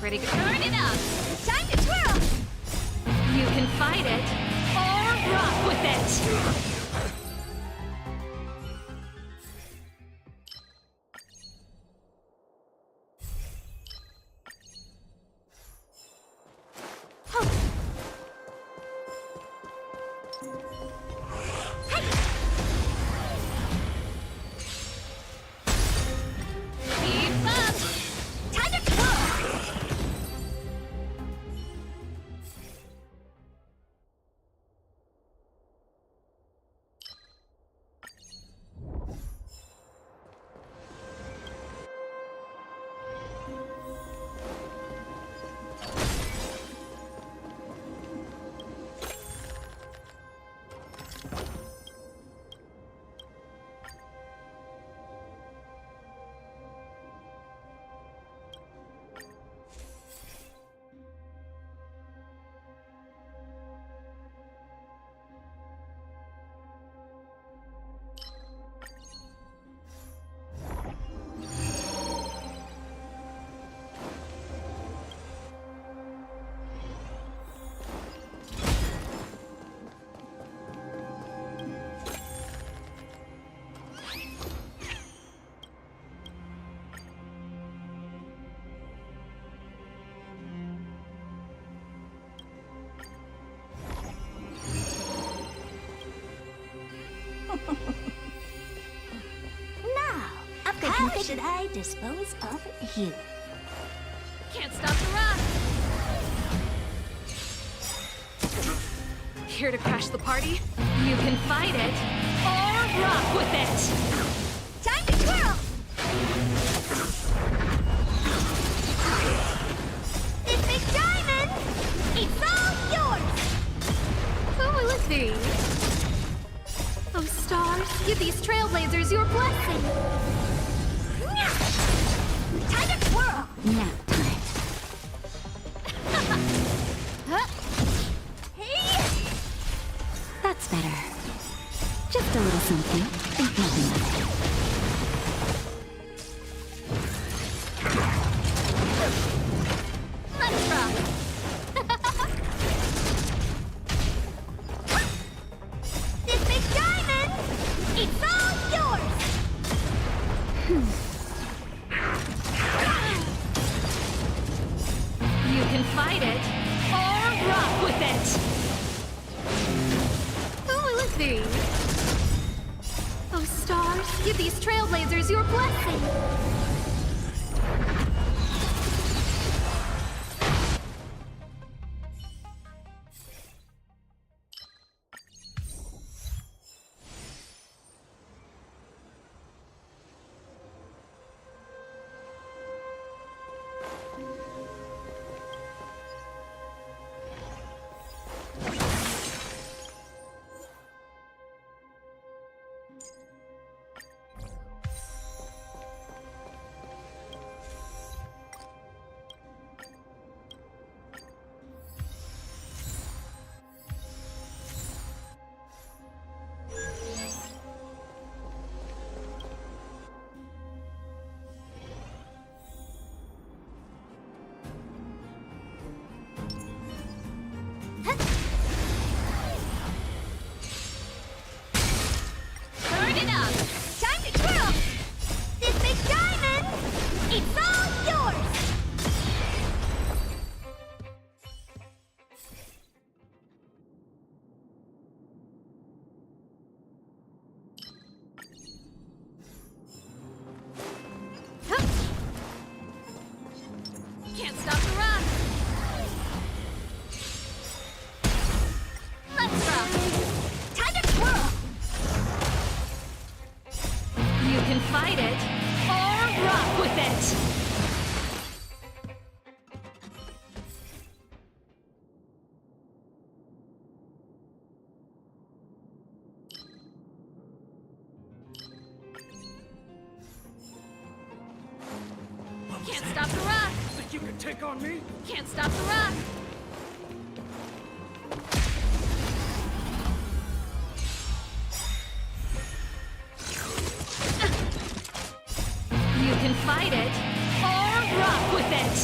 Pretty good. Turn it up! Time to twirl! You can fight it or rock with it. Keep up! Time to twirl! Now, how should I dispose of you? Can't stop the rock. Here to crash the party? You can fight it or rock with it. Time to twirl! This big diamond! It's all yours! Who will it be? Oh, stars, give these trailblazers your blessing. Time to twirl! Nap time. Hey! That's better. Just a little something. Think nothing of it. Let's rock! This big diamond! It's all yours! You can fight it or rock with it. Who will it be? Oh, stars, give these trailblazers your blessing. Turn it up! Time to twirl! This big diamond! It's all yours! Can't stop the rock. Let's rock! Time to twirl! You can fight it or rock with it. Can't stop the rock. Think you can take on me? Can't stop the rock. You can fight it or rock with it.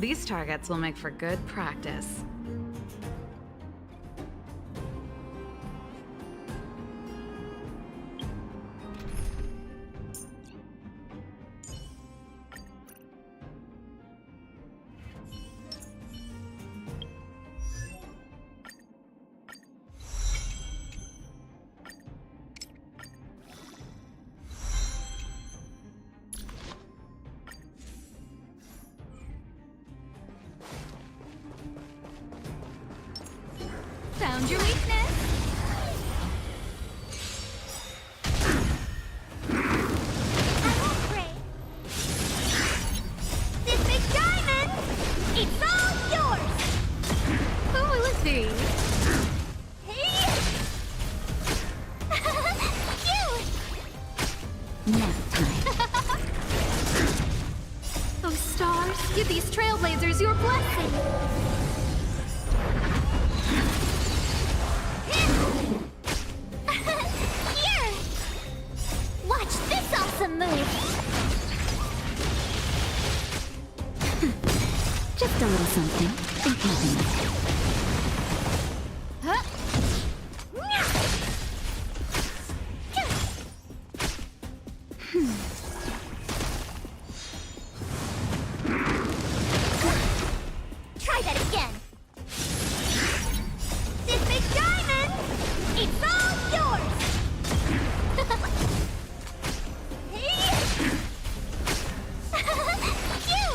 These targets will make for good practice. Found your weakness. I won't break. This big diamond, it's all yours. Oh, let's see. Hey! You! Nap time. Oh, stars, give these trailblazers your blessing. Here! Watch this awesome move! Just a little something. Think nothing of it. Huh? Try that again! This big diamond, it's all yours! Hey! You!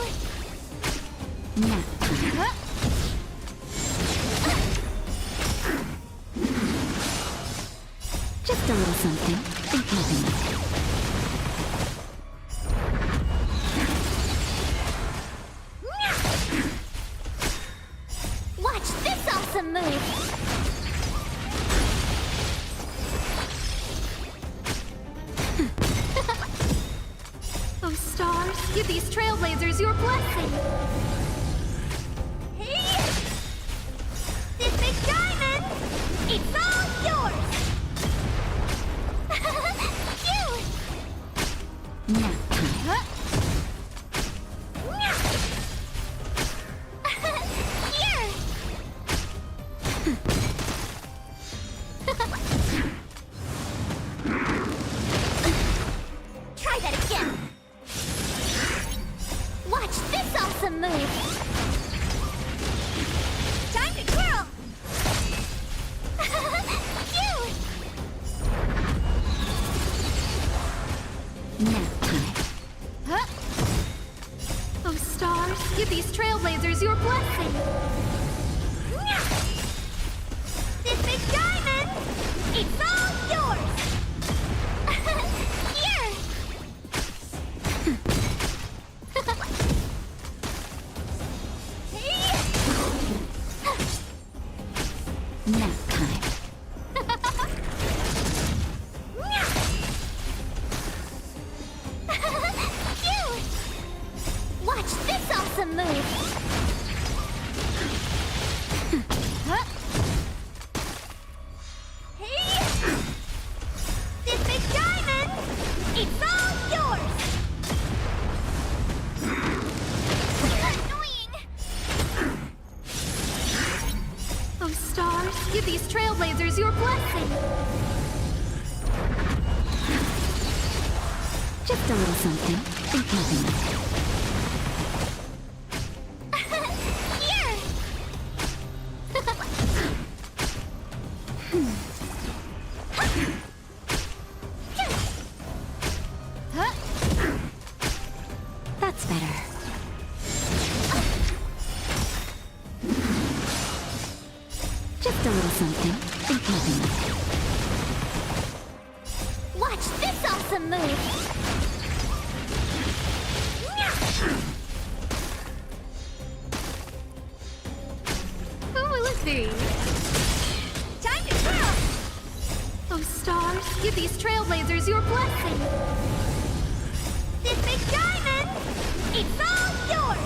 Nap time. Just a little something. Think nothing of it. Watch this awesome move! Oh, stars, give these trailblazers your blessing. Hey! This big diamond, it's all yours! You! Nap time. Here! Try that again! Watch this awesome move! Time to twirl! You! Nap time. Oh, stars, give these trailblazers your blessing. This big diamond, it's all yours! Here! Hey! Nap time. You! Watch this awesome move! Hey! This big diamond, it's all yours! Annoying! Oh, stars, give these trailblazers your blessing. Just a little something. Think nothing of it. Here! That's better. Just a little something. Think nothing of it. Watch this awesome move! Oh, let's see. Time to twirl! Oh, stars, give these trailblazers your blessing. This big diamond, it's all yours!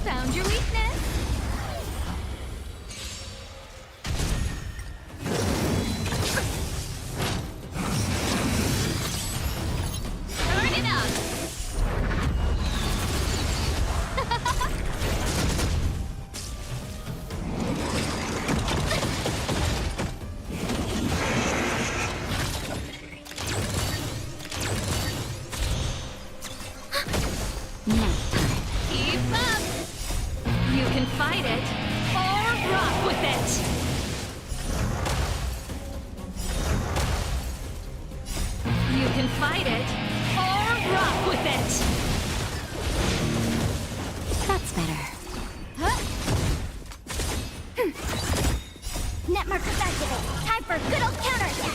Found your weakness. Turn it up. Now, Keep up. You can fight it or rock with it. You can fight it or rock with it. that's better. Huh? Net markers activate. Time for good old counterattack.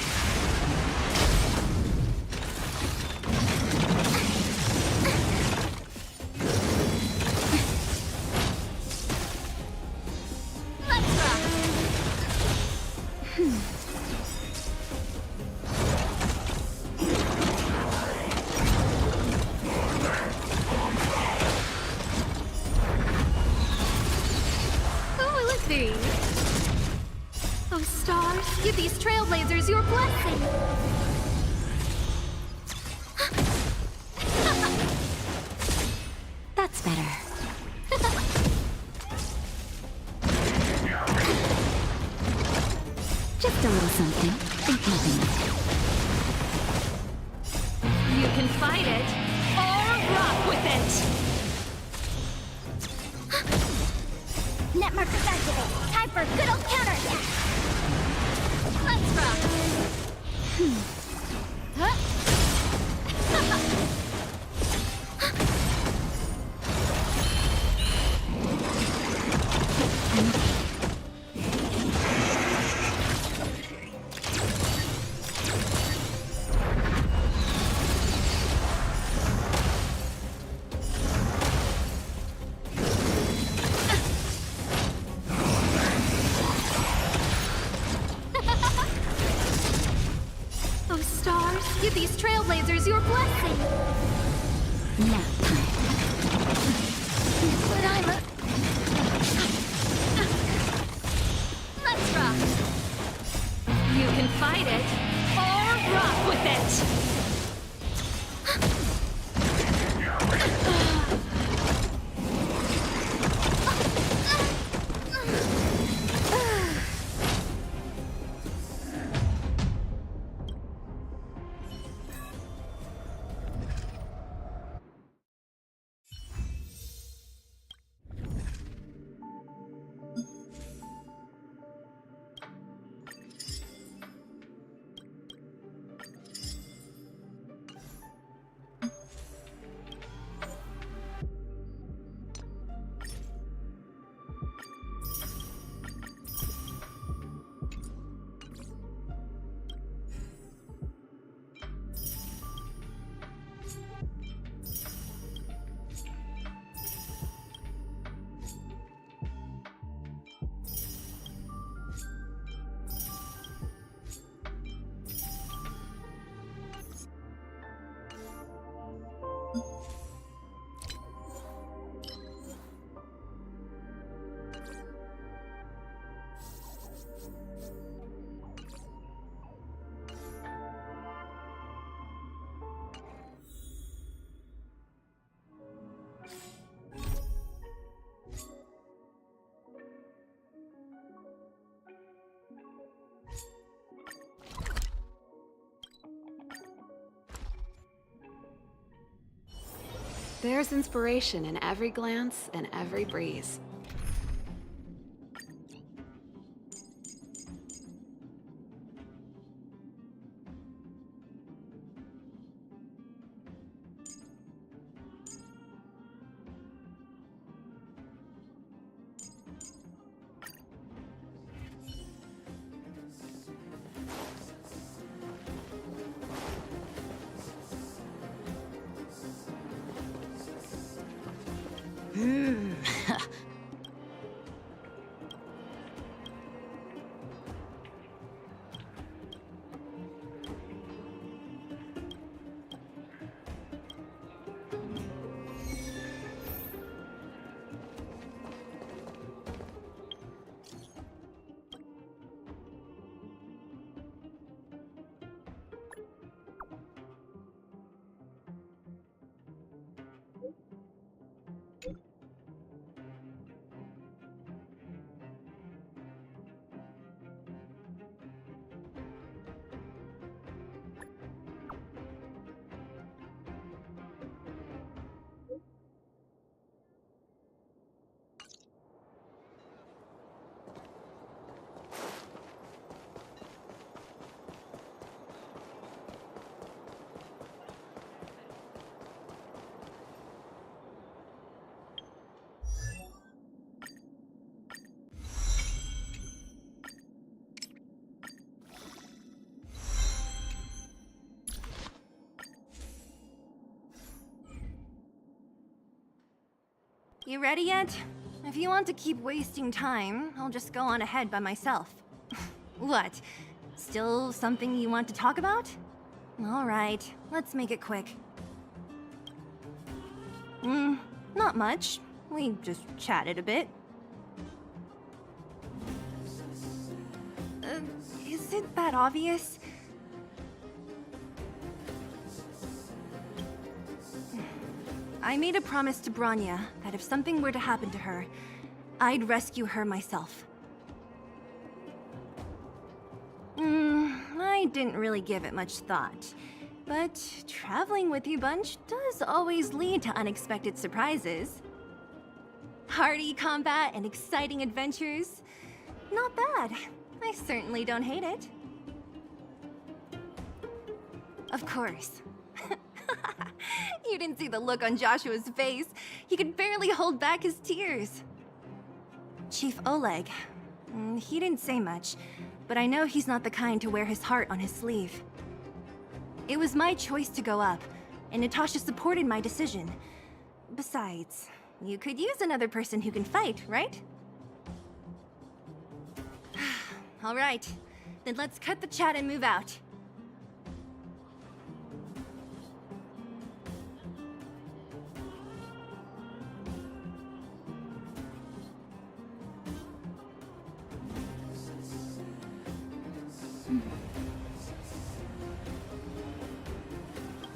Let's rock. Who will it be? Oh, stars, give these trailblazers your blessing. That's better. Just a little something. Think nothing of it. You can fight it or rock with it. Net markers activate. Time for good old counterattack. Let's rock. Huh? Oh, stars, give these trailblazers your blessing. Now, But I'm a... Let's rock. You can fight it or rock with it. There's inspiration in every glance and every breeze. You ready yet? If you want to keep wasting time, I'll just go on ahead by myself. What? Still something you want to talk about? Alright, let's make it quick. Not much. We just chatted a bit. Is it that obvious? I made a promise to Branya that if something were to happen to her, I'd rescue her myself. I didn't really give it much thought. But traveling with you bunch does always lead to unexpected surprises. Hearty combat and exciting adventures. Not bad. I certainly don't hate it. Of course. You didn't see the look on Joshua's face. He could barely hold back his tears. Chief Oleg. He didn't say much, but I know he's not the kind to wear his heart on his sleeve. It was my choice to go up, and Natasha supported my decision. Besides, you could use another person who can fight, right? All right, then let's cut the chat and move out.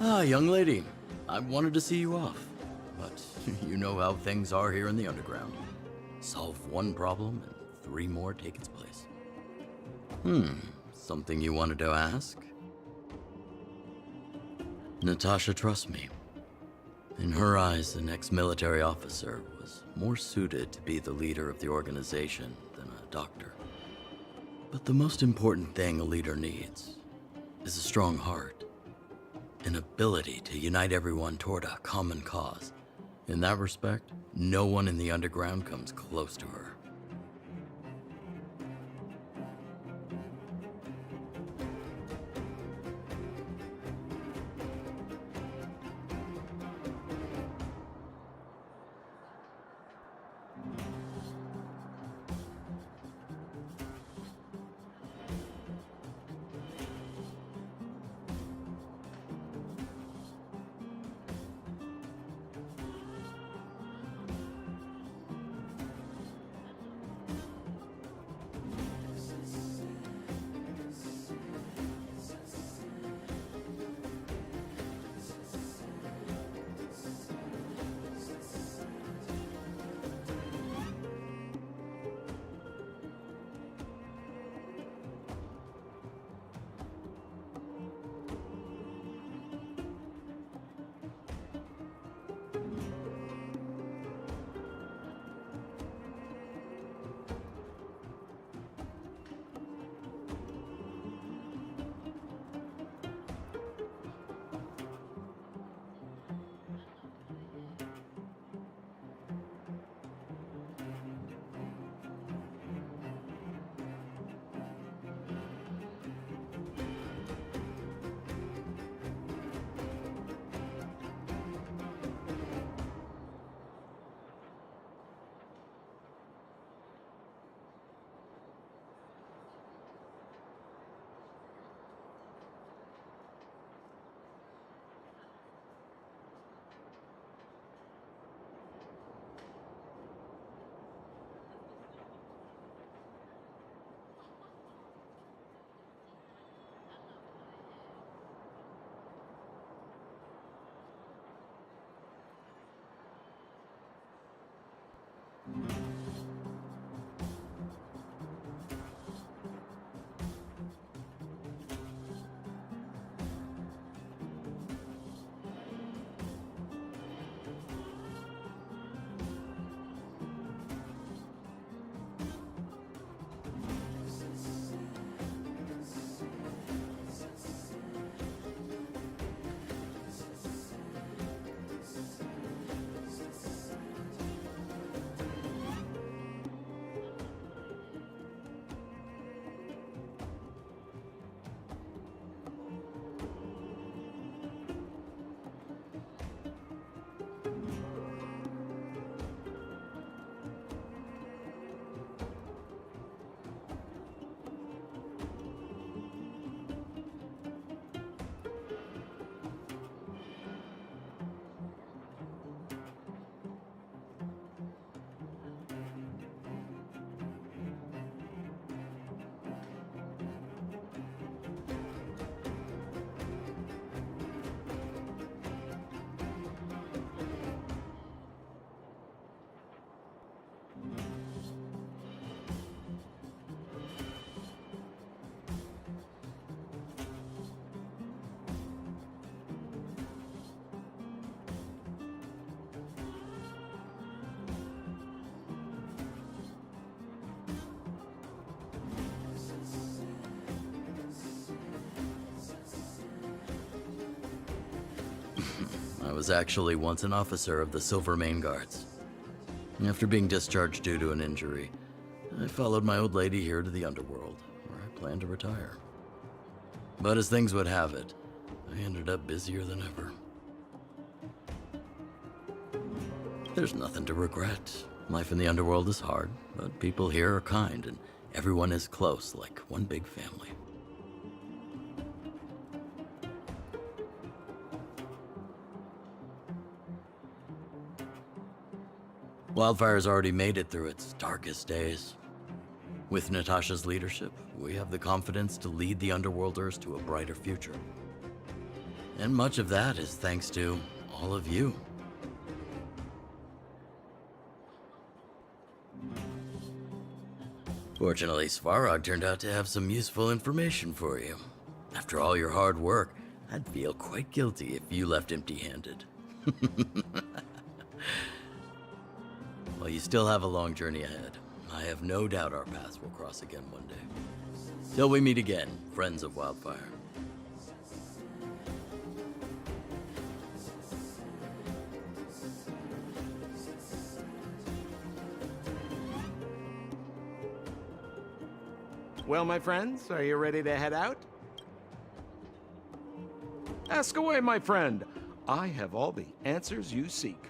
Ah, young lady. I wanted to see you off, but you know how things are here in the underground. Solve one problem and 3 more take its place. Something you wanted to ask? Natasha trusts me. In her eyes, an ex-military officer was more suited to be the leader of the organization than a doctor. But the most important thing a leader needs is a strong heart. An ability to unite everyone toward a common cause. In that respect, no one in the underground comes close to her. I was actually once an officer of the Silver Main Guards. After being discharged due to an injury, I followed my old lady here to the underworld, where I plan to retire. But as things would have it, I ended up busier than ever. There's nothing to regret. Life in the underworld is hard, but people here are kind, and everyone is close, like one big family. Wildfire's already made it through its darkest days. With Natasha's leadership, we have the confidence to lead the Underworlders to a brighter future. And much of that is thanks to all of you. Fortunately, Svarog turned out to have some useful information for you. After all your hard work, I'd feel quite guilty if you left empty-handed. While you still have a long journey ahead, I have no doubt our paths will cross again one day. Till we meet again, friends of Wildfire. Well, my friends, are you ready to head out? Ask away, my friend. I have all the answers you seek.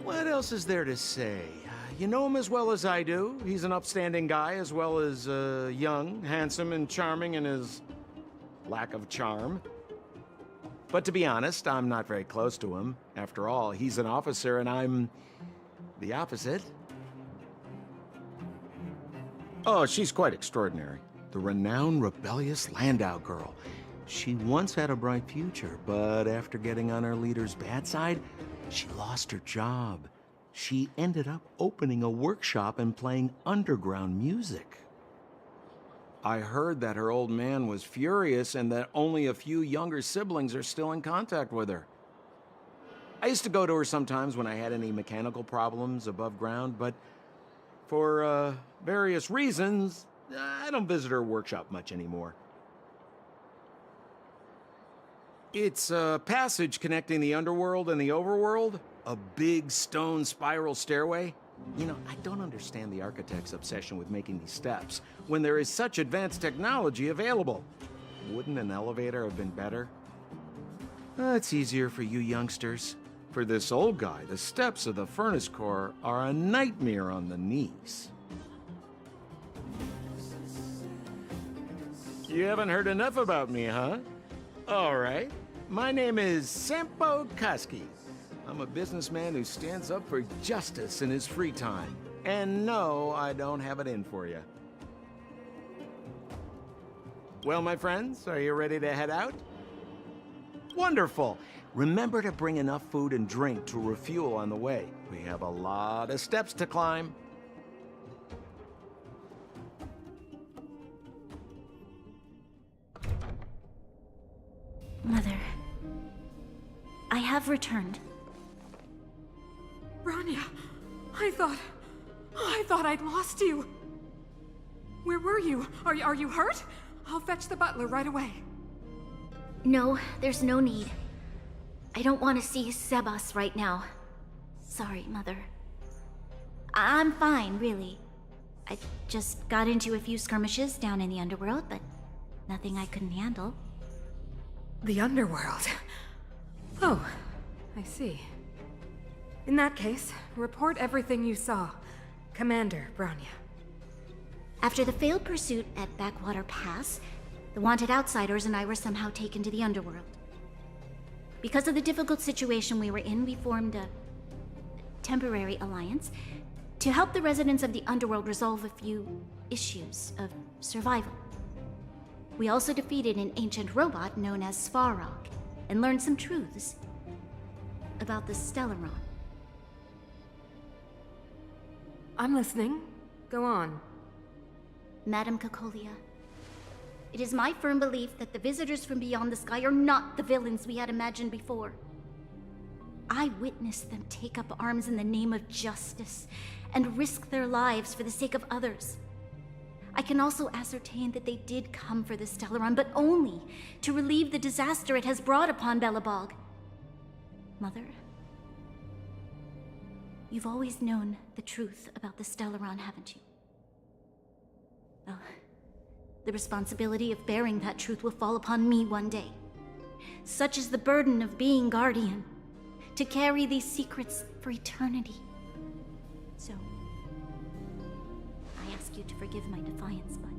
What else is there to say? You know him as well as I do. He's an upstanding guy, as well as young, handsome, and charming in his lack of charm. But to be honest, I'm not very close to him. After all, he's an officer, and I'm the opposite. Oh, she's quite extraordinary. The renowned rebellious Landau girl. She once had a bright future, but after getting on her leader's bad side, she lost her job. She ended up opening a workshop and playing underground music. I heard that her old man was furious and that only a few younger siblings are still in contact with her. I used to go to her sometimes when I had any mechanical problems above ground, but for various reasons, I don't visit her workshop much anymore. It's a passage connecting the underworld and the overworld. A big stone spiral stairway. You know, I don't understand the architect's obsession with making these steps when there is such advanced technology available. Wouldn't an elevator have been better? It's easier for you youngsters. For this old guy, the steps of the furnace core are a nightmare on the knees. You haven't heard enough about me, huh? All right. My name is Sampo Koski. I'm a businessman who stands up for justice in his free time. And no, I don't have it in for you. Well, my friends, are you ready to head out? Wonderful. Remember to bring enough food and drink to refuel on the way. We have a lot of steps to climb. Mother, I have returned. Rania, I thought I'd lost you. Where were you? Are you hurt? I'll fetch the butler right away. No, there's no need. I don't want to see Sebas right now. Sorry, Mother. I'm fine, really. I just got into a few skirmishes down in the underworld, but nothing I couldn't handle. The underworld. Oh, I see. In that case, report everything you saw. Commander Branya. After the failed pursuit at Backwater Pass, the wanted outsiders and I were somehow taken to the underworld. Because of the difficult situation we were in, we formed a temporary alliance to help the residents of the underworld resolve a few issues of survival. We also defeated an ancient robot known as Svarog and learned some truths about the Stellaron. I'm listening. Go on. Madam Kokolia, it is my firm belief that the visitors from beyond the sky are not the villains we had imagined before. I witnessed them take up arms in the name of justice and risk their lives for the sake of others. I can also ascertain that they did come for the Stellaron, but only to relieve the disaster it has brought upon Belobog. Mother, you've always known the truth about the Stellaron, haven't you? Well, the responsibility of bearing that truth will fall upon me one day. Such is the burden of being Guardian, to carry these secrets for eternity. So, I ask you to forgive my defiance, but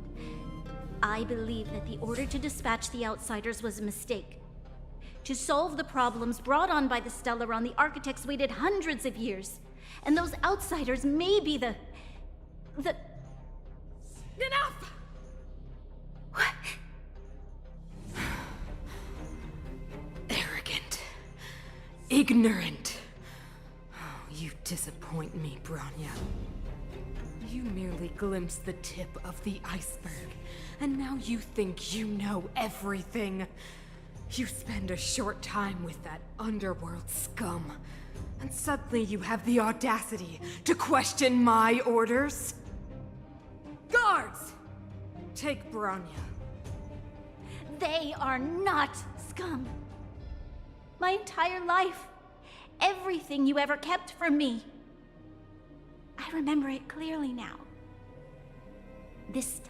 I believe that the order to dispatch the Outsiders was a mistake. To solve the problems brought on by the Stellaron, the architects waited hundreds of years. And those Outsiders may be the... Enough! Arrogant. Ignorant. Oh, you disappoint me, Bronya. You merely glimpsed the tip of the iceberg, and now you think you know everything. You spend a short time with that underworld scum, and suddenly you have the audacity to question my orders? Guards! Take Bronya. They are not scum. My entire life, everything you ever kept from me. I remember it clearly now. This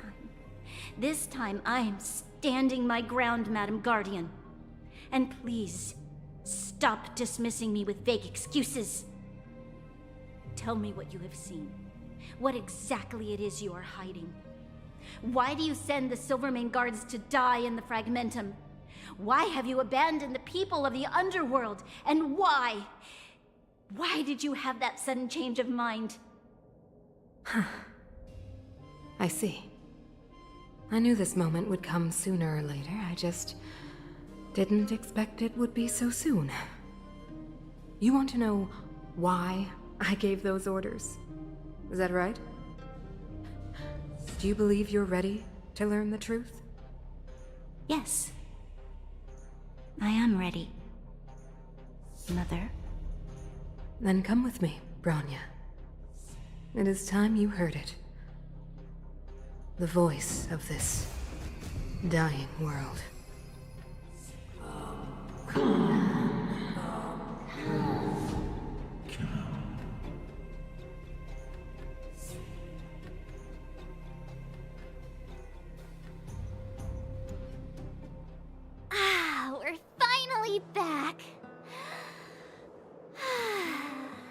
time I am standing my ground, Madam Guardian. And please, stop dismissing me with vague excuses. Tell me what you have seen. What exactly it is you are hiding. Why do you send the Silvermane guards to die in the Fragmentum? Why have you abandoned the people of the underworld? And why? Why did you have that sudden change of mind? I see. I knew this moment would come sooner or later. I just didn't expect it would be so soon. You want to know why I gave those orders? Is that right? Do you believe you're ready to learn the truth? Yes. I am ready, Mother. Then come with me, Bronya. It is time you heard it. The voice of this dying world. We're finally back.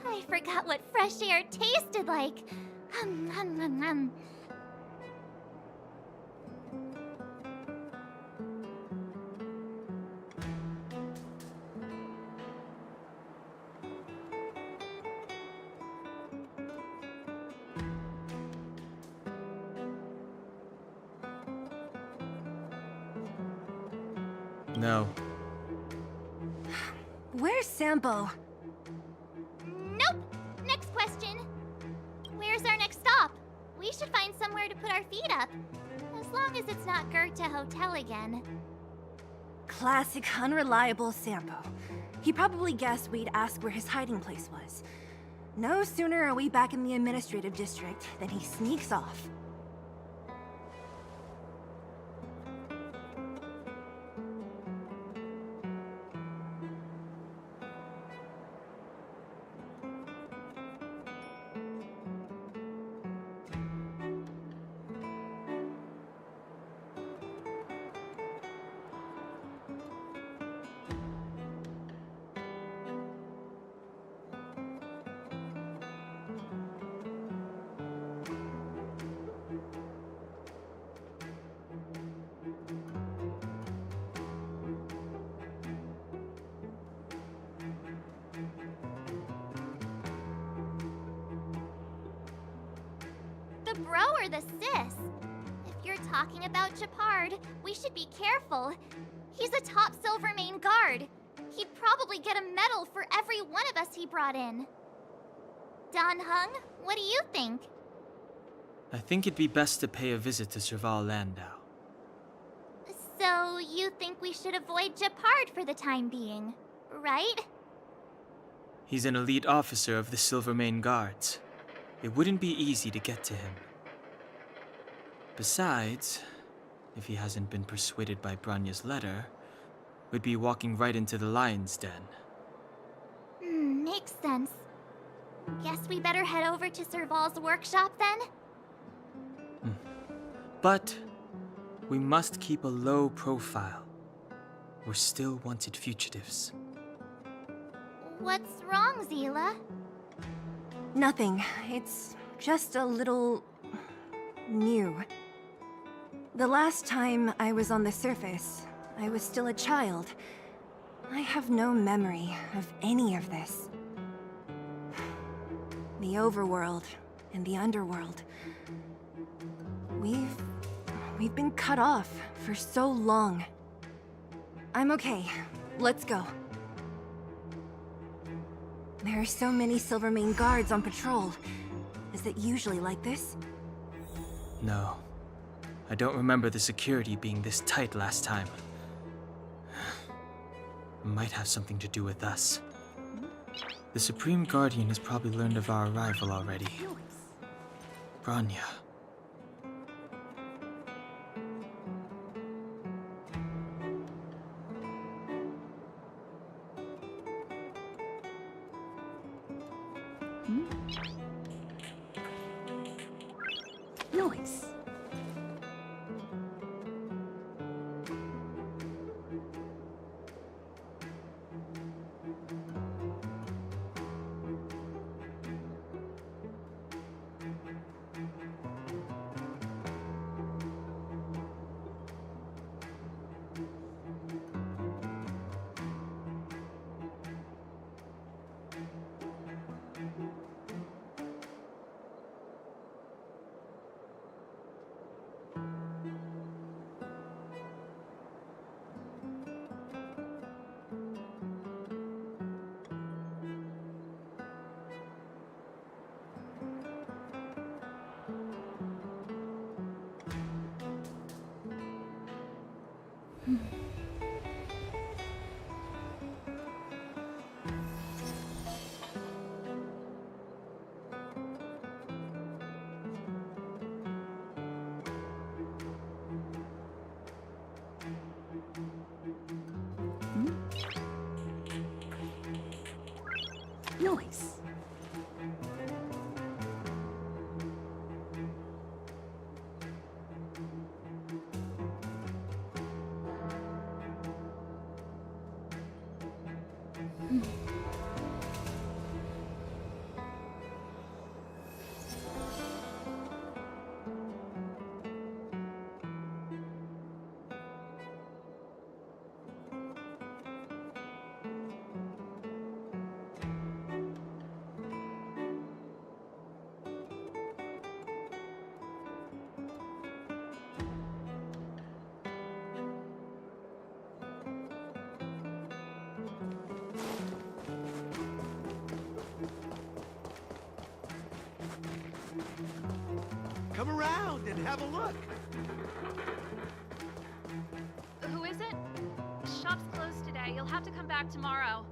I forgot what fresh air tasted like. Hum, hum, hum, hum. No. Where's Sampo? Nope. Next question. Where's our next stop? We should find somewhere to put our feet up. As long as it's not Goethe Hotel again. Classic unreliable Sampo. He probably guessed we'd ask where his hiding place was. No sooner are we back in the administrative district than he sneaks off. The bro or the sis? If you're talking about Japard, we should be careful. He's a top Silvermane guard. He'd probably get a medal for every one of us he brought in. Don Hung, what do you think? I think it'd be best to pay a visit to Serval Landau. So you think we should avoid Japard for the time being, right? He's an elite officer of the Silvermane Guards. It wouldn't be easy to get to him. Besides, if he hasn't been persuaded by Branya's letter, we'd be walking right into the lion's den. Makes sense. Guess we better head over to Serval's workshop then? But we must keep a low profile. We're still wanted fugitives. What's wrong, Zila? Nothing. It's just a little... new. The last time I was on the surface, I was still a child. I have no memory of any of this. The overworld and the underworld. We've been cut off for so long. I'm okay. Let's go. There are so many Silvermane guards on patrol. Is it usually like this? No. I don't remember the security being this tight last time. Might have something to do with us. The Supreme Guardian has probably learned of our arrival already. Branya. Noise. Noise. Come around and have a look. Who is it? The shop's closed today. You'll have to come back tomorrow.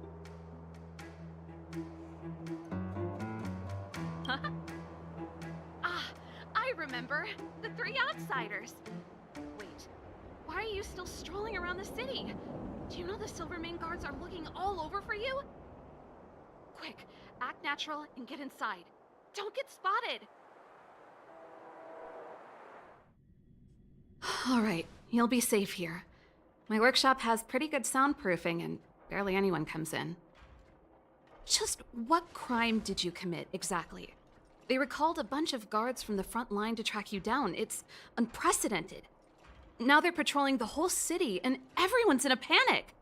Ah, I remember. The three outsiders. Wait, why are you still strolling around the city? Do you know the Silvermane guards are looking all over for you? Quick, act natural and get inside. Don't get spotted. All right, you'll be safe here. My workshop has pretty good soundproofing and barely anyone comes in. Just what crime did you commit exactly? They recalled a bunch of guards from the front line to track you down. It's unprecedented. Now they're patrolling the whole city and everyone's in a panic.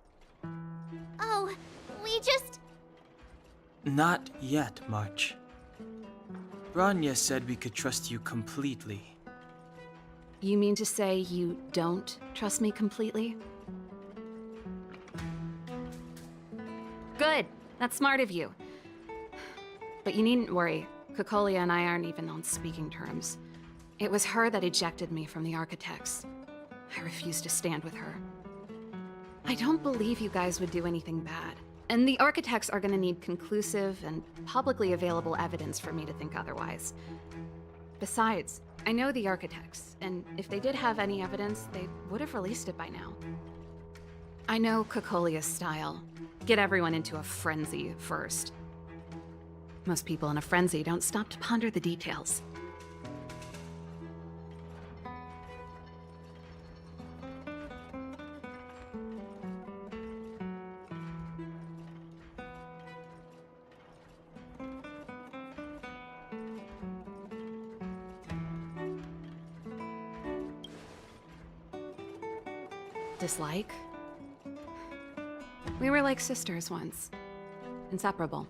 Oh, we just... Not yet, March. Branya said we could trust you completely. You mean to say you don't trust me completely? Good. That's smart of you. But you needn't worry. Kokolia and I aren't even on speaking terms. It was her that ejected me from the Architects. I refuse to stand with her. I don't believe you guys would do anything bad. And the Architects are gonna need conclusive and publicly available evidence for me to think otherwise. Besides, I know the Architects, and if they did have any evidence, they would have released it by now. I know Kokolia's style. Get everyone into a frenzy first. Most people in a frenzy don't stop to ponder the details. Dislike? We were like sisters once. Inseparable.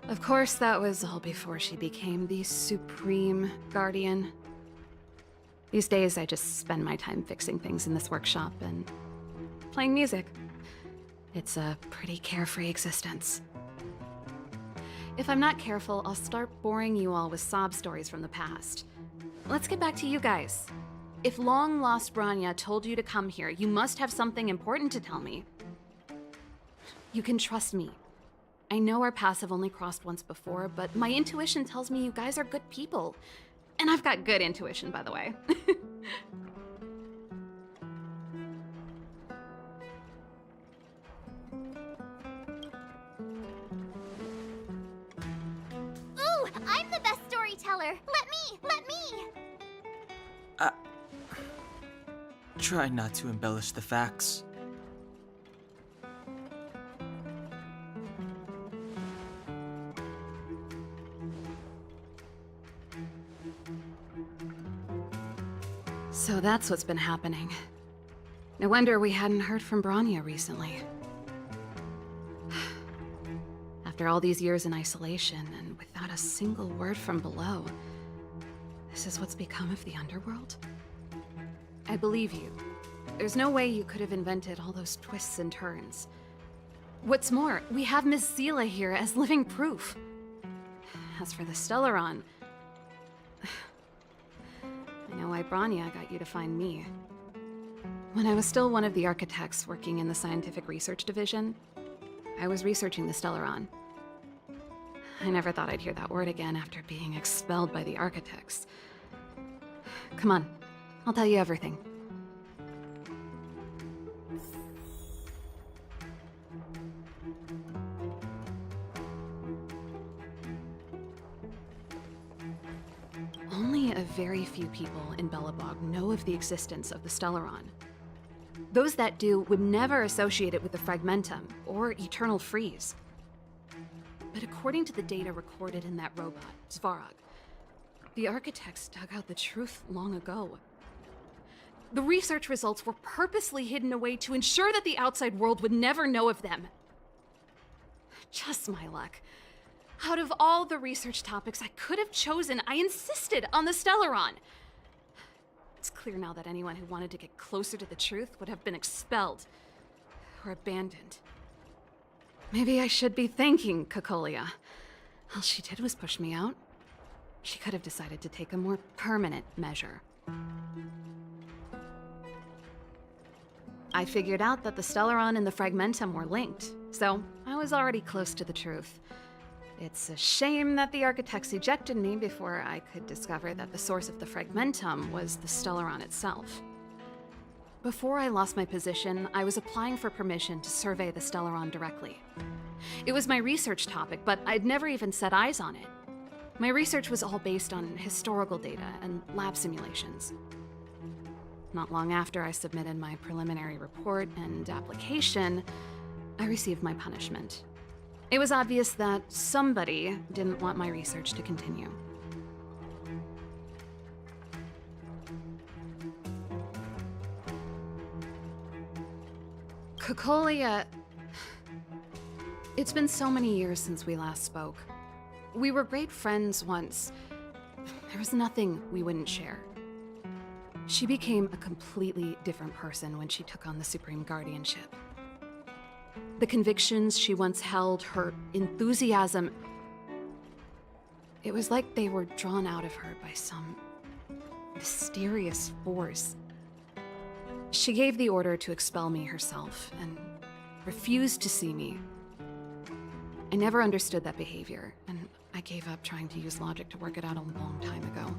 Of course, that was all before she became the Supreme Guardian. These days, I just spend my time fixing things in this workshop and playing music. It's a pretty carefree existence. If I'm not careful, I'll start boring you all with sob stories from the past. Let's get back to you guys. If long-lost Branya told you to come here, you must have something important to tell me. You can trust me. I know our paths have only crossed once before, but my intuition tells me you guys are good people. And I've got good intuition, by the way. Ooh, I'm the best storyteller. Let me. Try not to embellish the facts. So that's what's been happening. No wonder we hadn't heard from Branya recently. After all these years in isolation and without a single word from below, this is what's become of the underworld? I believe you. There's no way you could have invented all those twists and turns. What's more, we have Miss Zila here as living proof. As for the Stellaron, I know why Branya got you to find me. When I was still one of the architects working in the scientific research division, I was researching the Stellaron. I never thought I'd hear that word again after being expelled by the architects. Come on, I'll tell you everything. Only a very few people in Belobog know of the existence of the Stellaron. Those that do would never associate it with the Fragmentum or Eternal Freeze. But according to the data recorded in that robot, Svarog, the architects dug out the truth long ago. The research results were purposely hidden away to ensure that the outside world would never know of them. Just my luck. Out of all the research topics I could have chosen, I insisted on the Stellaron. It's clear now that anyone who wanted to get closer to the truth would have been expelled or abandoned. Maybe I should be thanking Cocolia. All she did was push me out. She could have decided to take a more permanent measure. I figured out that the Stellaron and the Fragmentum were linked, so I was already close to the truth. It's a shame that the architects ejected me before I could discover that the source of the Fragmentum was the Stellaron itself. Before I lost my position, I was applying for permission to survey the Stellaron directly. It was my research topic, but I'd never even set eyes on it. My research was all based on historical data and lab simulations. Not long after I submitted my preliminary report and application, I received my punishment. It was obvious that somebody didn't want my research to continue. Cocolia... It's been so many years since we last spoke. We were great friends once. There was nothing we wouldn't share. She became a completely different person when she took on the Supreme Guardianship. The convictions she once held, her enthusiasm, it was like they were drawn out of her by some mysterious force. She gave the order to expel me herself and refused to see me. I never understood that behavior, and I gave up trying to use logic to work it out a long time ago.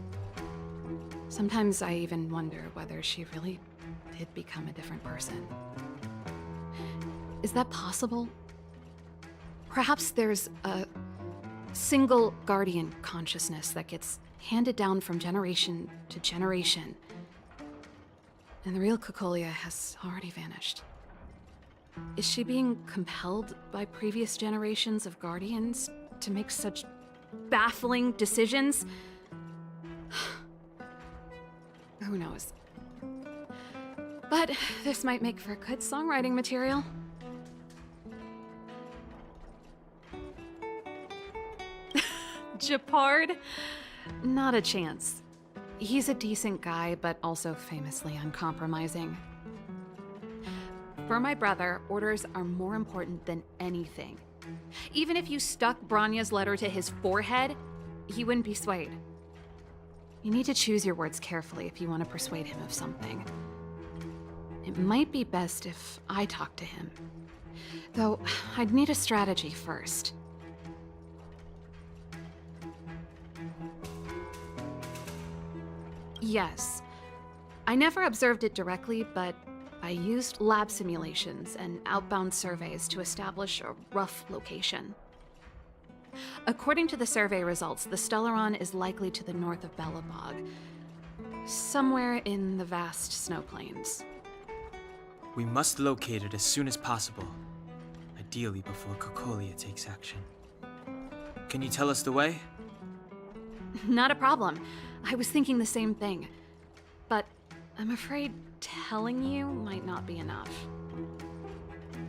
Sometimes I even wonder whether she really did become a different person. Is that possible? Perhaps there's a single guardian consciousness that gets handed down from generation to generation. And the real Cocolia has already vanished. Is she being compelled by previous generations of guardians to make such baffling decisions? Who knows? But this might make for good songwriting material. Japard? Not a chance. He's a decent guy, but also famously uncompromising. For my brother, orders are more important than anything. Even if you stuck Bronya's letter to his forehead, he wouldn't be swayed. You need to choose your words carefully if you want to persuade him of something. It might be best if I talk to him. Though, I'd need a strategy first. Yes. I never observed it directly, but I used lab simulations and outbound surveys to establish a rough location. According to the survey results, the Stellaron is likely to the north of Belobog, somewhere in the vast snow plains. We must locate it as soon as possible, ideally before Cocolia takes action. Can you tell us the way? Not a problem. I was thinking the same thing. But I'm afraid telling you might not be enough.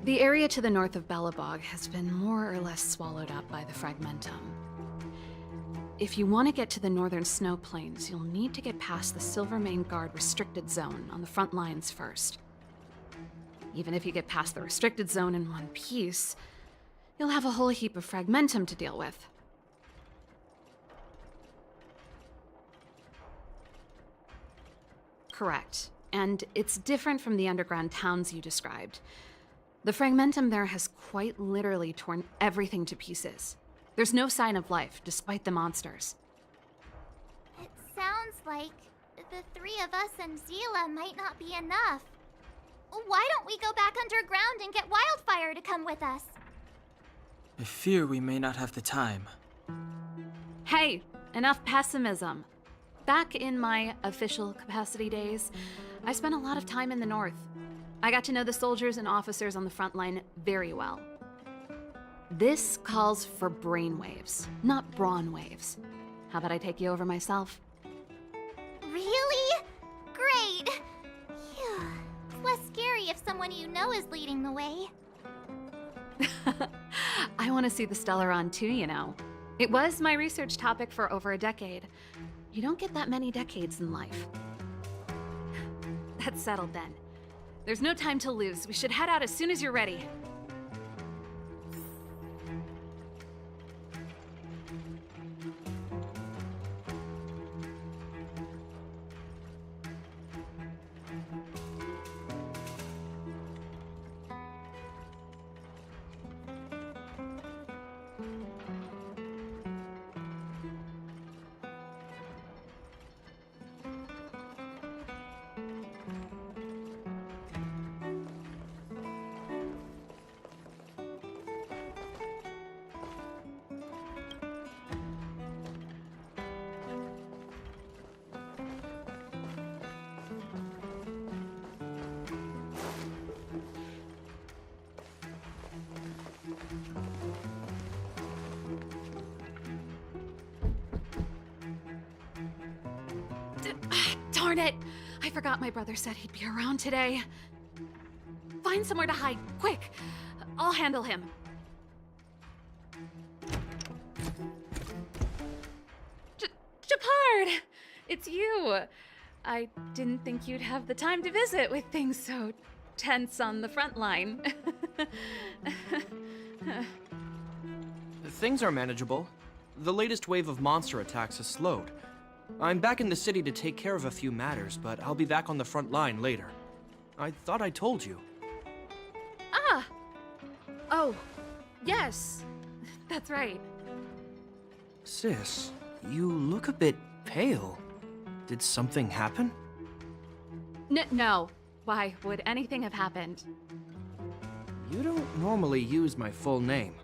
The area to the north of Belobog has been more or less swallowed up by the Fragmentum. If you want to get to the northern snow plains, you'll need to get past the Silvermane Guard restricted zone on the front lines first. Even if you get past the restricted zone in one piece, you'll have a whole heap of Fragmentum to deal with. Correct. And it's different from the underground towns you described. The Fragmentum there has quite literally torn everything to pieces. There's no sign of life, despite the monsters. It sounds like the three of us and Zila might not be enough. Why don't we go back underground and get Wildfire to come with us? I fear we may not have the time. Hey, enough pessimism. Back in my official capacity days, I spent a lot of time in the north. I got to know the soldiers and officers on the front line very well. This calls for brainwaves, not brawn waves. How about I take you over myself? Really? Great! Phew. It's less scary if someone you know is leading the way. I want to see the Stellaron too, you know. It was my research topic for over a decade. You don't get that many decades in life. That's settled then. There's no time to lose. We should head out as soon as you're ready. Darn it! I forgot my brother said he'd be around today. Find somewhere to hide, quick! I'll handle him. Japard! It's you! I didn't think you'd have the time to visit with things so tense on the front line. Things are manageable. The latest wave of monster attacks has slowed. I'm back in the city to take care of a few matters, but I'll be back on the front line later. I thought I told you. Ah! Oh, yes. That's right. Sis, you look a bit pale. Did something happen? No. Why would anything have happened? You don't normally use my full name.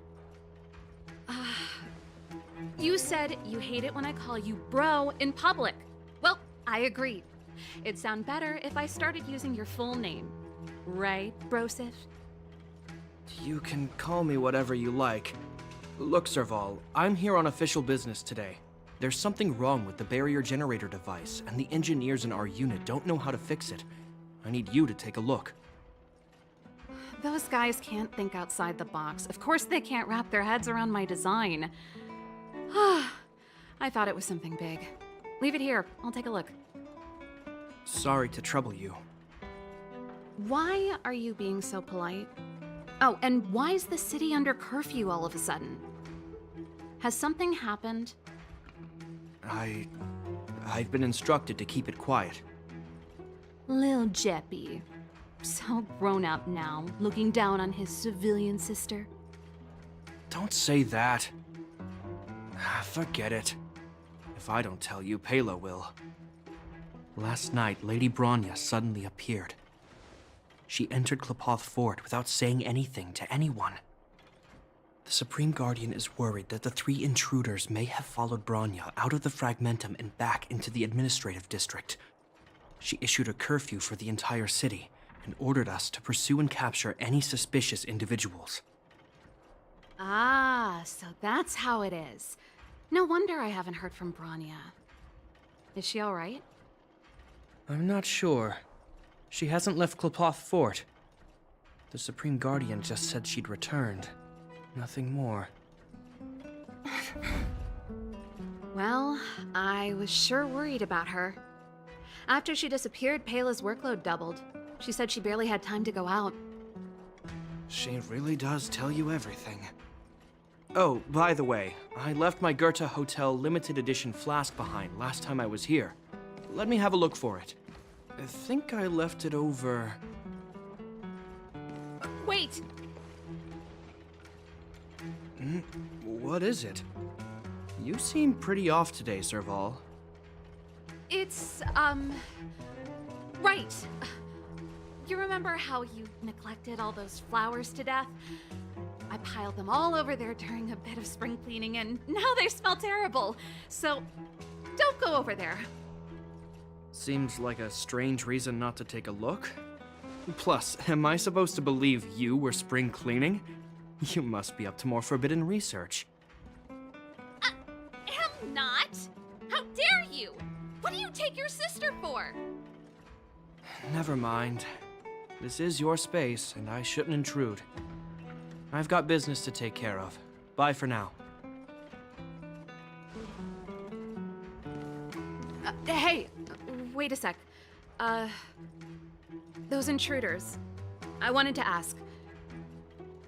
You said you hate it when I call you bro in public. Well, I agree. It'd sound better if I started using your full name. Right, Brosif? You can call me whatever you like. Look, Serval, I'm here on official business today. There's something wrong with the barrier generator device, and the engineers in our unit don't know how to fix it. I need you to take a look. Those guys can't think outside the box. Of course they can't wrap their heads around my design. I thought it was something big. Leave it here. I'll take a look. Sorry to trouble you. Why are you being so polite? Oh, and why is the city under curfew all of a sudden? Has something happened? I've been instructed to keep it quiet. Lil Jeppy. So grown up now, looking down on his civilian sister. Don't say that. Forget it. If I don't tell you, Pela will. Last night, Lady Bronya suddenly appeared. She entered Klepoth Fort without saying anything to anyone. The Supreme Guardian is worried that the 3 intruders may have followed Bronya out of the Fragmentum and back into the administrative district. She issued a curfew for the entire city and ordered us to pursue and capture any suspicious individuals. Ah, so that's how it is. No wonder I haven't heard from Bronya. Is she all right? I'm not sure. She hasn't left Klepoth Fort. The Supreme Guardian just said she'd returned. Nothing more. Well, I was sure worried about her. After she disappeared, Pela's workload doubled. She said she barely had time to go out. She really does tell you everything. Oh, by the way, I left my Goethe Hotel limited edition flask behind last time I was here. Let me have a look for it. I think I left it over... Wait! What is it? You seem pretty off today, Serval. It's, right. You remember how you neglected all those flowers to death? I piled them all over there during a bit of spring cleaning, and now they smell terrible. So, don't go over there. Seems like a strange reason not to take a look. Plus, am I supposed to believe you were spring cleaning? You must be up to more forbidden research. Am not! How dare you! What do you take your sister for? Never mind. This is your space, and I shouldn't intrude. I've got business to take care of. Bye for now. Hey, wait a sec. Those intruders. I wanted to ask,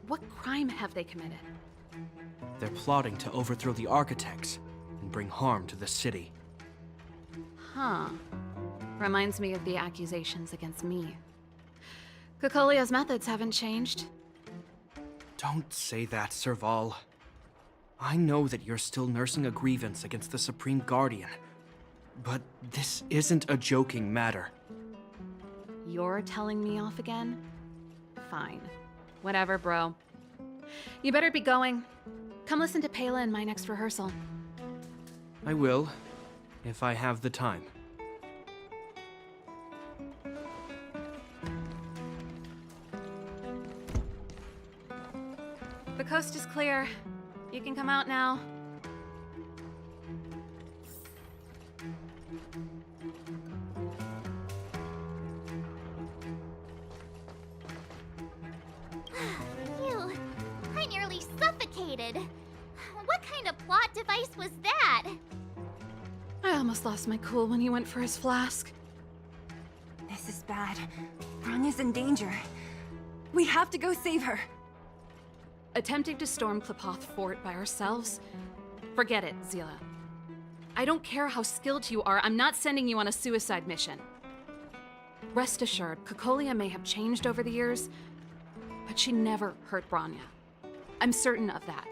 what crime have they committed? They're plotting to overthrow the architects and bring harm to the city. Huh. Reminds me of the accusations against me. Kokolia's methods haven't changed. Don't say that, Serval. I know that you're still nursing a grievance against the Supreme Guardian, but this isn't a joking matter. You're telling me off again? Fine. Whatever, bro. You better be going. Come listen to Pela in my next rehearsal. I will, if I have the time. The coast is clear. You can come out now. Phew, I nearly suffocated. What kind of plot device was that? I almost lost my cool when he went for his flask. This is bad. Bronya's in danger. We have to go save her. Attempting to storm Klepoth Fort by ourselves? Forget it, Zila. I don't care how skilled you are, I'm not sending you on a suicide mission. Rest assured, Kokolia may have changed over the years, but she never hurt Bronya. I'm certain of that.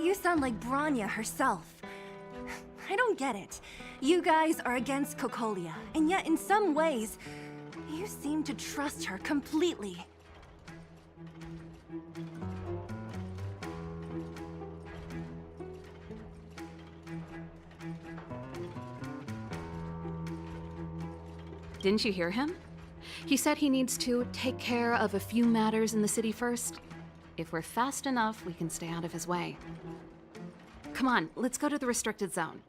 You sound like Bronya herself. I don't get it. You guys are against Kokolia, and yet in some ways, you seem to trust her completely. Didn't you hear him? He said he needs to take care of a few matters in the city first. If we're fast enough, we can stay out of his way. Come on, let's go to the restricted zone.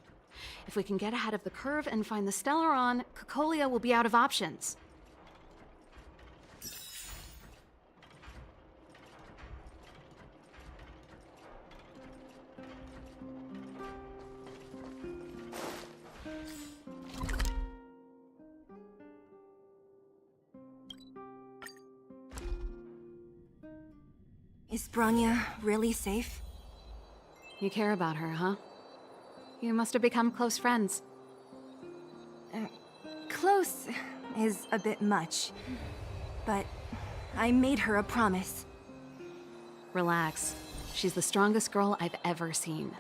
If we can get ahead of the curve and find the Stellaron, Cocolia will be out of options. Is Bronya really safe? You care about her, huh? You must have become close friends. Close is a bit much, but I made her a promise. Relax. She's the strongest girl I've ever seen.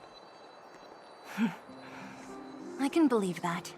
I can believe that.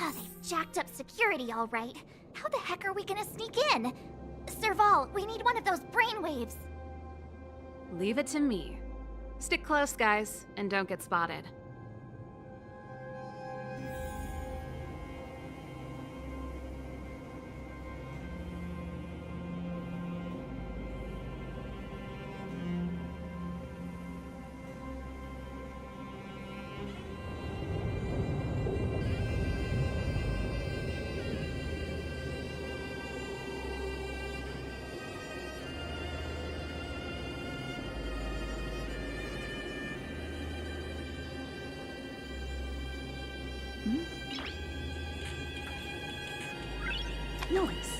Oh, they've jacked up security, all right. How the heck are we gonna sneak in? Serval, we need one of those brainwaves. Leave it to me. Stick close, guys, and don't get spotted. Noise.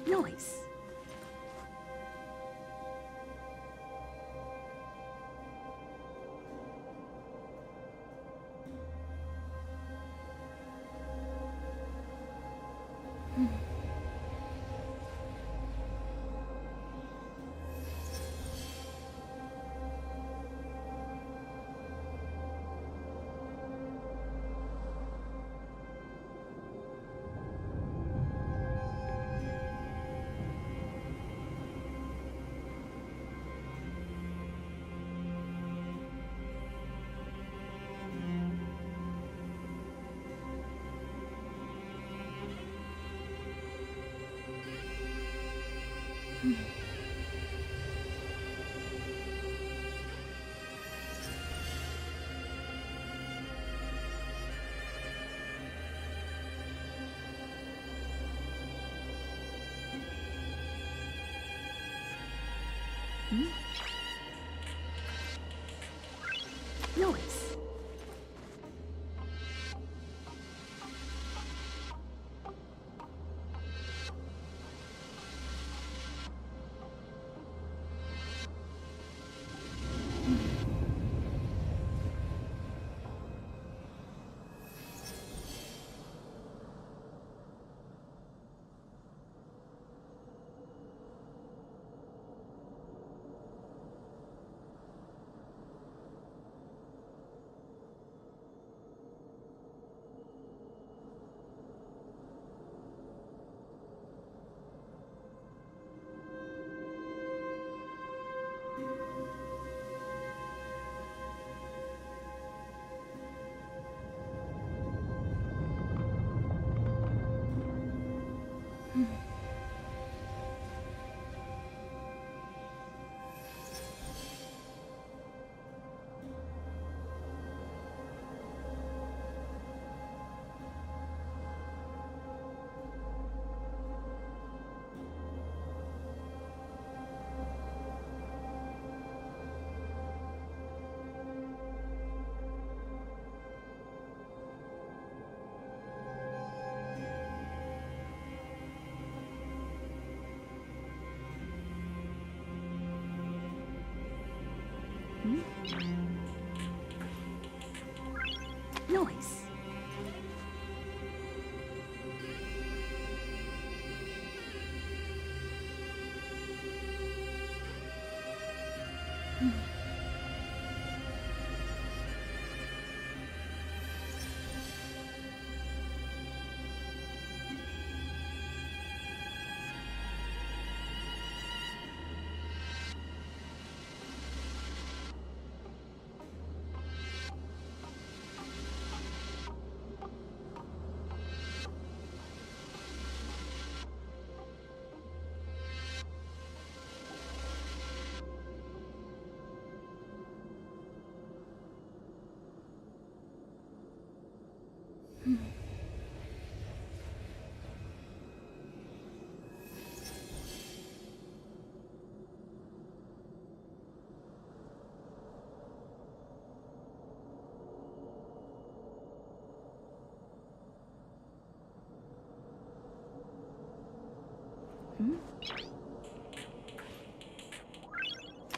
Noise. Noise. Noise. Noise.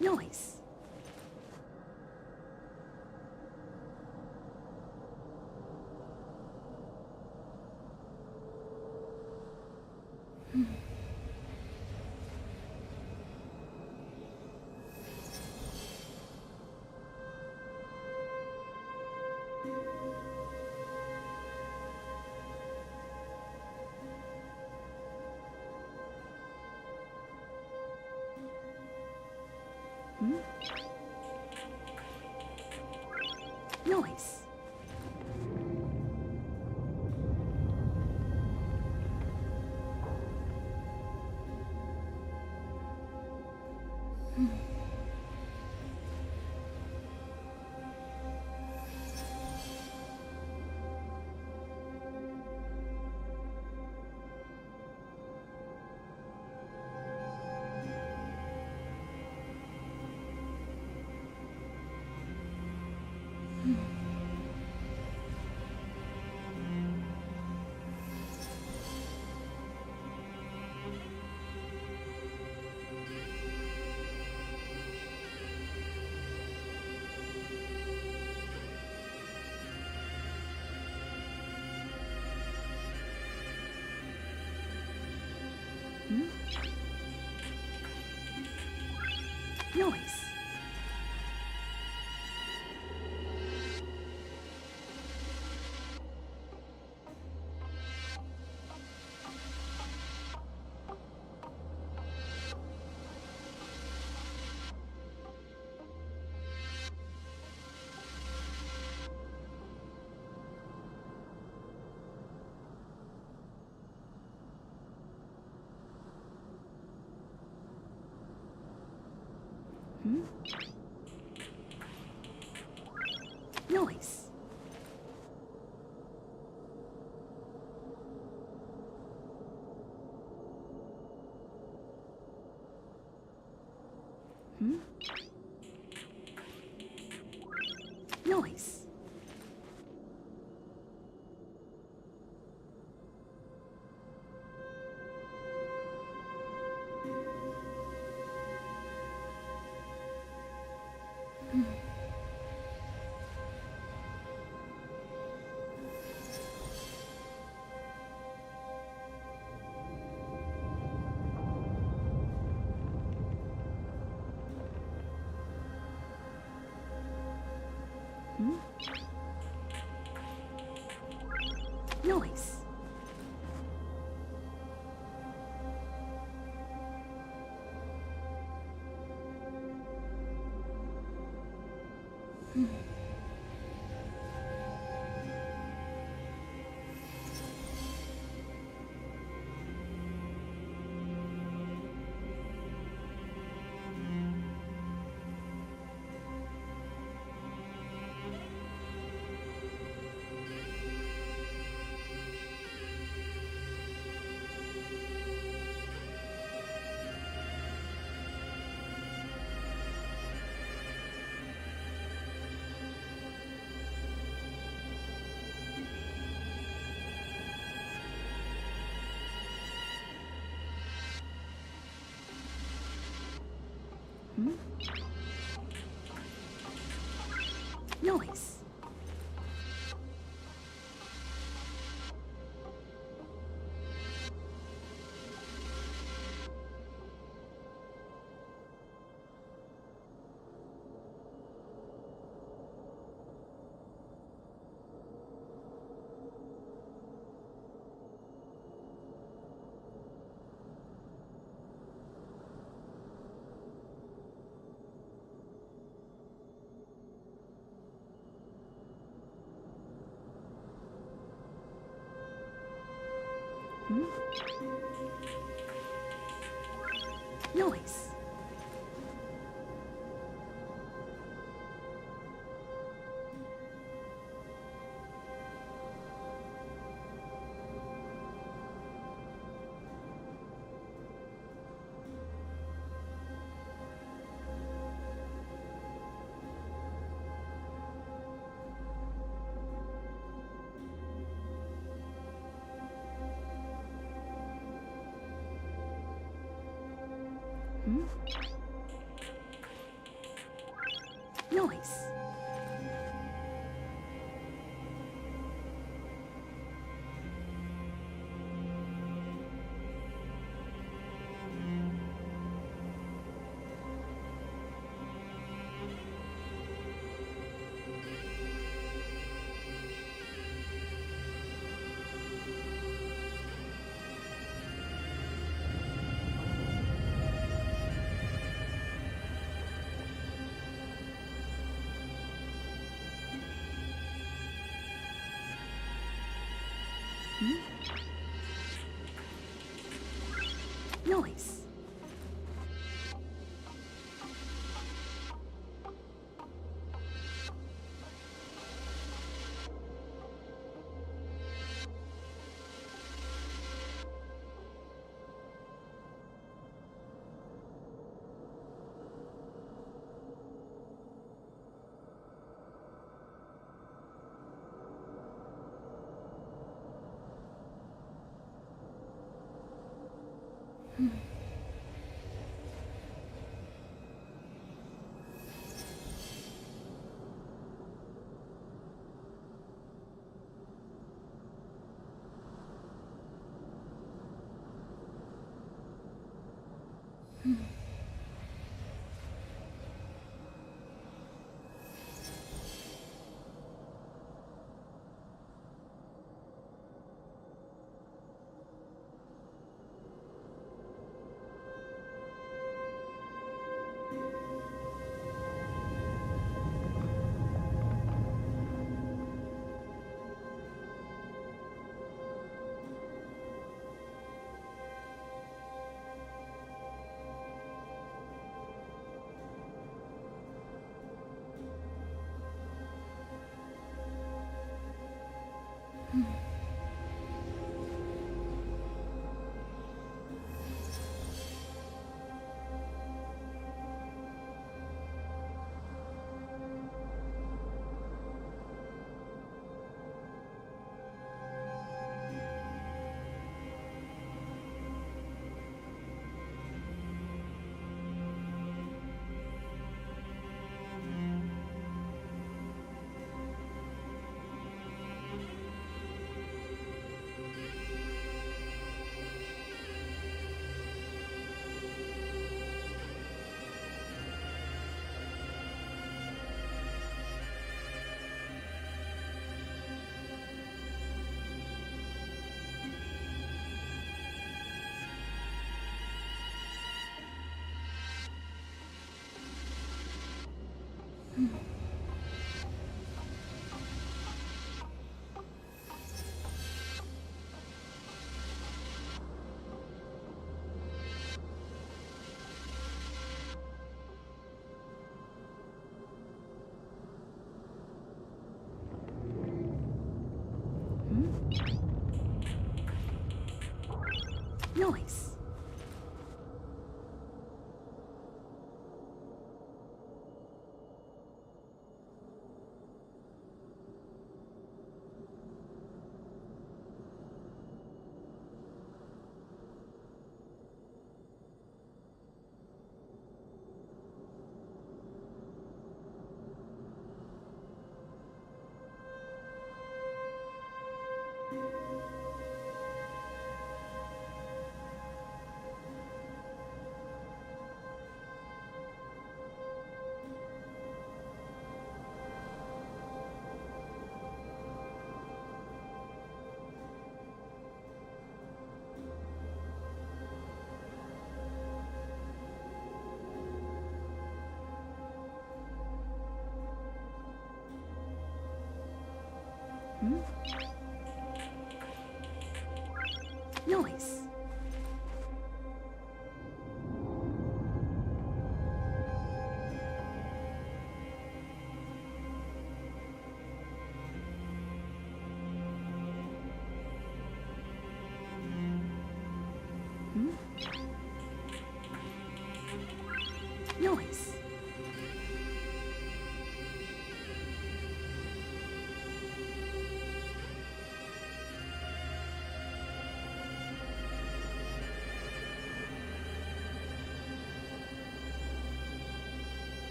Noise. Noise. Noise. Noise. Noise. Noise. Noise. Noise. Noise. Noise. Noise. Noise.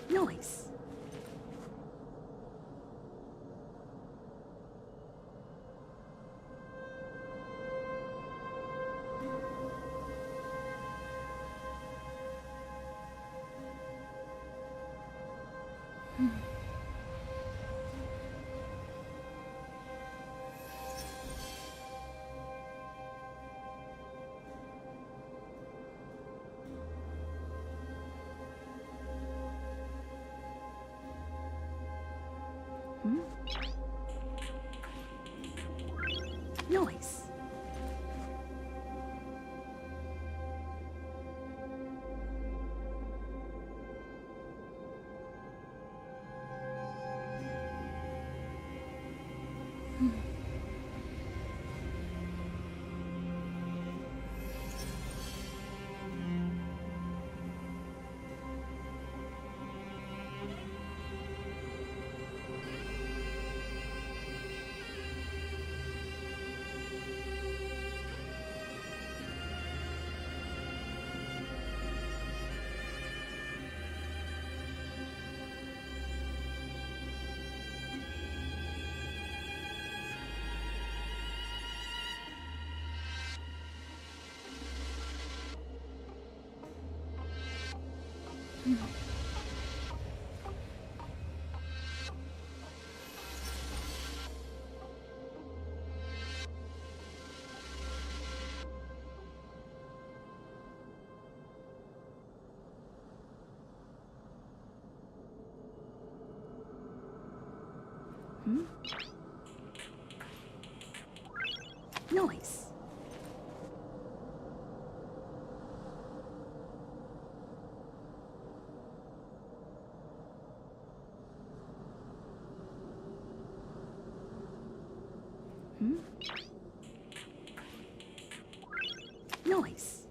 Noise. Noise. Noise. Noise.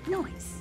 Noise.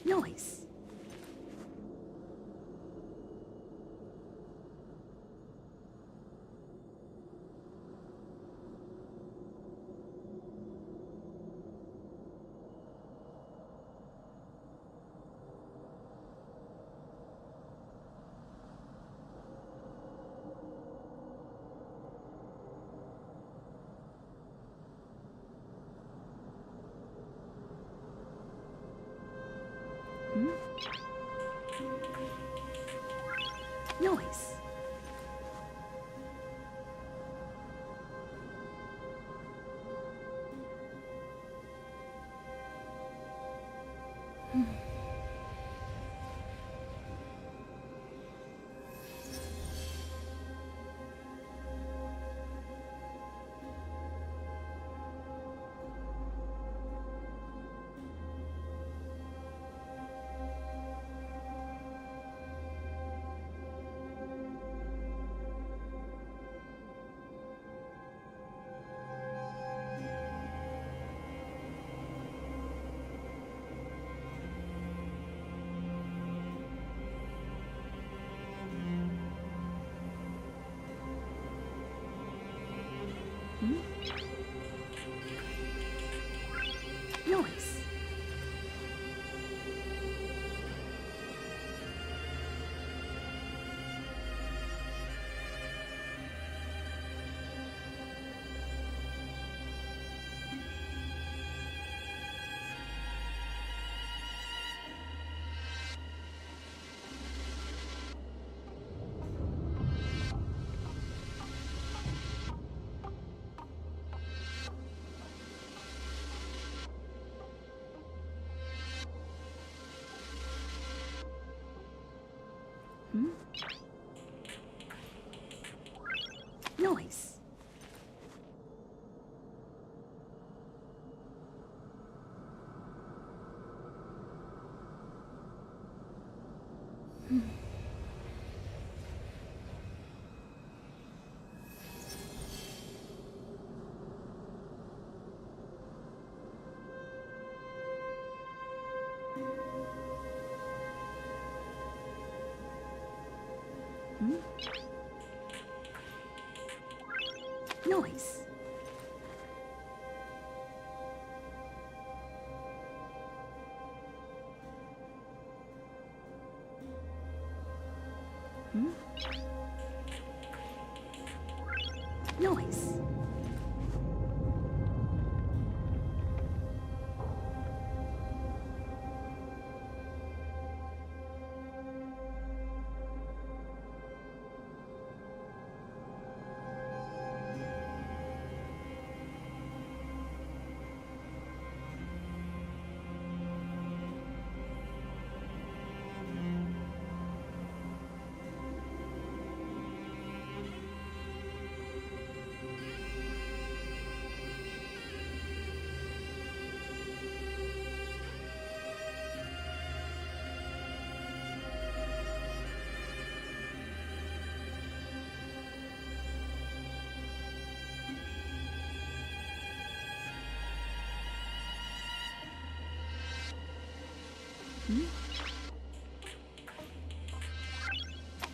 Noise. Noise. Noise. Noise. Noise.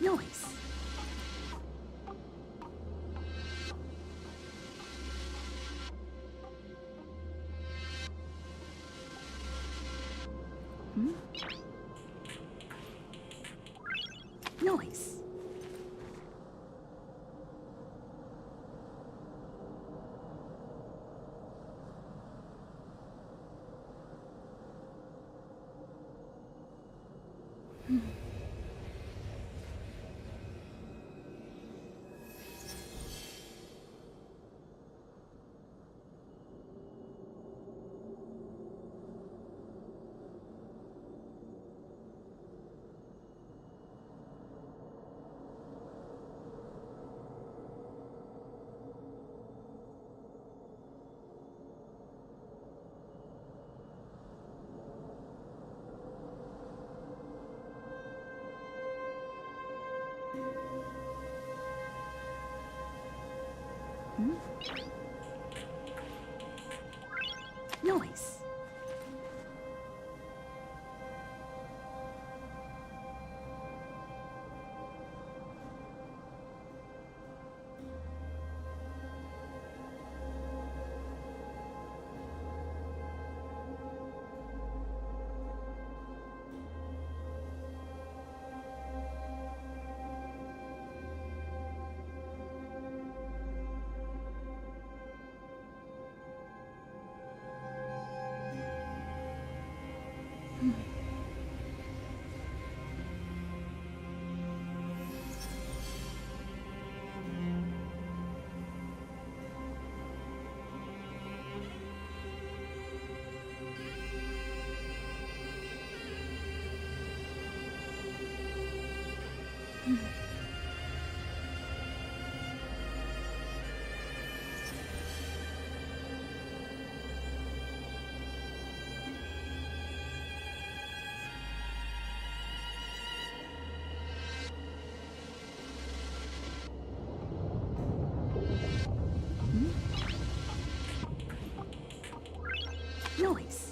Noise. Noise. Noise. Noise. Noise. Noise.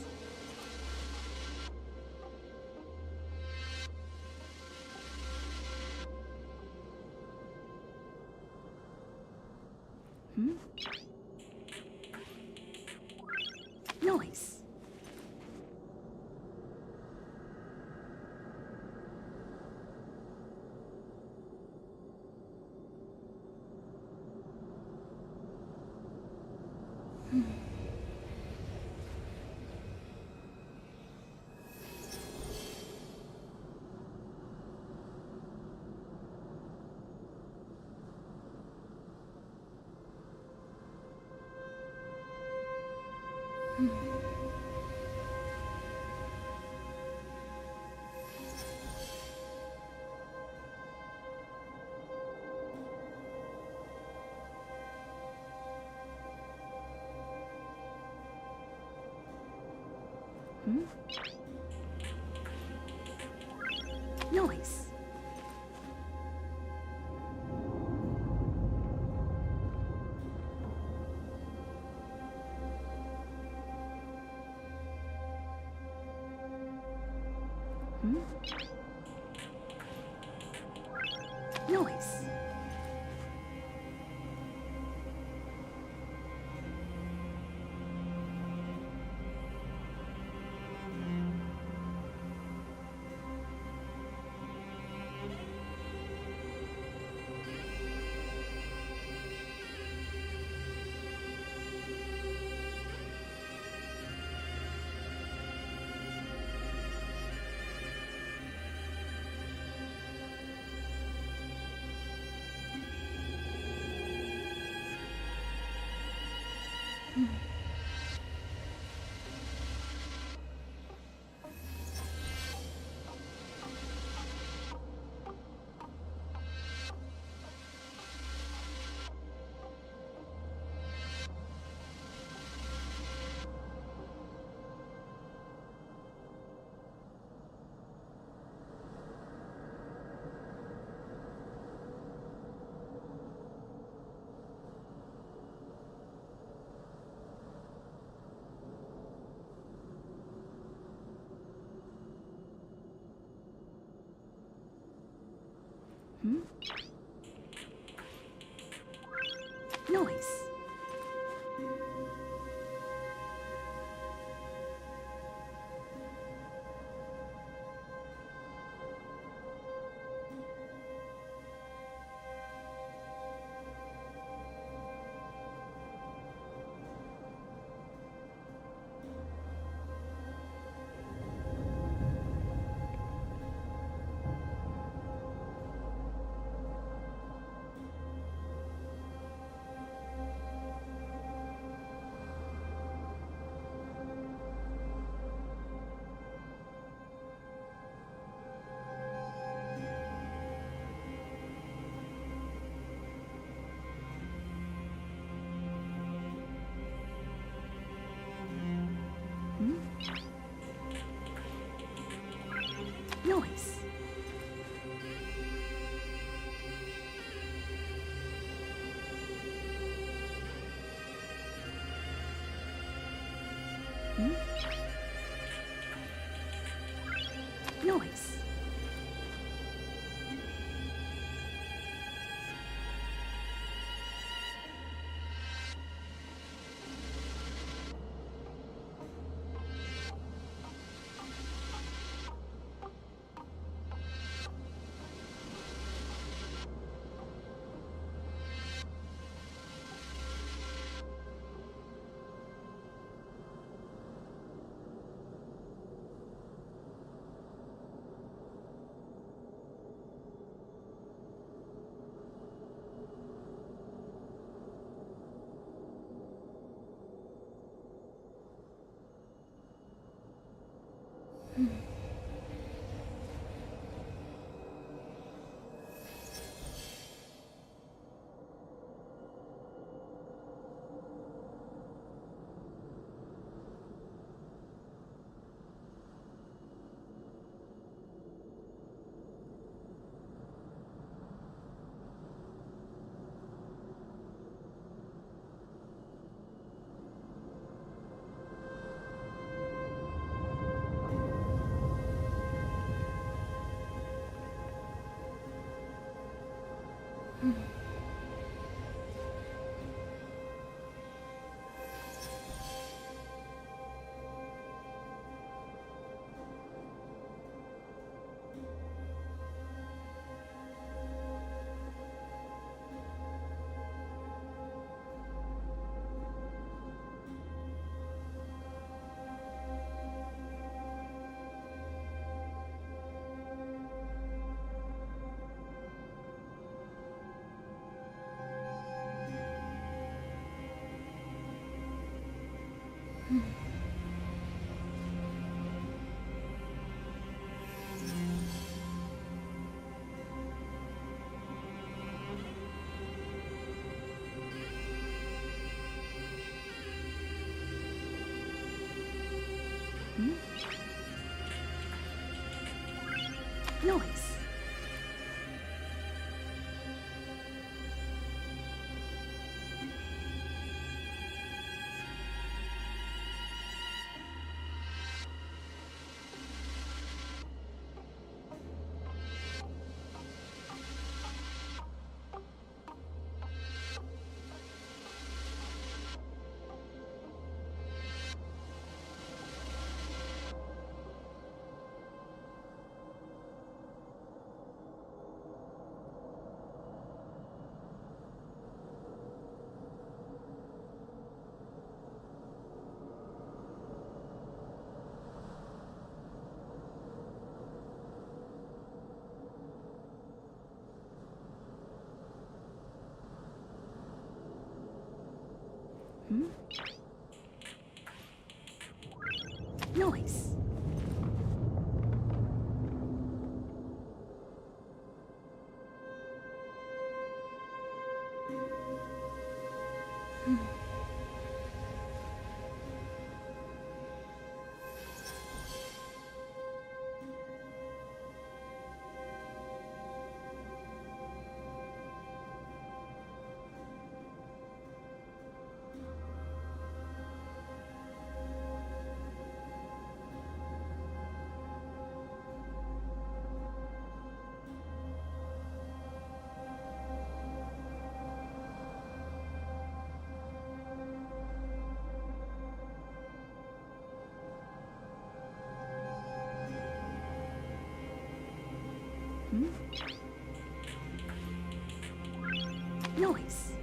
Noise. Noise. Noise. Noise. Noise. Noise. Noise. Noise. Noise.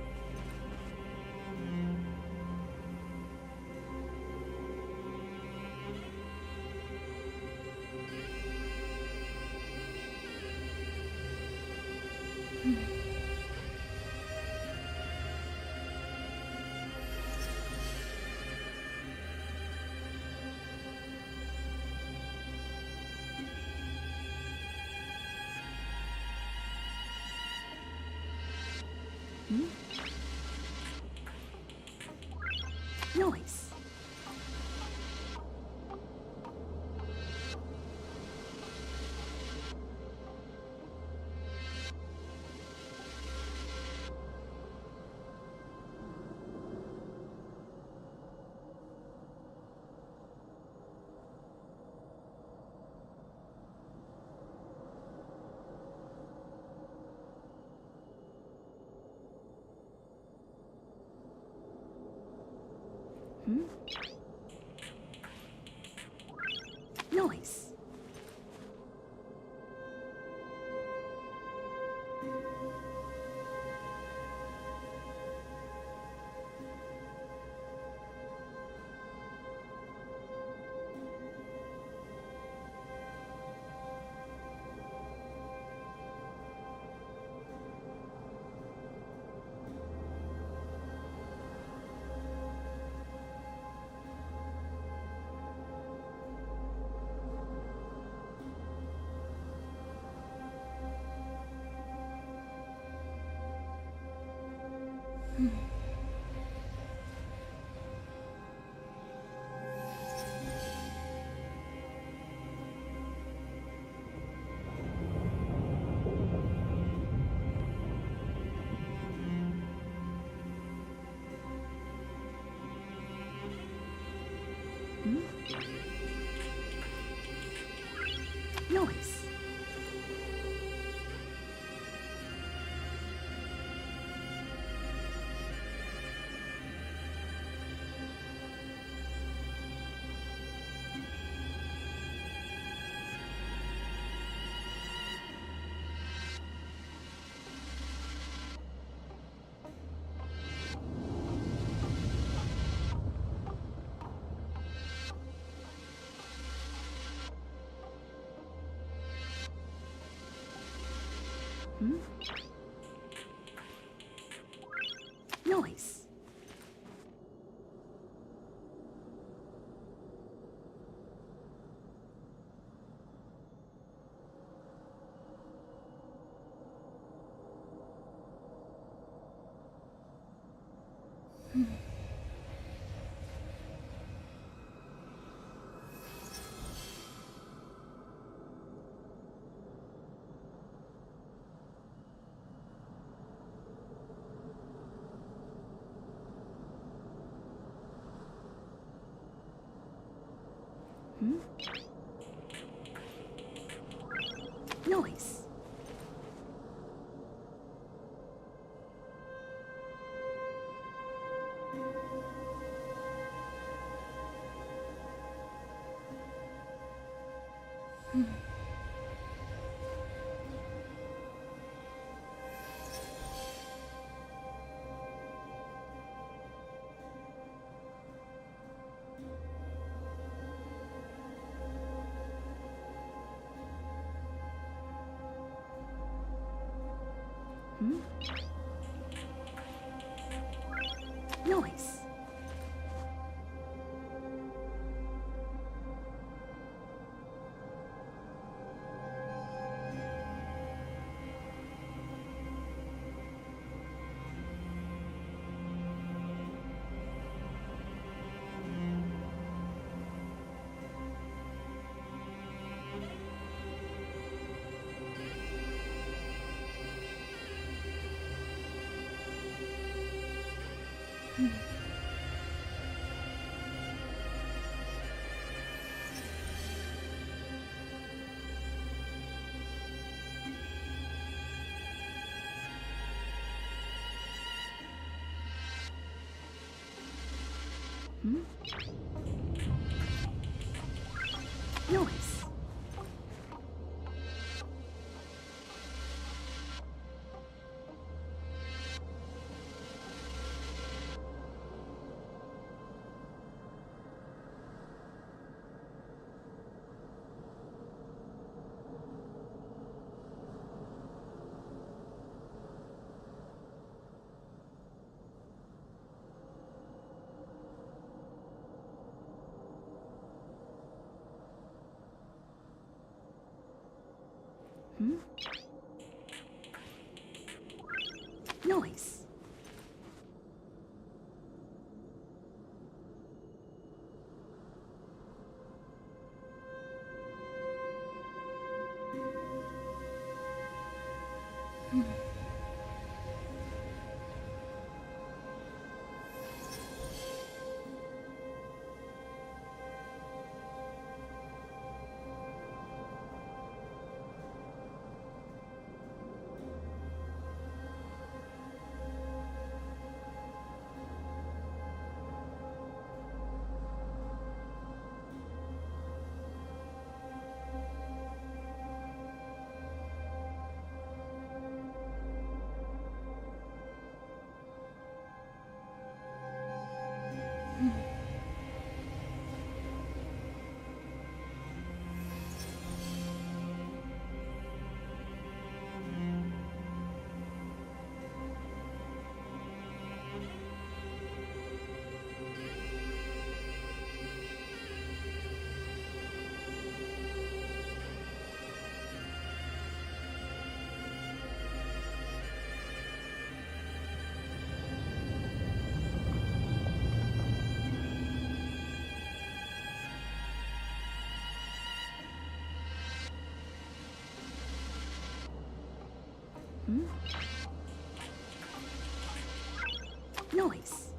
Noise. Noise. Noise. Noise. Noise. Noise. Noise. Noise.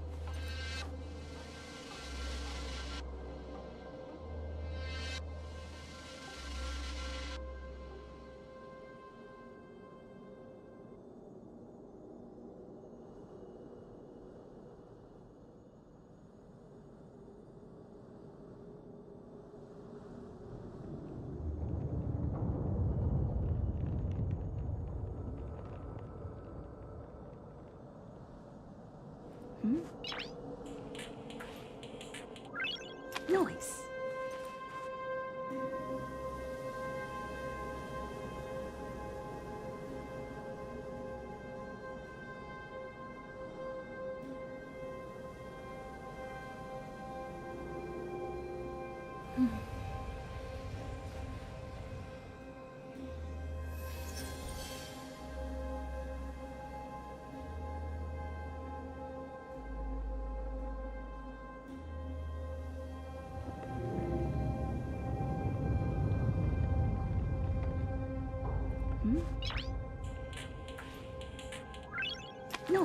Noise. Noise. Noise.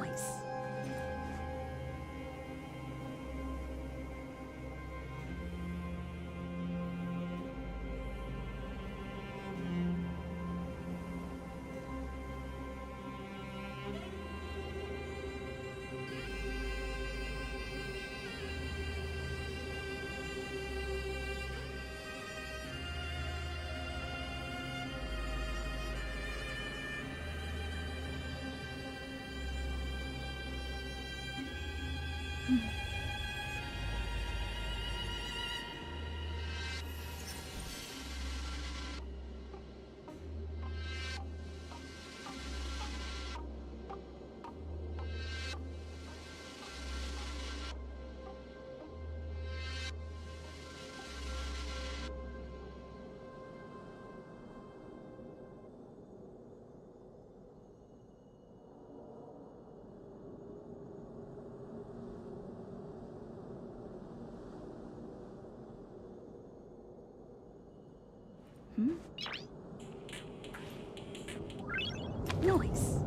Noise.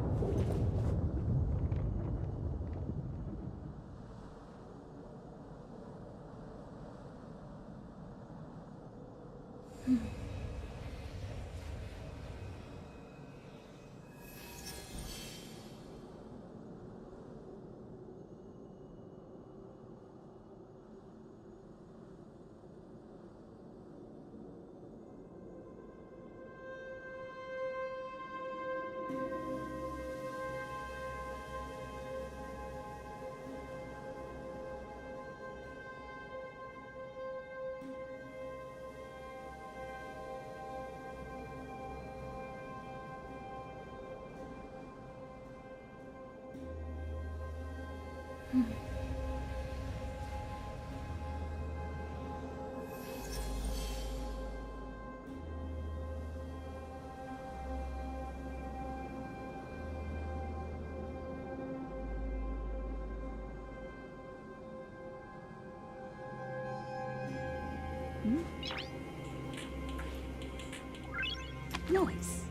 Noise.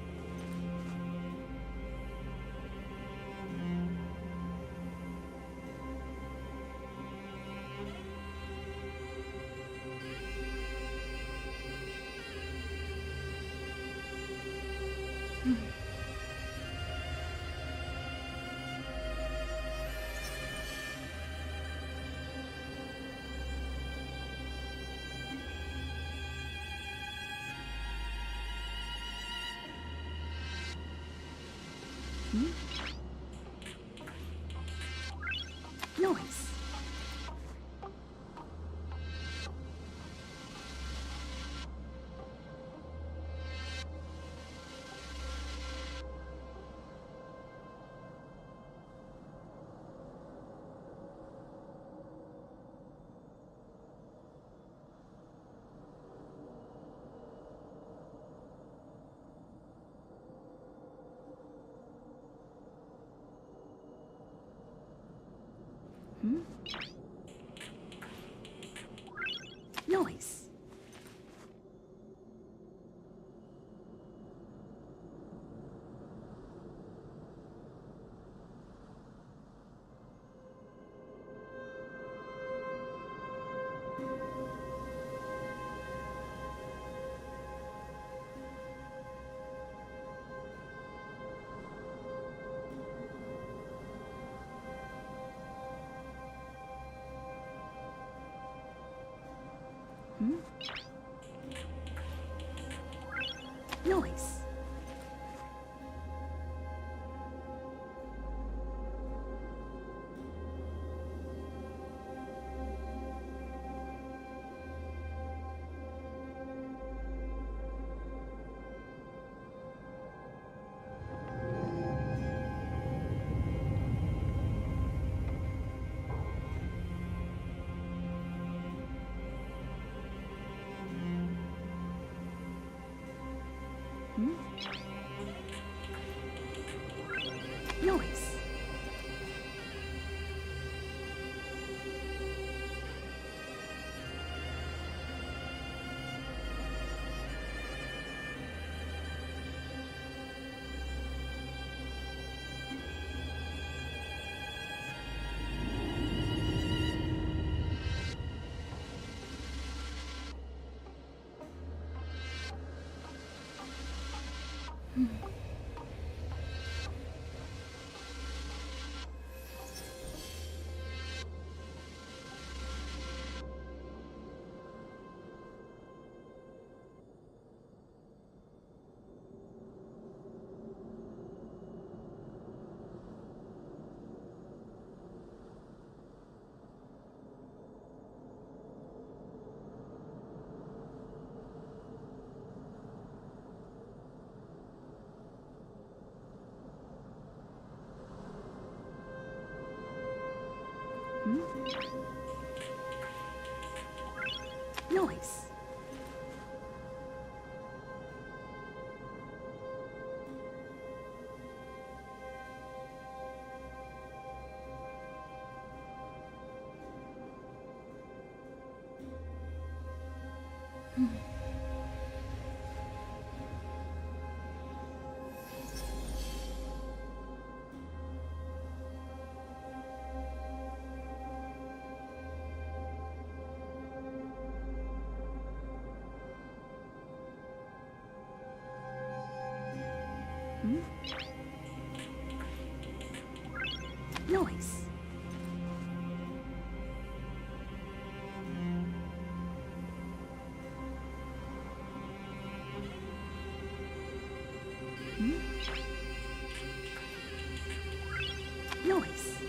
Noise. Noise. Noise. Noise. Noise. Noise.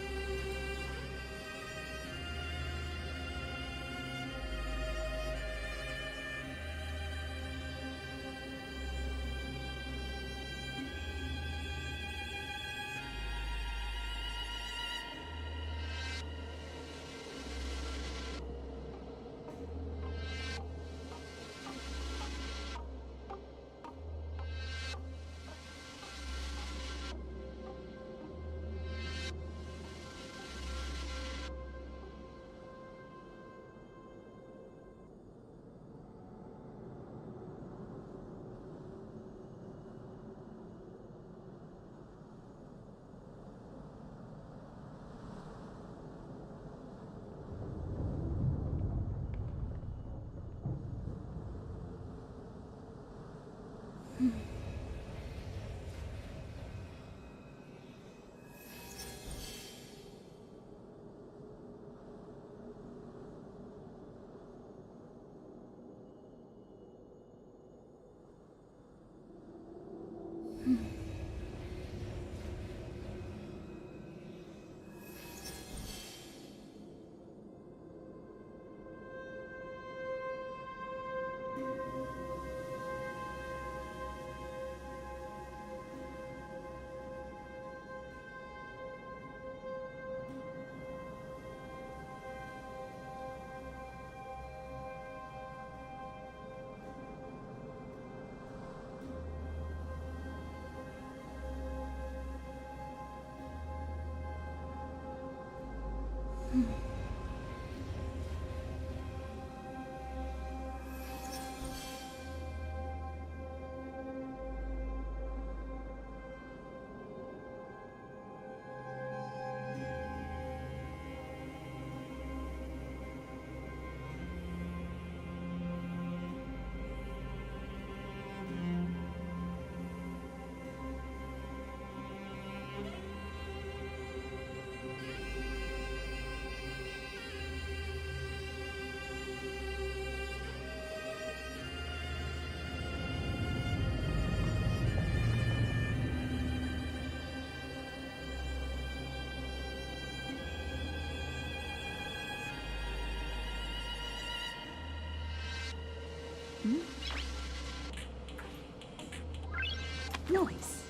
Noise.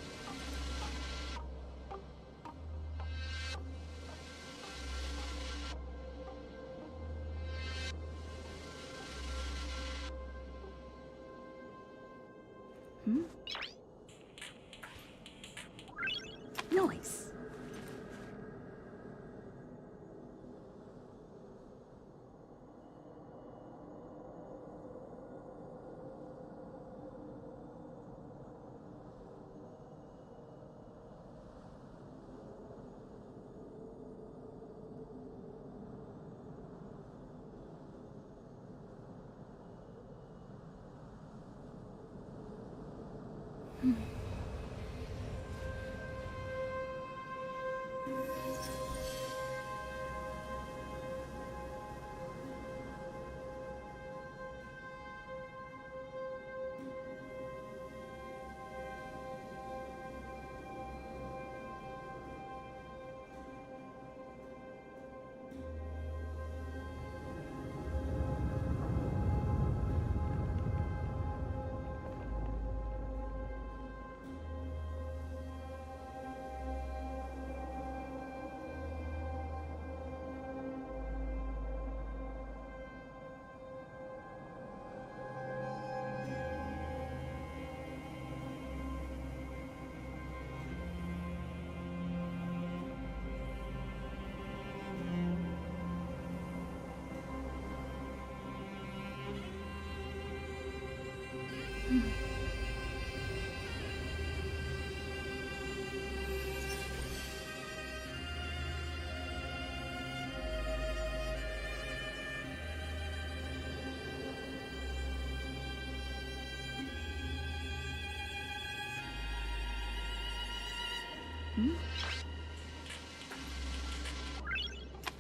Noise.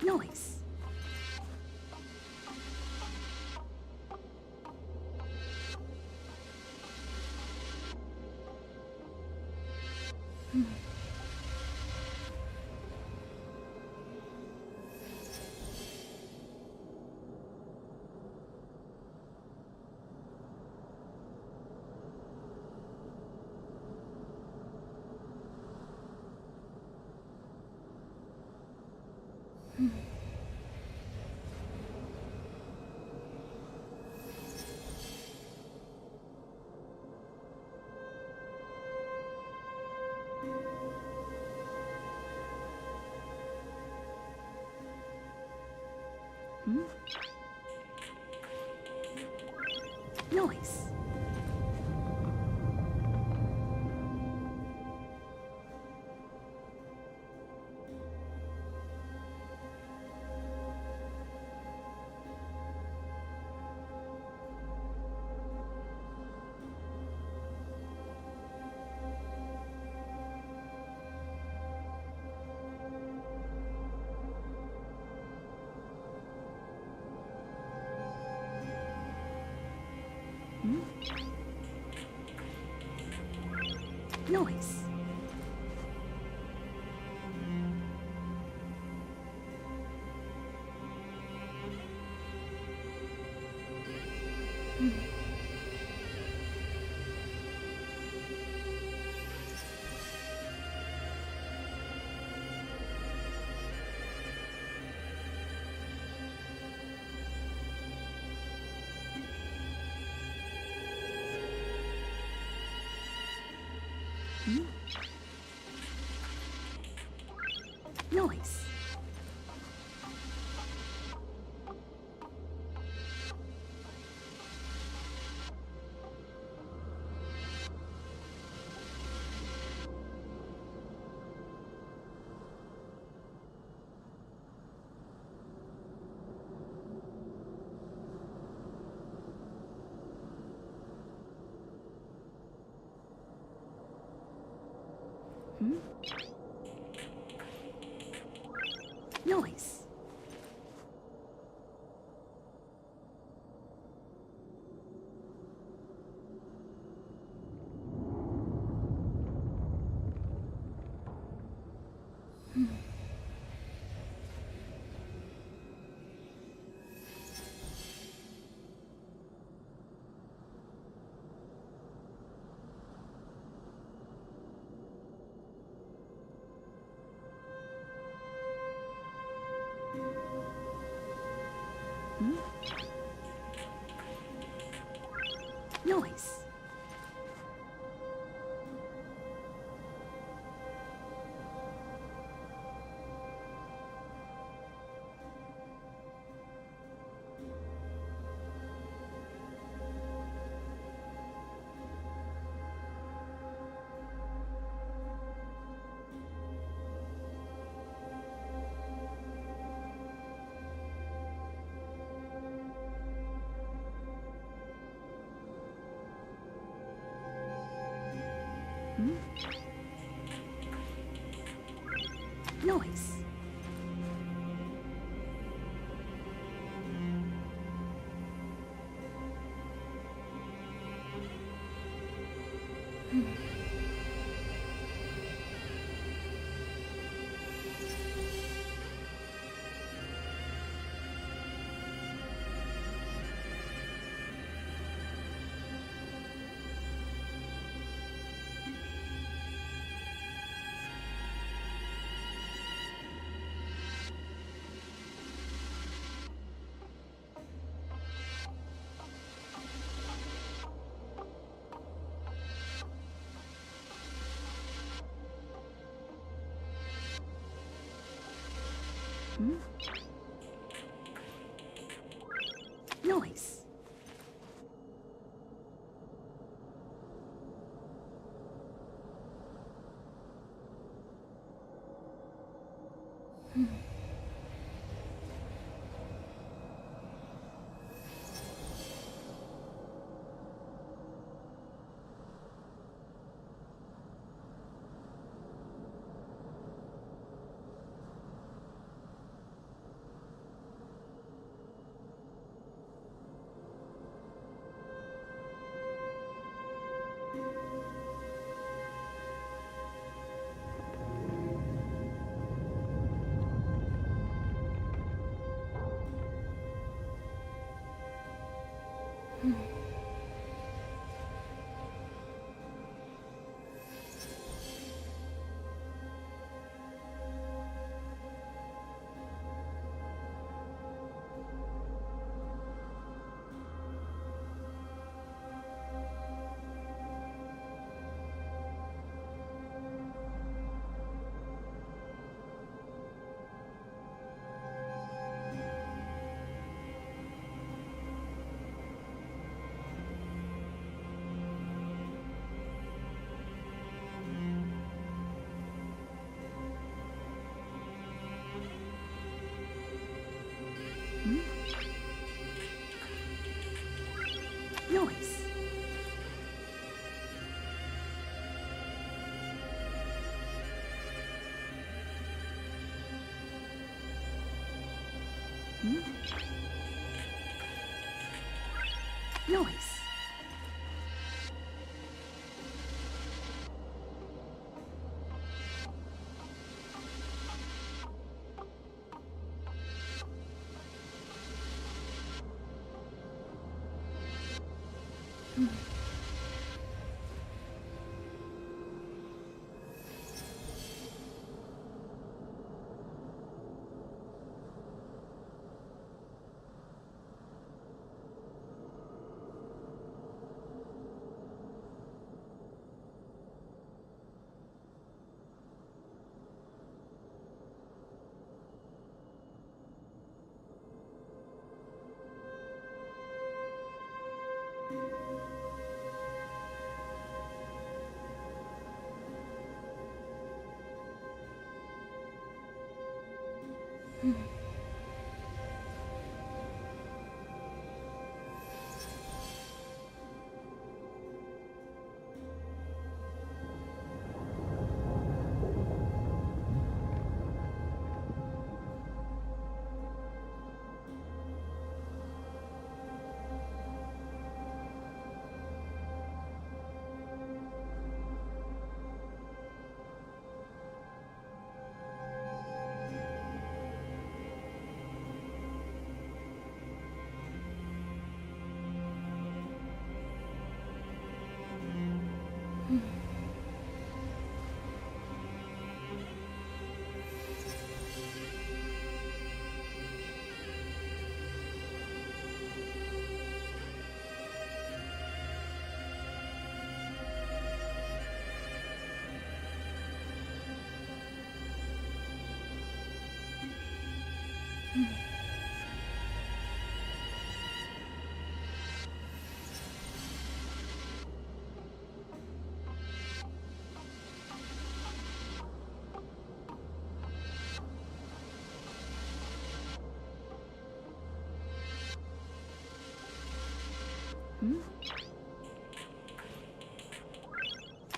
Noise. Noise. Noise. Noise. Noise. Noise. Noise. Noise. Noise. Noise.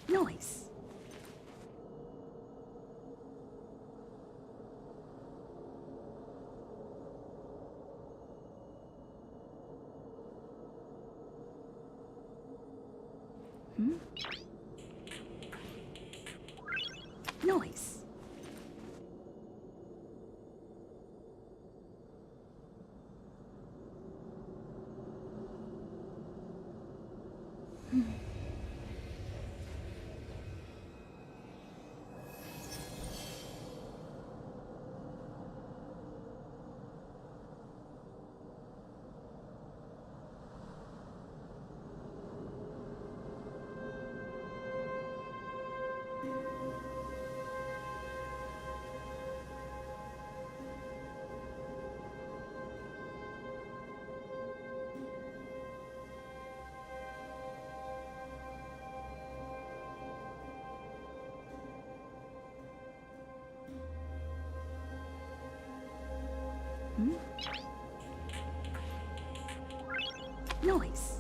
Noise. Noise. Noise.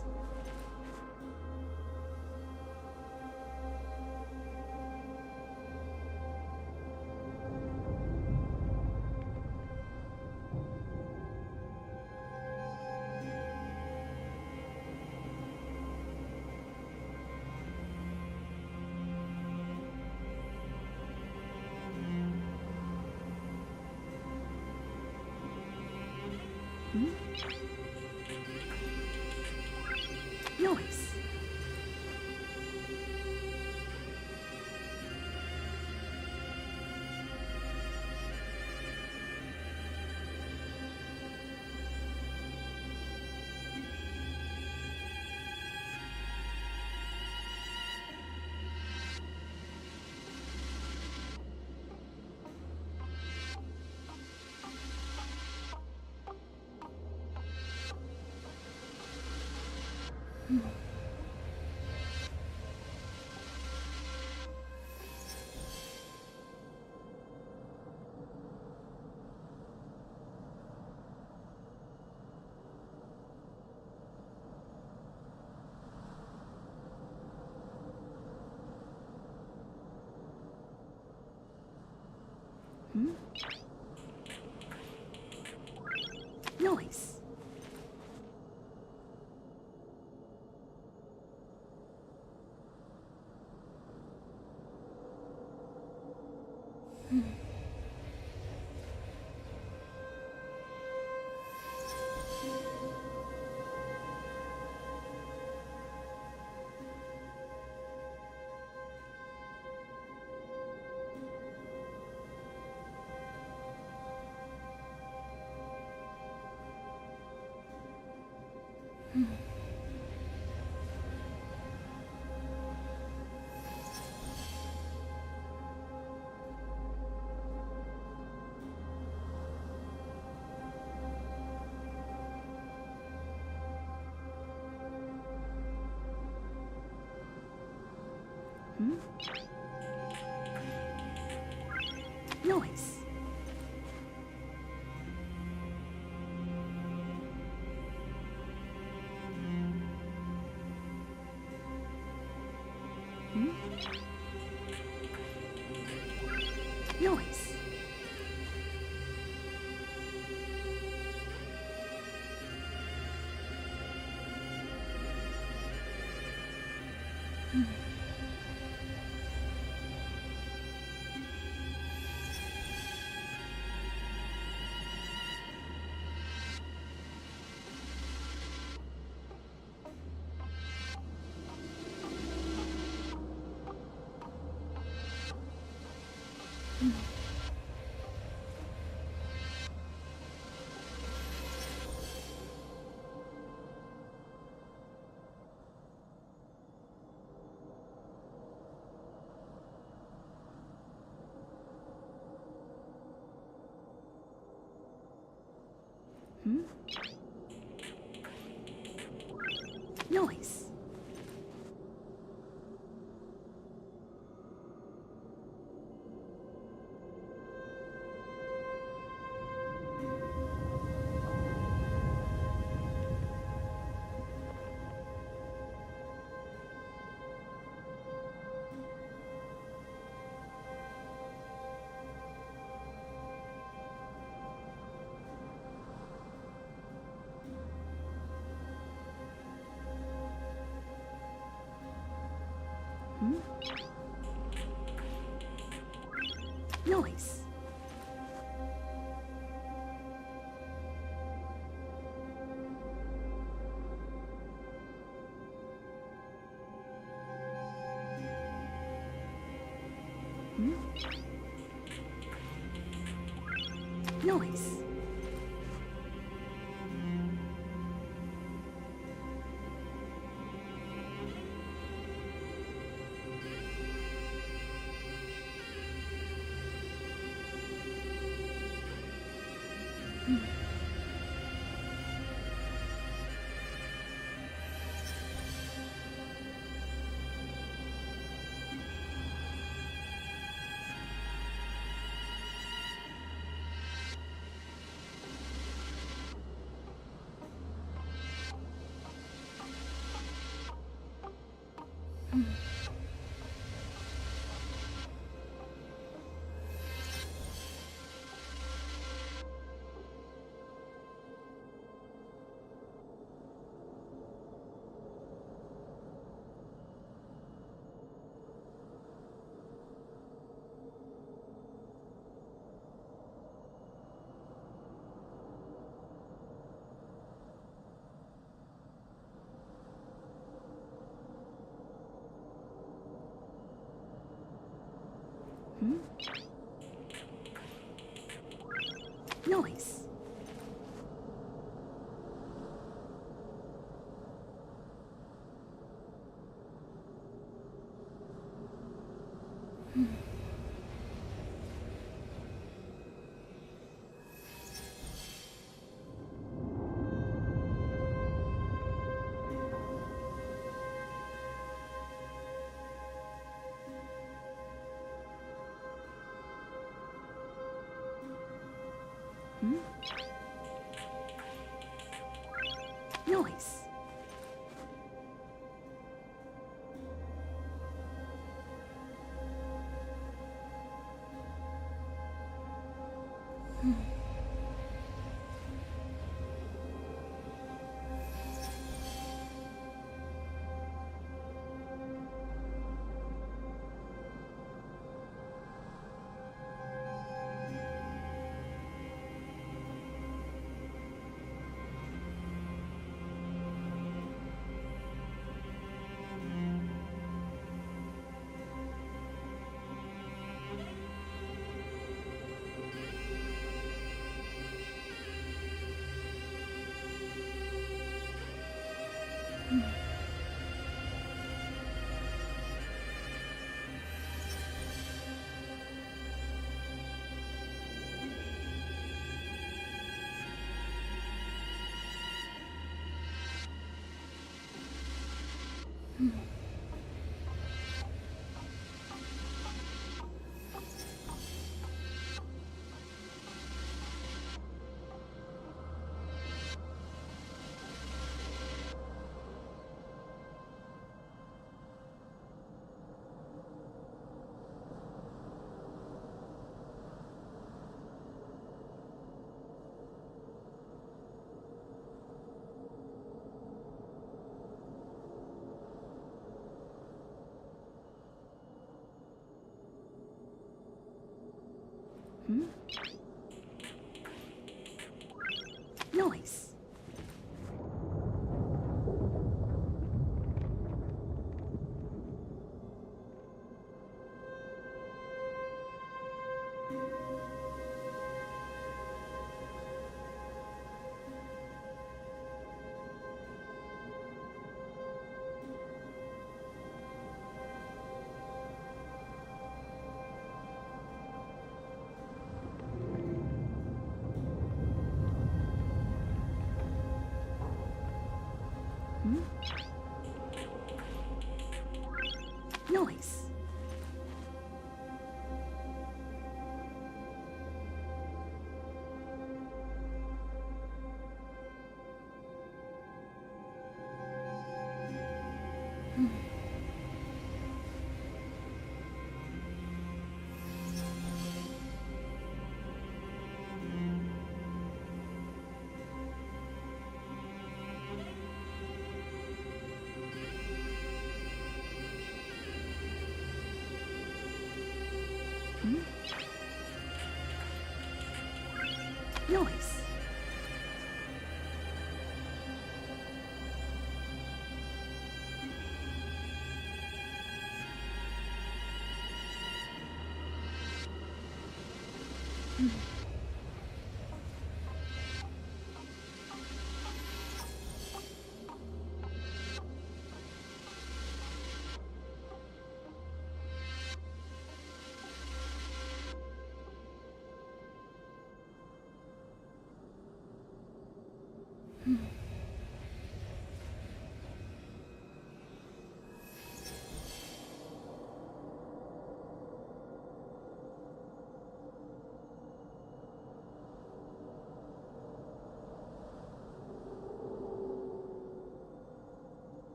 Noise. Noise. Noise. Noise. Noise. Noise. Noise. Noise. Noise. Noise. Noise. Noise. Noise.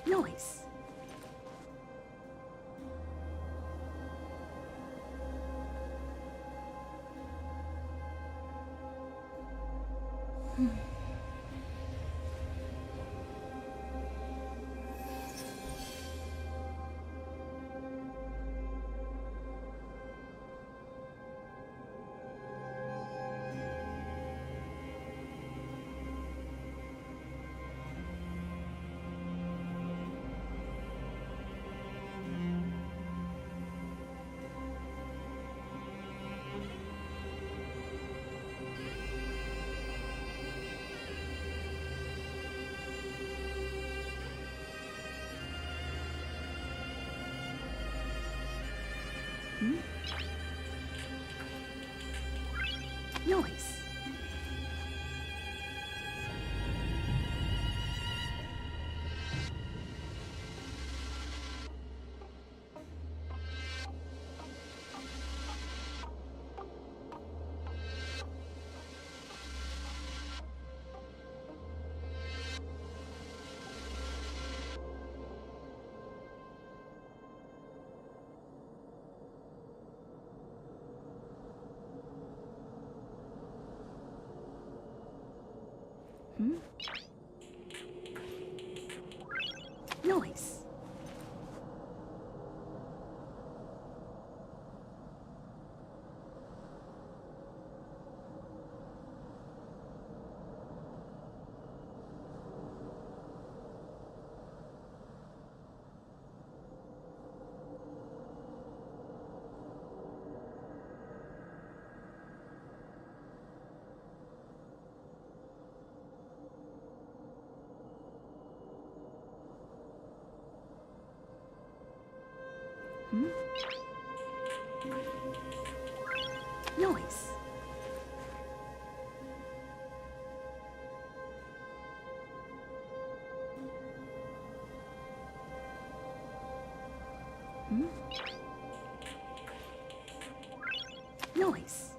Noise. Noise. Noise. Noise.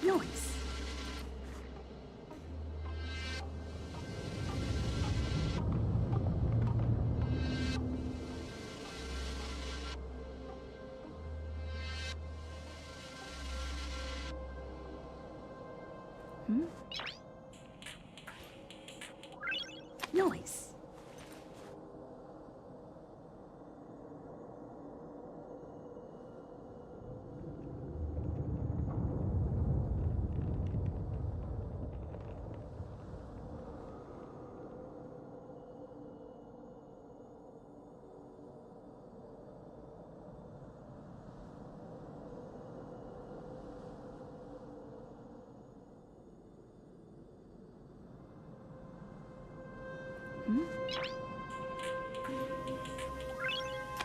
Noise. Noise.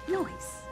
Noise.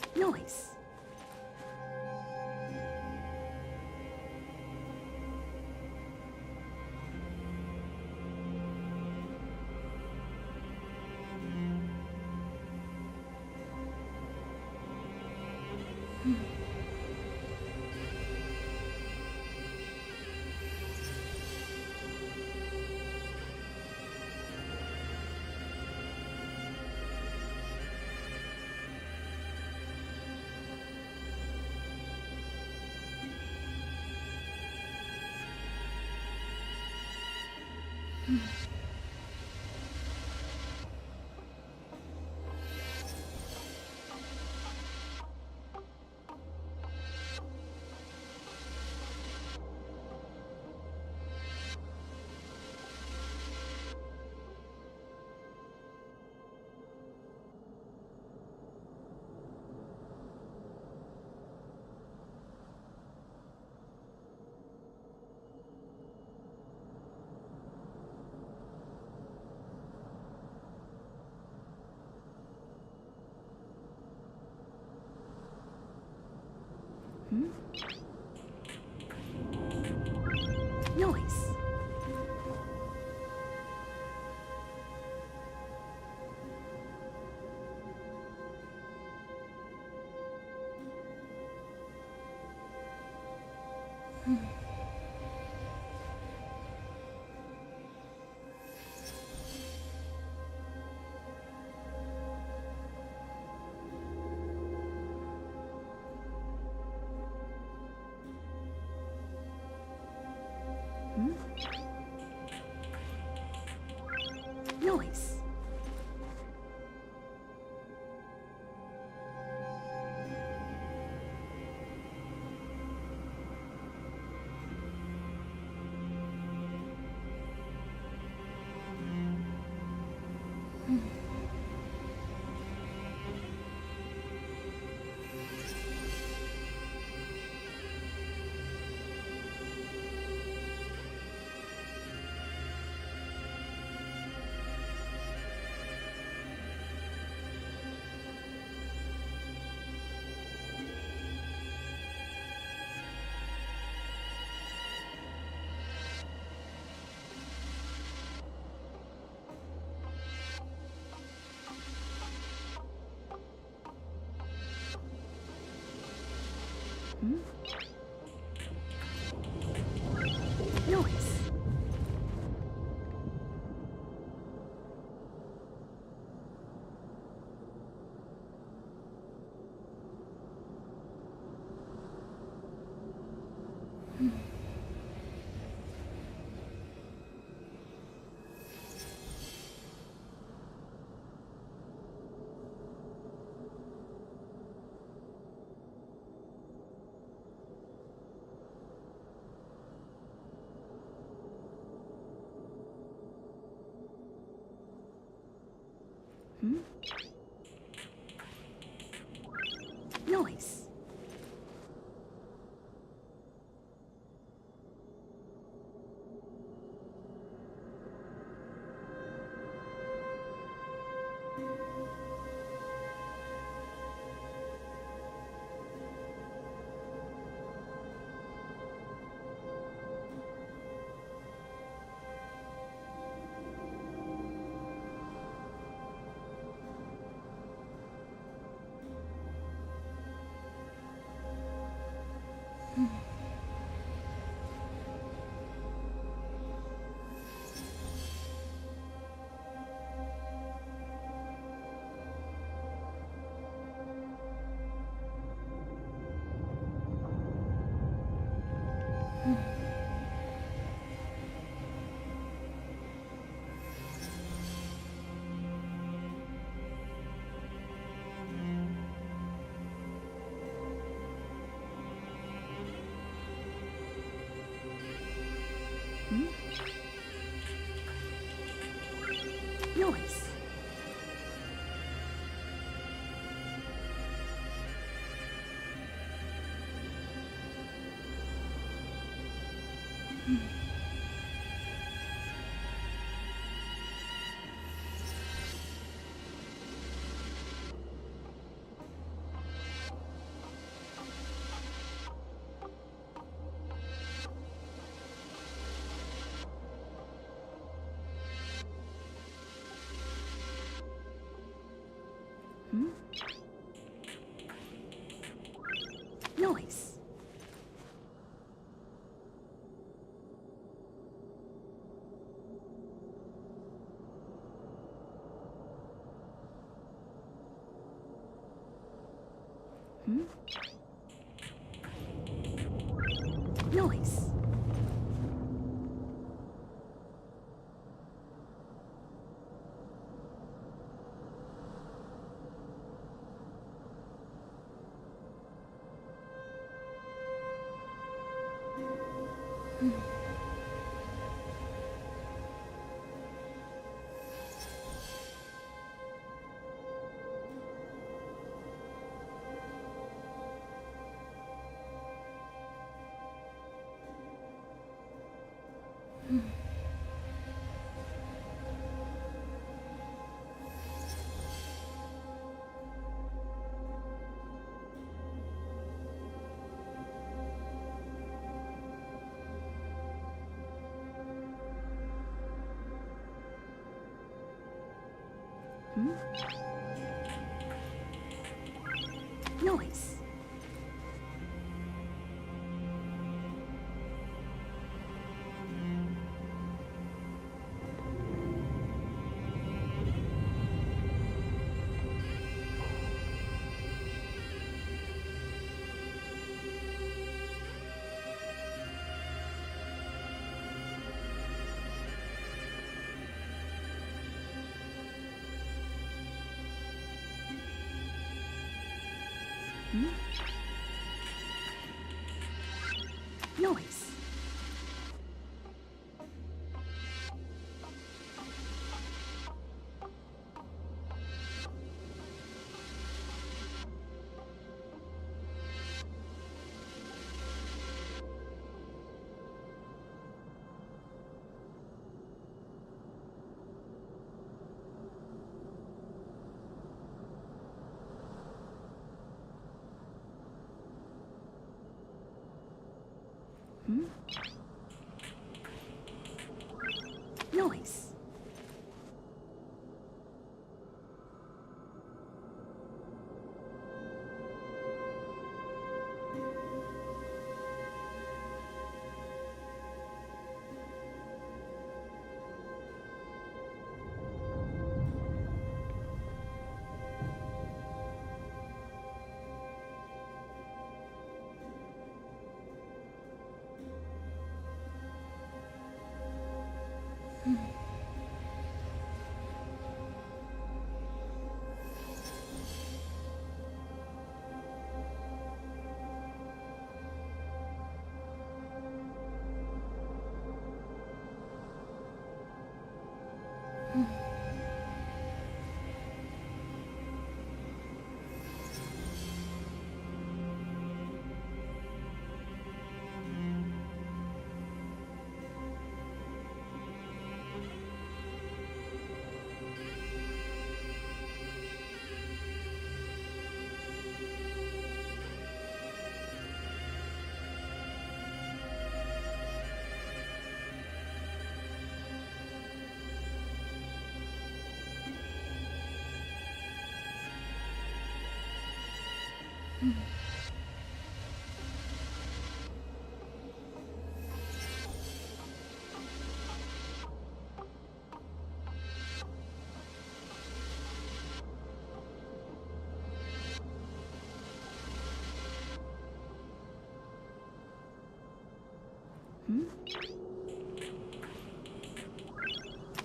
Noise. Noise. Noise. Noise. Noise. Noise. Noise. Noise. Noise. Noise.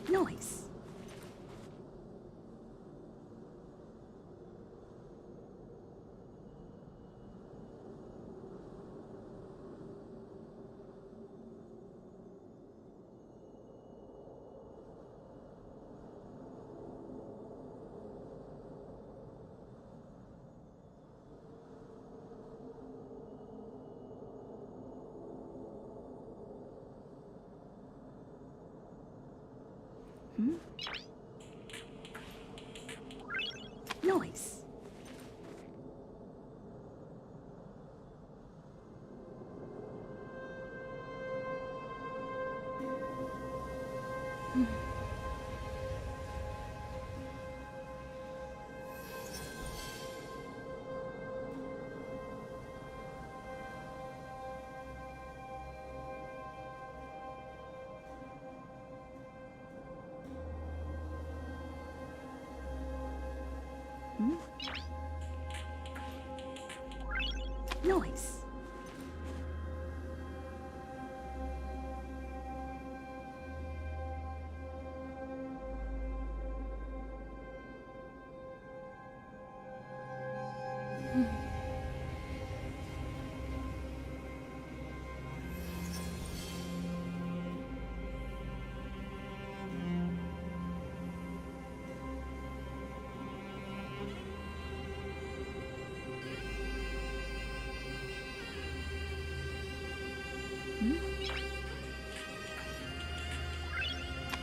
Noise. Noise.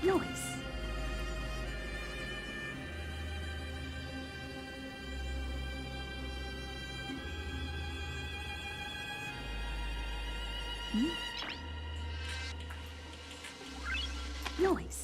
Noise. Noise. Noise.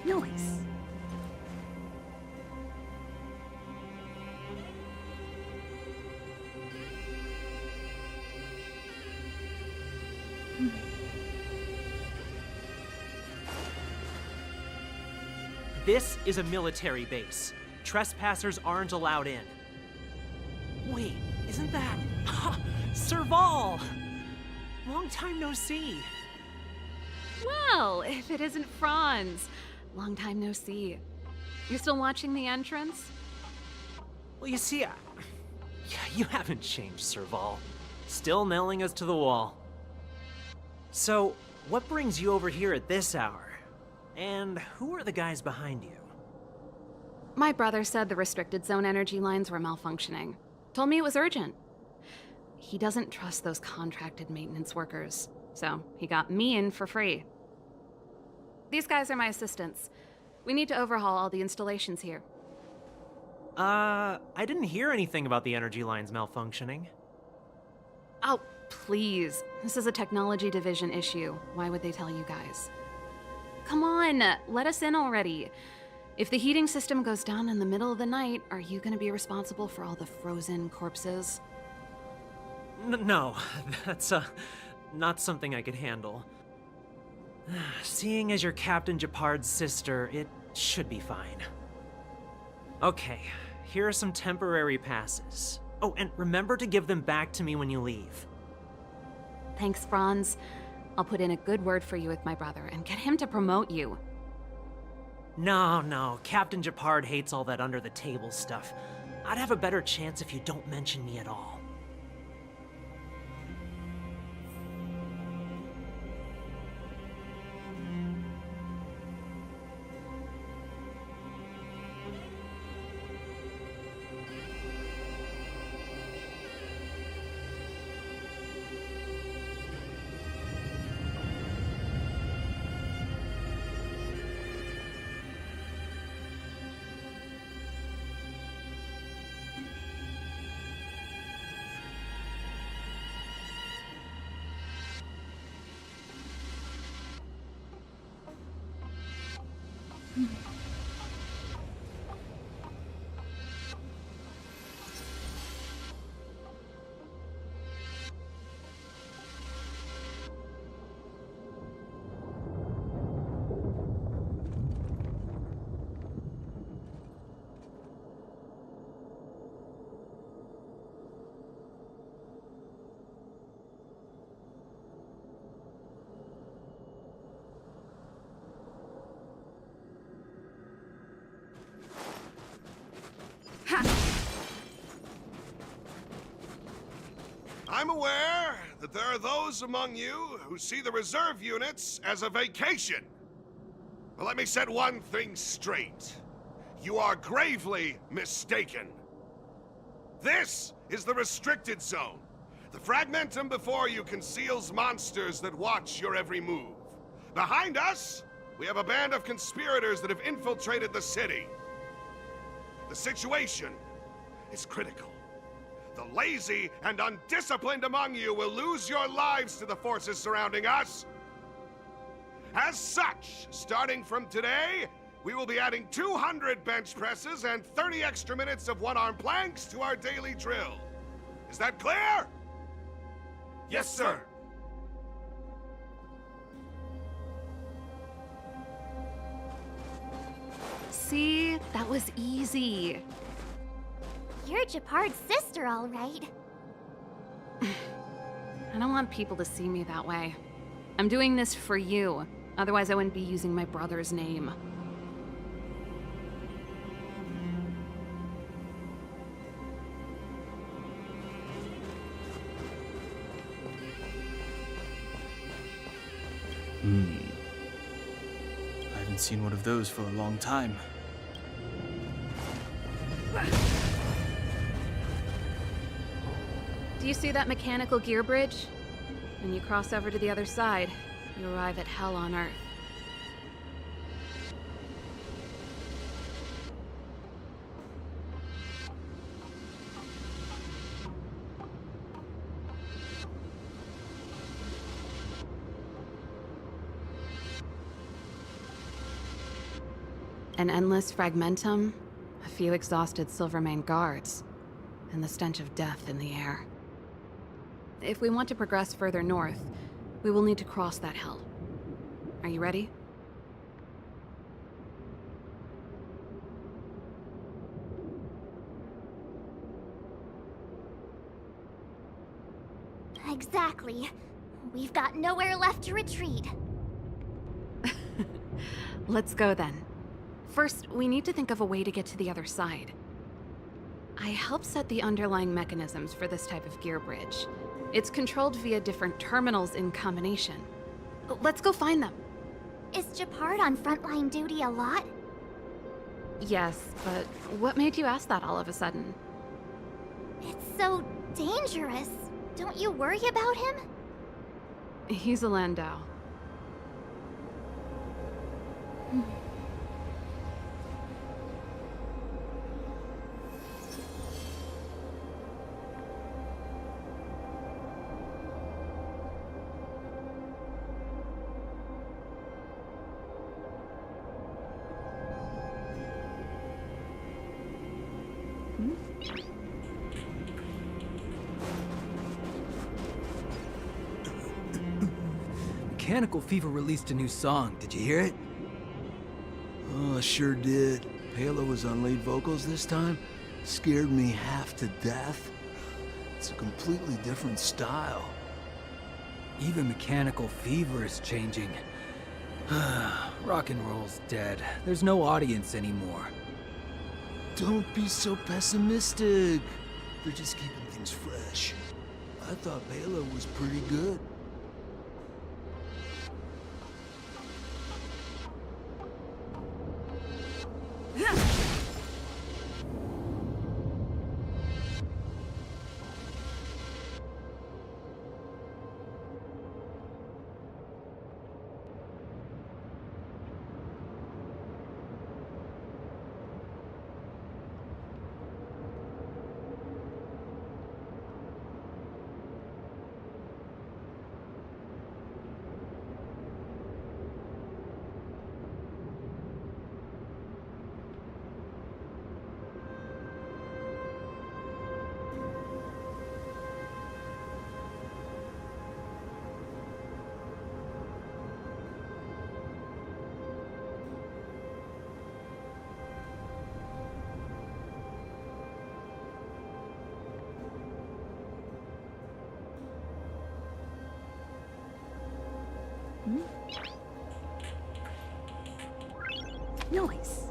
Noise. This is a military base. Trespassers aren't allowed in. Wait, isn't that... Serval! Long time no see. Well, if it isn't Franz. Long time no see. You still watching the entrance? Well, you see, you haven't changed, Serval. Still nailing us to the wall. So, what brings you over here at this hour? And who are the guys behind you? My brother said the restricted zone energy lines were malfunctioning. Told me it was urgent. He doesn't trust those contracted maintenance workers, so he got me in for free. These guys are my assistants. We need to overhaul all the installations here. I didn't hear anything about the energy lines malfunctioning. Oh, please. This is a technology division issue. Why would they tell you guys? Come on, let us in already. If the heating system goes down in the middle of the night, are you gonna be responsible for all the frozen corpses? No, that's, not something I could handle. Seeing as you're Captain Japard's sister, it should be fine. Okay, here are some temporary passes. Oh, and remember to give them back to me when you leave. Thanks, Franz. I'll put in a good word for you with my brother and get him to promote you. No, Captain Japard hates all that under-the-table stuff. I'd have a better chance if you don't mention me at all. I'm aware that there are those among you who see the reserve units as a vacation. But let me set one thing straight. You are gravely mistaken. This is the restricted zone. The fragmentum before you conceals monsters that watch your every move. Behind us, we have a band of conspirators that have infiltrated the city. The situation is critical. The lazy and undisciplined among you will lose your lives to the forces surrounding us. As such, starting from today, we will be adding 200 bench presses and 30 extra minutes of one-arm planks to our daily drill. Is that clear? Yes, sir. See? That was easy. You're Japard's sister, all right. I don't want people to see me that way. I'm doing this for you. Otherwise, I wouldn't be using my brother's name. I haven't seen one of those for a long time. Do you see that mechanical gear bridge? When you cross over to the other side, you arrive at Hell on Earth. An endless fragmentum, a few exhausted Silvermane guards, and the stench of death in the air. If we want to progress further north, we will need to cross that hell. Are you ready? Exactly. We've got nowhere left to retreat. Let's go then. First, we need to think of a way to get to the other side. I helped set the underlying mechanisms for this type of gear bridge. It's controlled via different terminals in combination. Let's go find them. Is Japard on frontline duty a lot? Yes, but what made you ask that all of a sudden? It's so dangerous. Don't you worry about him? He's a Landau. Mechanical Fever released a new song. Did you hear it? Oh, I sure did. Palo was on lead vocals this time. Scared me half to death. It's a completely different style. Even Mechanical Fever is changing. Rock and roll's dead. There's no audience anymore. Don't be so pessimistic. They're just keeping things fresh. I thought Palo was pretty good. Noise.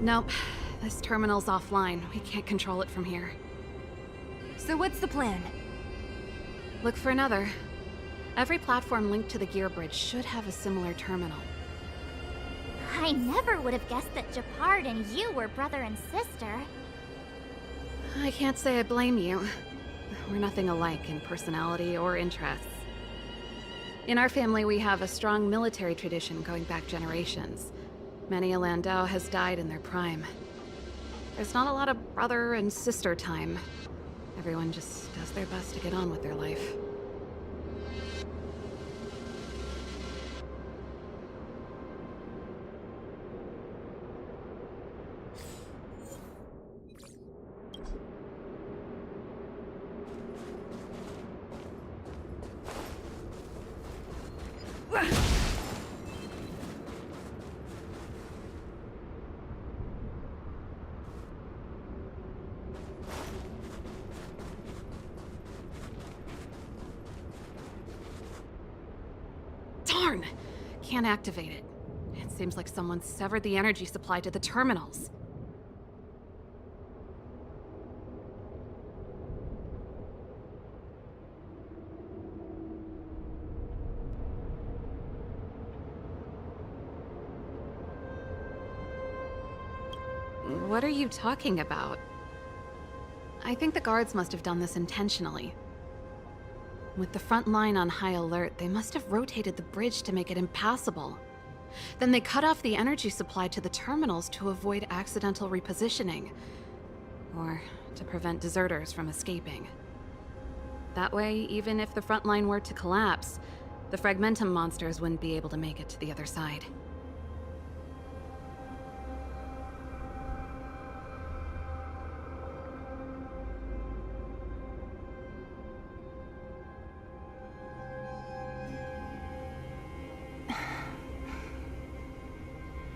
Nope. This terminal's offline. We can't control it from here. So what's the plan? Look for another. Every platform linked to the gear bridge should have a similar terminal. I never would have guessed that Japard and you were brother and sister. I can't say I blame you. We're nothing alike in personality or interests. In our family, we have a strong military tradition going back generations. Many a Landau has died in their prime. There's not a lot of brother and sister time. Everyone just does their best to get on with their life. Darn! Can't activate it. It seems like someone severed the energy supply to the terminals. What are you talking about? I think the guards must have done this intentionally. With the front line on high alert, they must have rotated the bridge to make it impassable. Then they cut off the energy supply to the terminals to avoid accidental repositioning, or to prevent deserters from escaping. That way, even if the front line were to collapse, the Fragmentum monsters wouldn't be able to make it to the other side.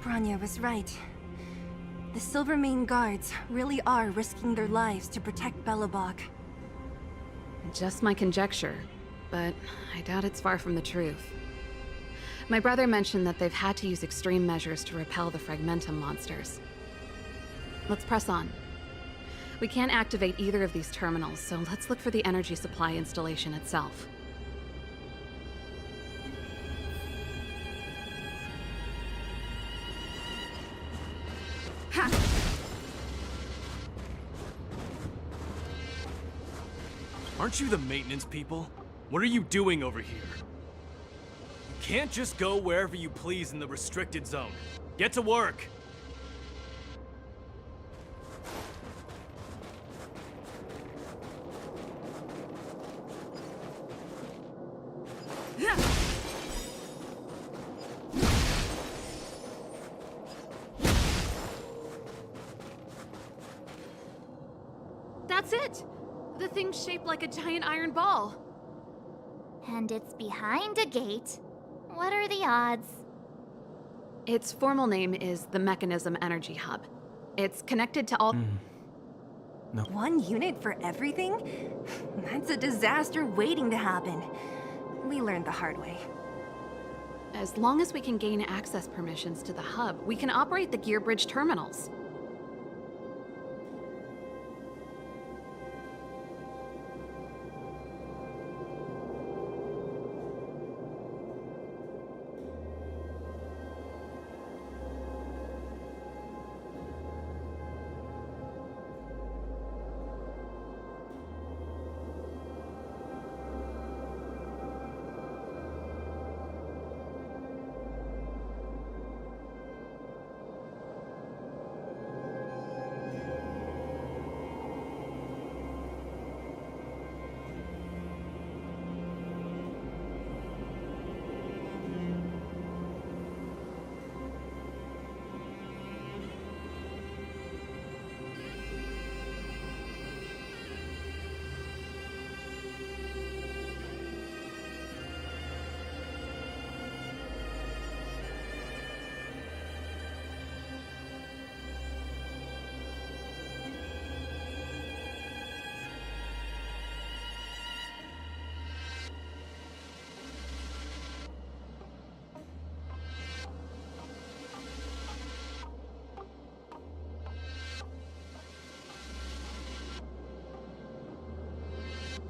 Bronya was right. The Silvermane guards really are risking their lives to protect Belobog. Just my conjecture, but I doubt it's far from the truth. My brother mentioned that they've had to use extreme measures to repel the Fragmentum monsters. Let's press on. We can't activate either of these terminals, so let's look for the energy supply installation itself. Aren't you the maintenance people? What are you doing over here? You can't just go wherever you please in the restricted zone. Get to work! That's it! The thing's shaped like a giant iron ball. And it's behind a gate. What are the odds? Its formal name is the Mechanism Energy Hub. It's connected to all... No. One unit for everything? That's a disaster waiting to happen. We learned the hard way. As long as we can gain access permissions to the hub, we can operate the gear bridge terminals.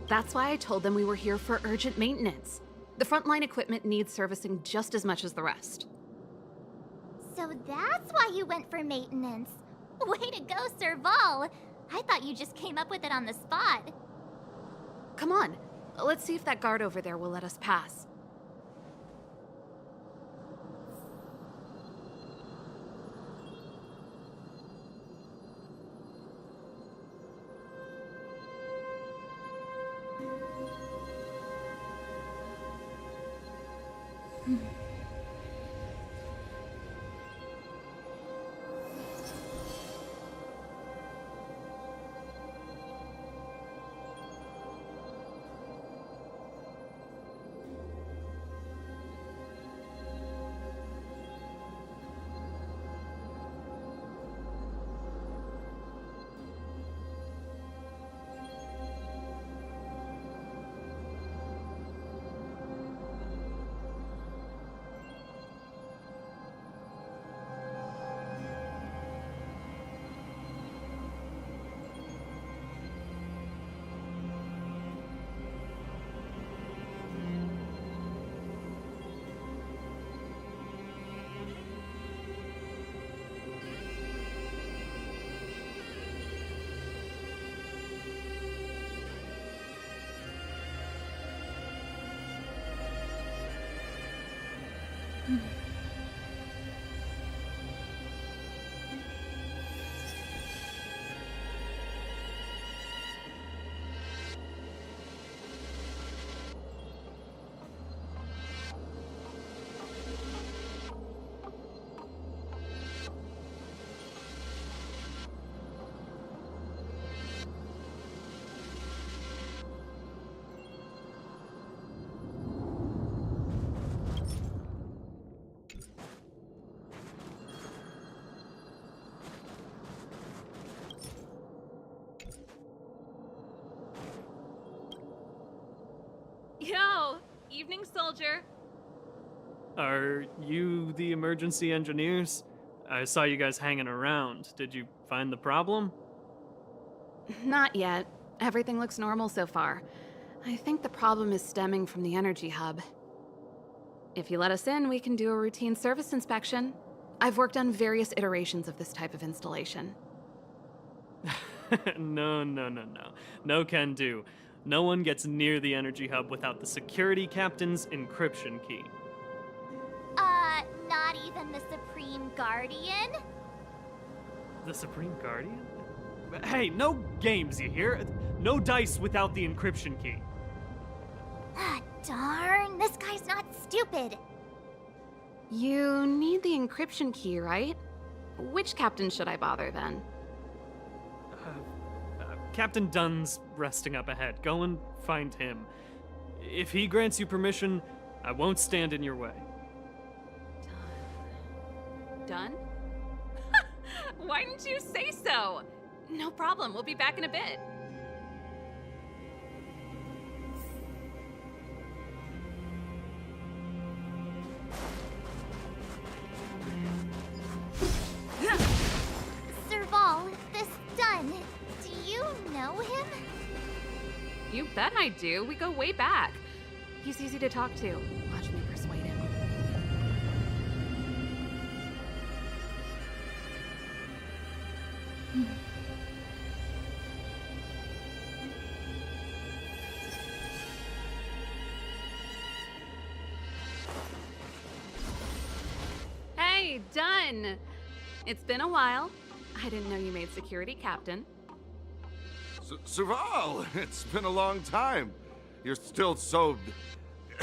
That's why I told them we were here for urgent maintenance. The frontline equipment needs servicing just as much as the rest. So that's why you went for maintenance. Way to go, Serval. I thought you just came up with it on the spot. Come on, let's see if that guard over there will let us pass. Yo, evening, soldier. Are you the emergency engineers? I saw you guys hanging around. Did you find the problem? Not yet. Everything looks normal so far. I think the problem is stemming from the energy hub. If you let us in, we can do a routine service inspection. I've worked on various iterations of this type of installation. No. No can do. No one gets near the energy hub without the security captain's encryption key. Not even the Supreme Guardian? The Supreme Guardian? Hey, no games, you hear? No dice without the encryption key. Ah, darn, this guy's not stupid. You need the encryption key, right? Which captain should I bother then? Captain Dunn's resting up ahead. Go and find him. If he grants you permission, I won't stand in your way. Done? Why didn't you say so? No problem, we'll be back in a bit. Serval, this Dunn, do you know him? You bet I do. We go way back. He's easy to talk to. Watch me persuade him. Hey, Dunn! It's been a while. I didn't know you made security captain. Serval, it's been a long time. You're still so...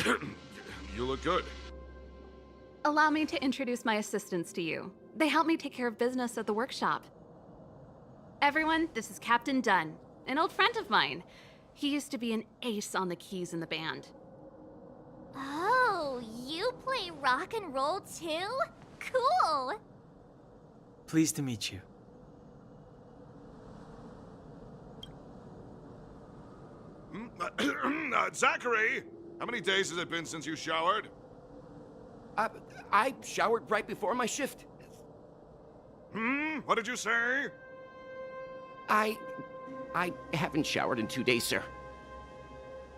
You look good. Allow me to introduce my assistants to you. They help me take care of business at the workshop. Everyone, this is Captain Dunn, an old friend of mine. He used to be an ace on the keys in the band. Oh, you play rock and roll too? Cool! Pleased to meet you. Zachary, how many days has it been since you showered? I showered right before my shift. What did you say? I haven't showered in 2 days, sir.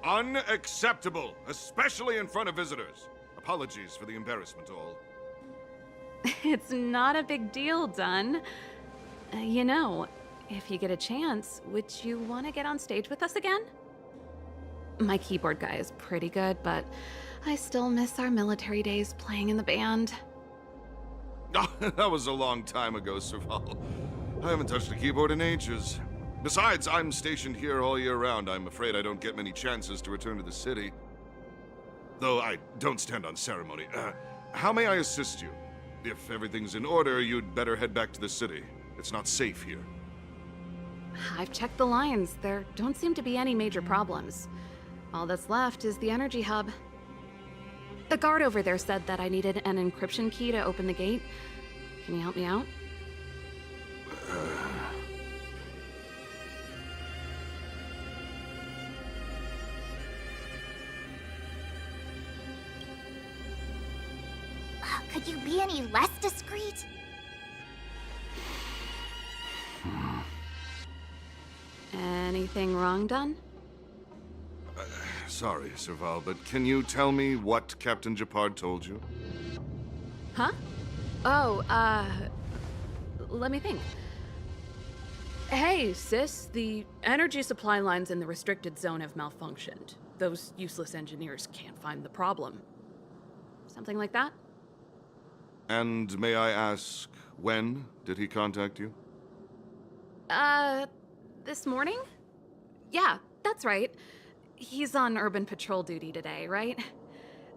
Unacceptable, especially in front of visitors. Apologies for the embarrassment, all. It's not a big deal, Dunn. You know, if you get a chance, would you want to get on stage with us again? My keyboard guy is pretty good, but I still miss our military days playing in the band. Oh, that was a long time ago, Serval. I haven't touched a keyboard in ages. Besides, I'm stationed here all year round. I'm afraid I don't get many chances to return to the city. Though I don't stand on ceremony. How may I assist you? If everything's in order, you'd better head back to the city. It's not safe here. I've checked the lines. There don't seem to be any major problems. All that's left is the energy hub. The guard over there said that I needed an encryption key to open the gate. Can you help me out? Could you be any less discreet? Anything wrong done? Sorry, Serval, but can you tell me what Captain Gepard told you? Huh? Oh, let me think. Hey, sis, the energy supply lines in the restricted zone have malfunctioned. Those useless engineers can't find the problem. Something like that? And may I ask, when did he contact you? This morning? Yeah, that's right. He's on urban patrol duty today, right?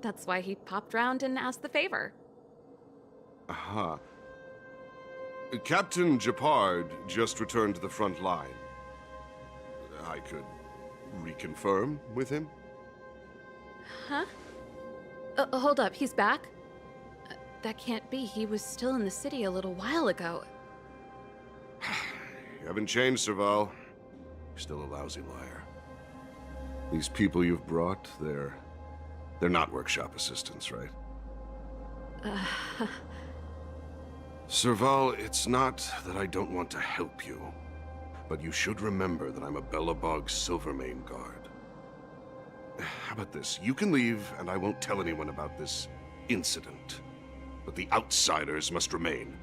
That's why he popped round and asked the favor. Aha. Captain Gepard just returned to the front line. I could reconfirm with him? Huh? Hold up, he's back? That can't be. He was still in the city a little while ago. You haven't changed, Serval. You're still a lousy liar. These people you've brought, they're not workshop assistants, right? Serval, it's not that I don't want to help you, but you should remember that I'm a Belobog Silvermane guard. How about this? You can leave, and I won't tell anyone about this incident. But the outsiders must remain.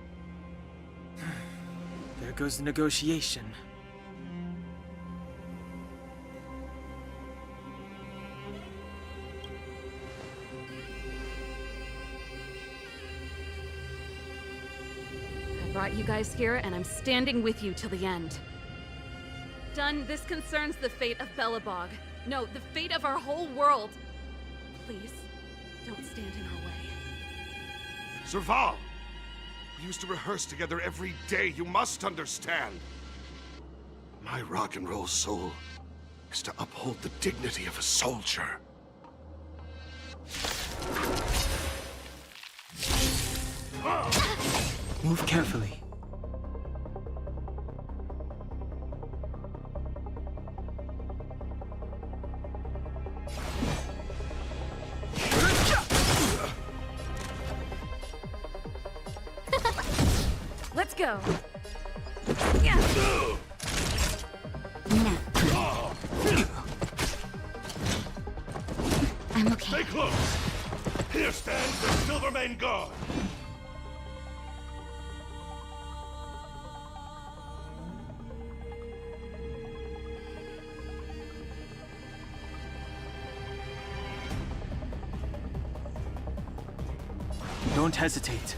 There goes the negotiation. I brought you guys here, and I'm standing with you till the end. Dunn, this concerns the fate of Belobog. No, the fate of our whole world. Please, don't stand in our way. Serval! We used to rehearse together every day, you must understand. My rock and roll soul is to uphold the dignity of a soldier. Move carefully. Let's go. I'm okay. Stay close! Here stands the Silvermane Guard! Don't hesitate.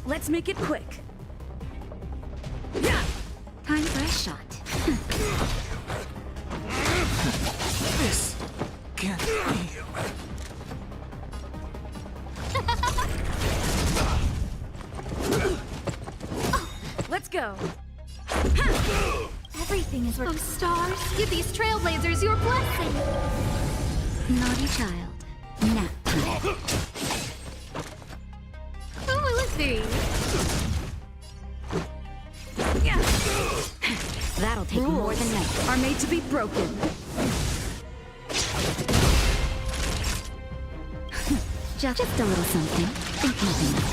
Let's make it quick. Time for a shot. This can't be. Let's go. Everything is working. Oh, stars, give these trailblazers your blessing. Naughty child. Nap time. Who will it be? That'll take more than night. Are made to be broken. Just a little something. Think nothing of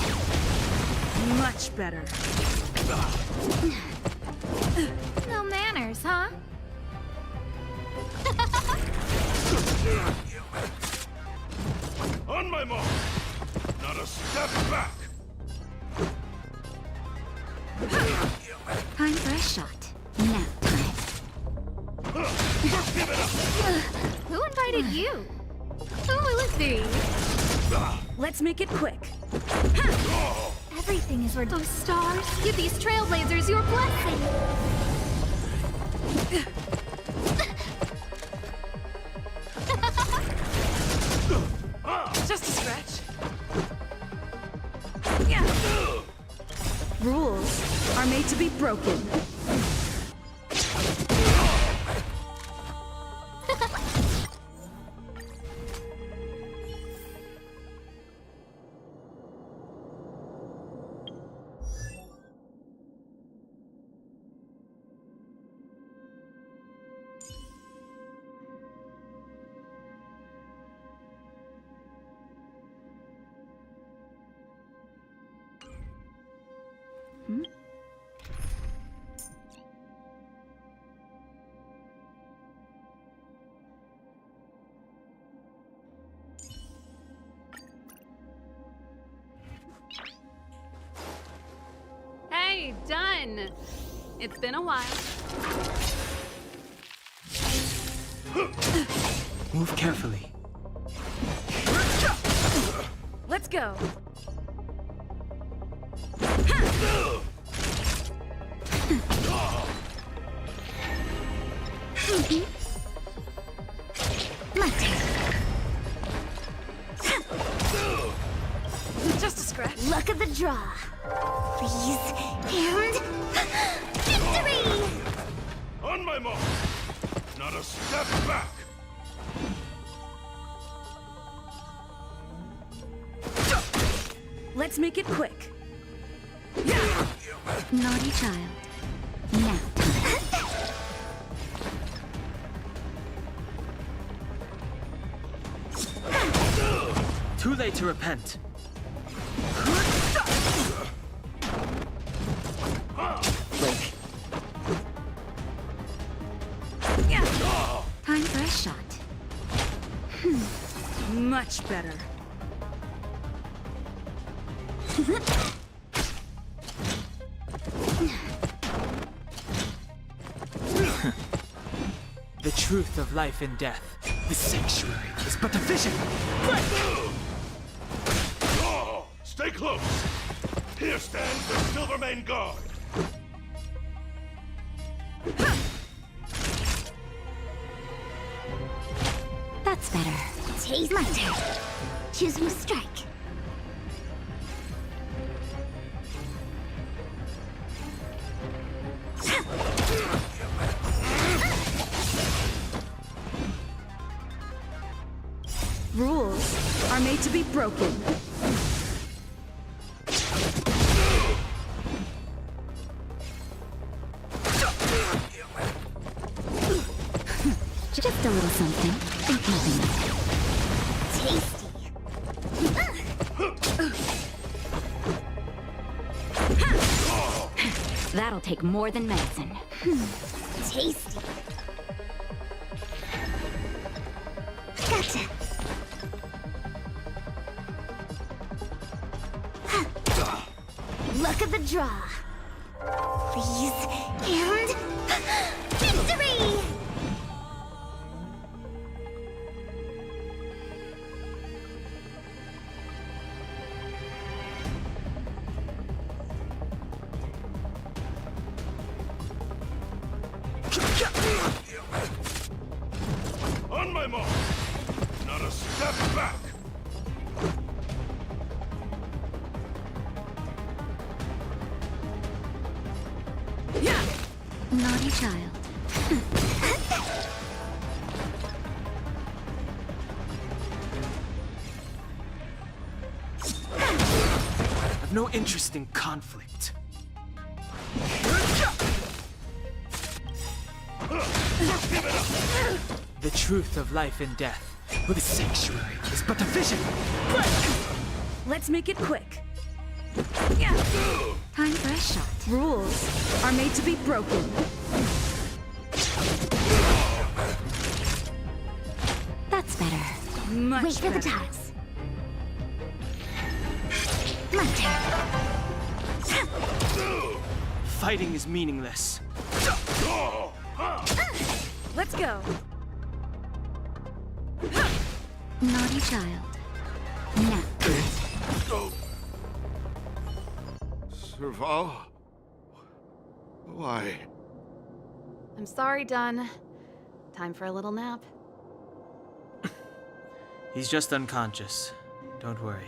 it. Much better. No manners, huh? On my mark! Not a step back! Time for a shot. Nap time. Give it up! Who invited you? Oh, Lucy. Let's make it quick. Everything is for those stars. Give these trailblazers your blessing. Just a scratch. Rules are made to be broken. Hey, done! It's been a while. Move carefully. Let's go. My turn. Just a scratch. Luck of the draw. Please, and victory! On my mark! Not a step back! Let's make it quick. Naughty child. Nap time. Too late to repent. Blink. Time for a shot. Much better. The truth of life and death. The sanctuary is but a vision. Stay close! Here stands the Silvermane Guard! That's better. Taste my turn. Choosing strike. Rules are made to be broken. Just a little something. Think nothing of it. Tasty. That'll take more than medicine. Tasty. Gotcha. Luck of the draw. Please, and victory! On my mark! Not a step back! Naughty child. I've no interest in conflict. The truth of life and death. The sanctuary is but a vision. Let's make it quick. Time for a shot. Rules are made to be broken. That's better. Much Wait for the better. toss. My turn. Fighting is meaningless. Let's go. Naughty child. Now. Serval? Why? I'm sorry, Dunn. Time for a little nap. He's just unconscious. Don't worry.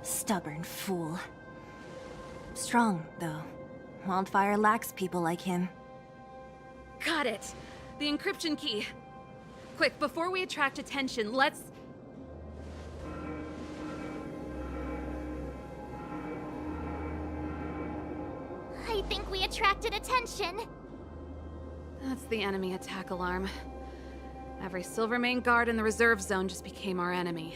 Stubborn fool. Strong, though. Wildfire lacks people like him. Got it! The encryption key. Quick, before we attract attention, let's... I think we attracted attention. That's the enemy attack alarm. Every Silvermane guard in the reserve zone just became our enemy.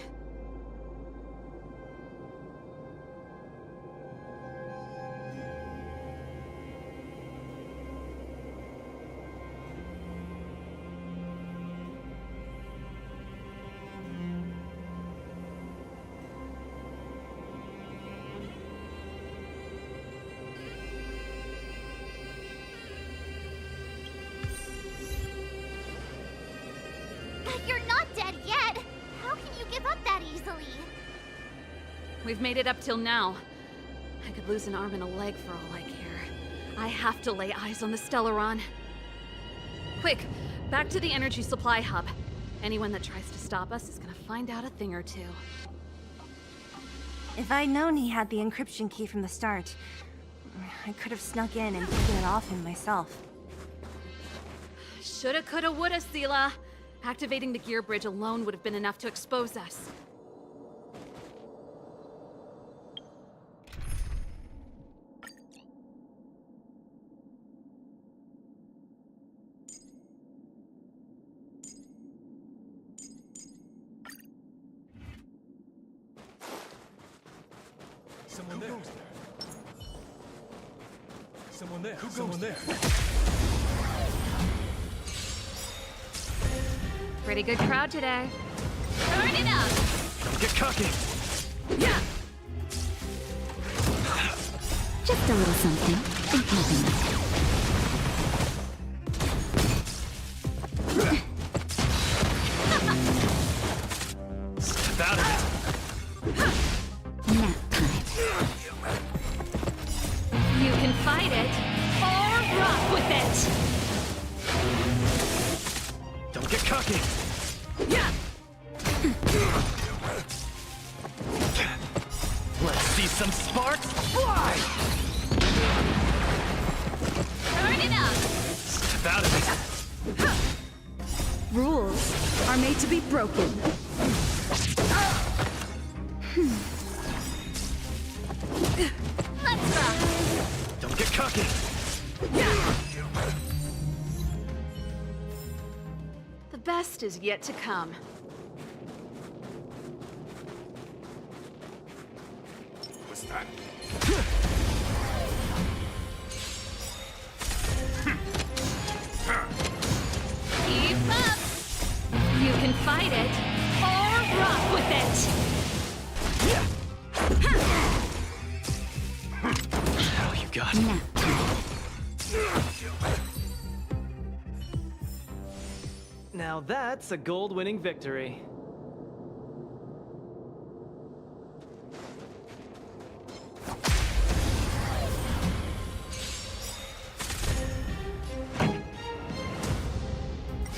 You're not dead yet. How can you give up that easily? We've made it up till now. I could lose an arm and a leg for all I care. I have to lay eyes on the Stellaron. Quick, back to the energy supply hub. Anyone that tries to stop us is gonna find out a thing or two. If I'd known he had the encryption key from the start, I could have snuck in and taken it off him myself. Shoulda, coulda, woulda, Sela. Activating the gear bridge alone would have been enough to expose us. Someone there. Someone there. Someone there. Pretty good crowd today. Turn it up! Don't get cocky. Yeah! Just a little something. Ain't nothing. Step out of it. Nap time. You can fight it, or rock with it! Don't get cocky. Yeah! Let's see some sparks fly. Turn it up! Step out of it. Rules are made to be broken. Let's rock! Don't get cocky. The best is yet to come. What's that? Keep up! You can fight it, or rock with it! Oh, you got. Nap time. Now that's a gold-winning victory.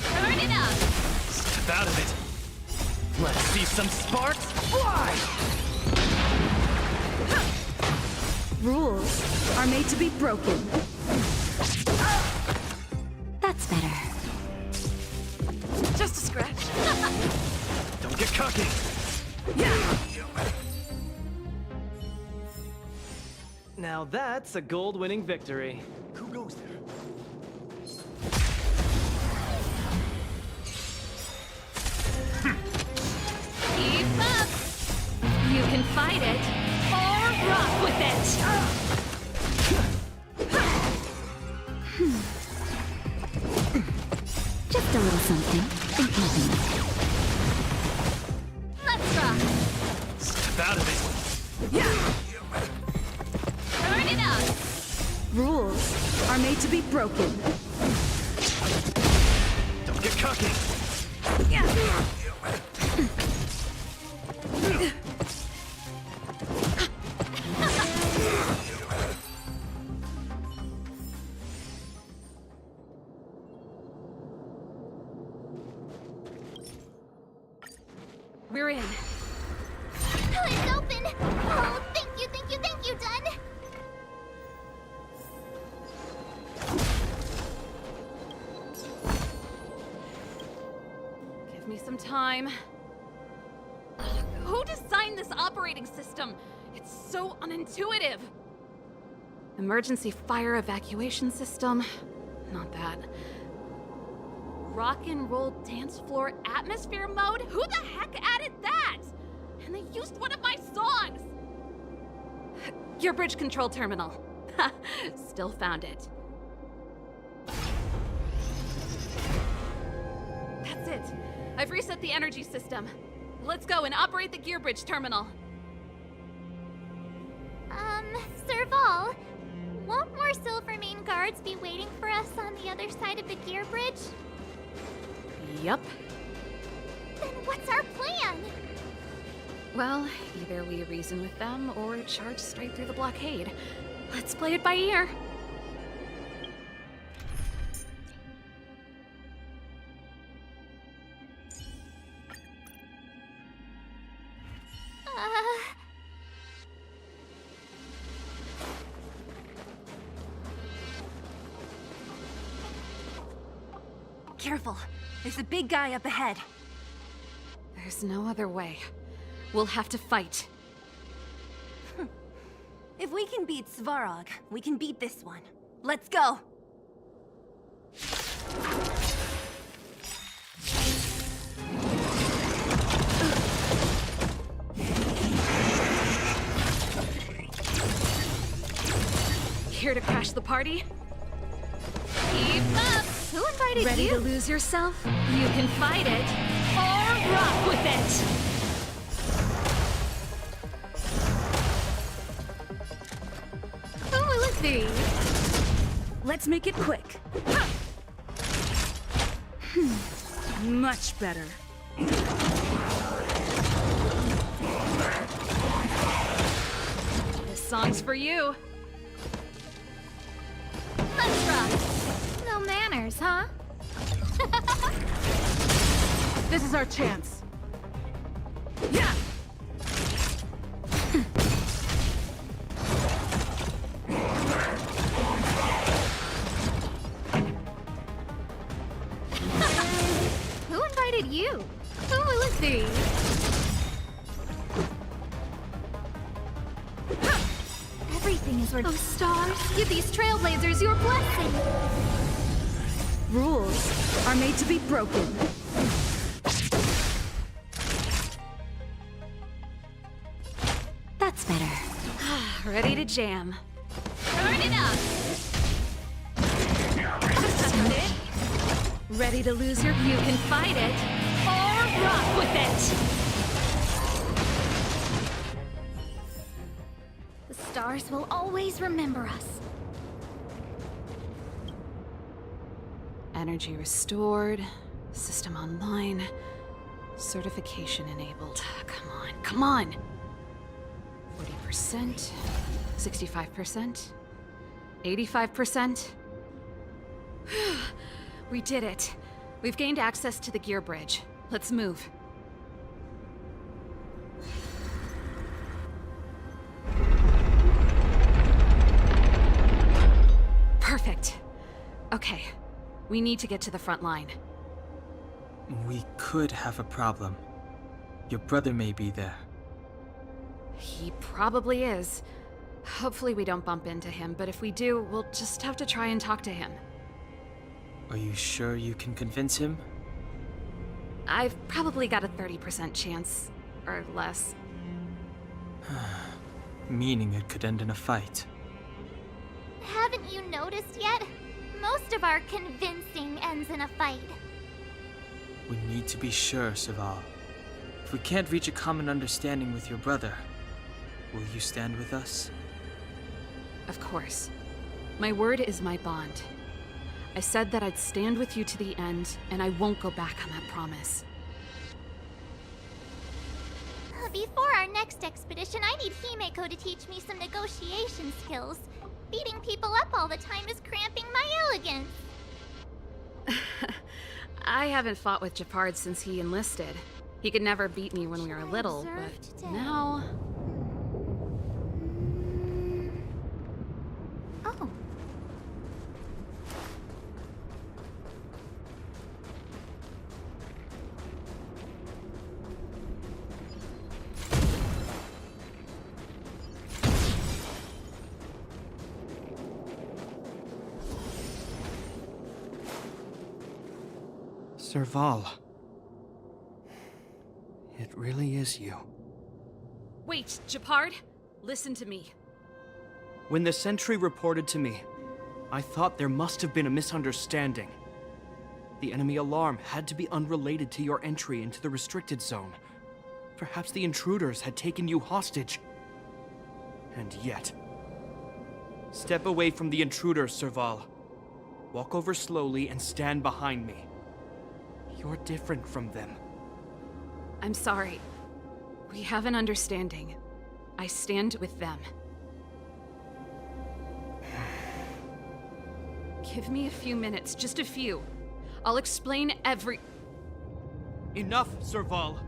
Turn it up! Step out of it. Let's see some sparks fly. Rules are made to be broken. That's better. Just a scratch. Don't get cocky. Now that's a gold-winning victory. Who goes there? Keep up! You can fight it, or rock with it! Just a little something. Think nothing of it. Let's rock! Step out of it. Turn it up! Rules are made to be broken. Don't get cocky. We're in. It's open! Oh, thank you, Dun! Give me some time. Who designed this operating system? It's so unintuitive. Emergency fire evacuation system? Not that. Rock and roll dance floor atmosphere mode? Who the heck added that? And they used one of my songs! Your bridge control terminal. Still found it. That's it. I've reset the energy system. Let's go and operate the gear bridge terminal. Serval, won't more Silvermane guards be waiting for us on the other side of the gear bridge? Yup. Then what's our plan? Well, either we reason with them or charge straight through the blockade. Let's play it by ear. Careful. There's a big guy up ahead. There's no other way. We'll have to fight. If we can beat Svarog, we can beat this one. Let's go! Here to crash the party? Keep up! Who invited Ready you? to lose yourself? You can fight it, or rock with it! Who will it be? Let's make it quick. Much better. This song's for you. Let's rock! No manners, huh? This is our chance. Yeah! Who invited you? Who will it be? Everything is worth. Oh, stars, give these trailblazers your blessing! Rules are made to be broken. That's better. Ready to jam. Turn it up! Ready to lose your... You can fight it, or rock with it! The stars will always remember us. Energy restored. System online. Certification enabled. Come on, come on! 40%. 65%. 85%. We did it. We've gained access to the gear bridge. Let's move. Perfect. Okay. We need to get to the front line. We could have a problem. Your brother may be there. He probably is. Hopefully we don't bump into him, but if we do, we'll just have to try and talk to him. Are you sure you can convince him? I've probably got a 30% chance, or less. meaning it could end in a fight. Haven't you noticed yet? Most of our convincing ends in a fight. We need to be sure, Serval. If we can't reach a common understanding with your brother, will you stand with us? Of course. My word is my bond. I said that I'd stand with you to the end, and I won't go back on that promise. Before our next expedition, I need Himeko to teach me some negotiation skills. Beating people up all the time is cramping my elegance. I haven't fought with Japard since he enlisted. He could never beat me when we were little, but now... Oh. Serval. It really is you. Wait, Japard! Listen to me. When the sentry reported to me, I thought there must have been a misunderstanding. The enemy alarm had to be unrelated to your entry into the restricted zone. Perhaps the intruders had taken you hostage. And yet... Step away from the intruders, Serval. Walk over slowly and stand behind me. You're different from them. I'm sorry. We have an understanding. I stand with them. Give me a few minutes, just a few. I'll explain every... Enough, Serval!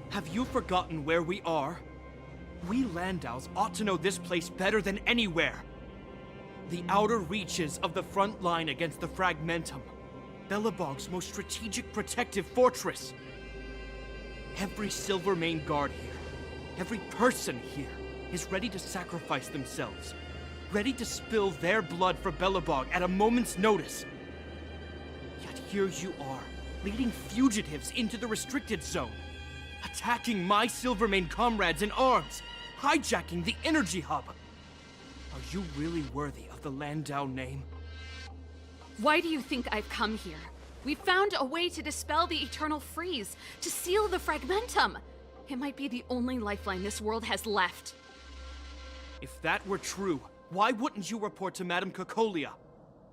Have you forgotten where we are? We Landaus ought to know this place better than anywhere. The outer reaches of the front line against the Fragmentum. Belobog's most strategic protective fortress. Every Silvermane guard here, every person here, is ready to sacrifice themselves. Ready to spill their blood for Belobog at a moment's notice. Yet here you are, leading fugitives into the restricted zone. Attacking my Silvermane comrades in arms. Hijacking the energy hub. Are you really worthy of the Landau name? Why do you think I've come here? We found a way to dispel the eternal freeze, to seal the Fragmentum. It might be the only lifeline this world has left. If that were true, why wouldn't you report to Madame Cocolia?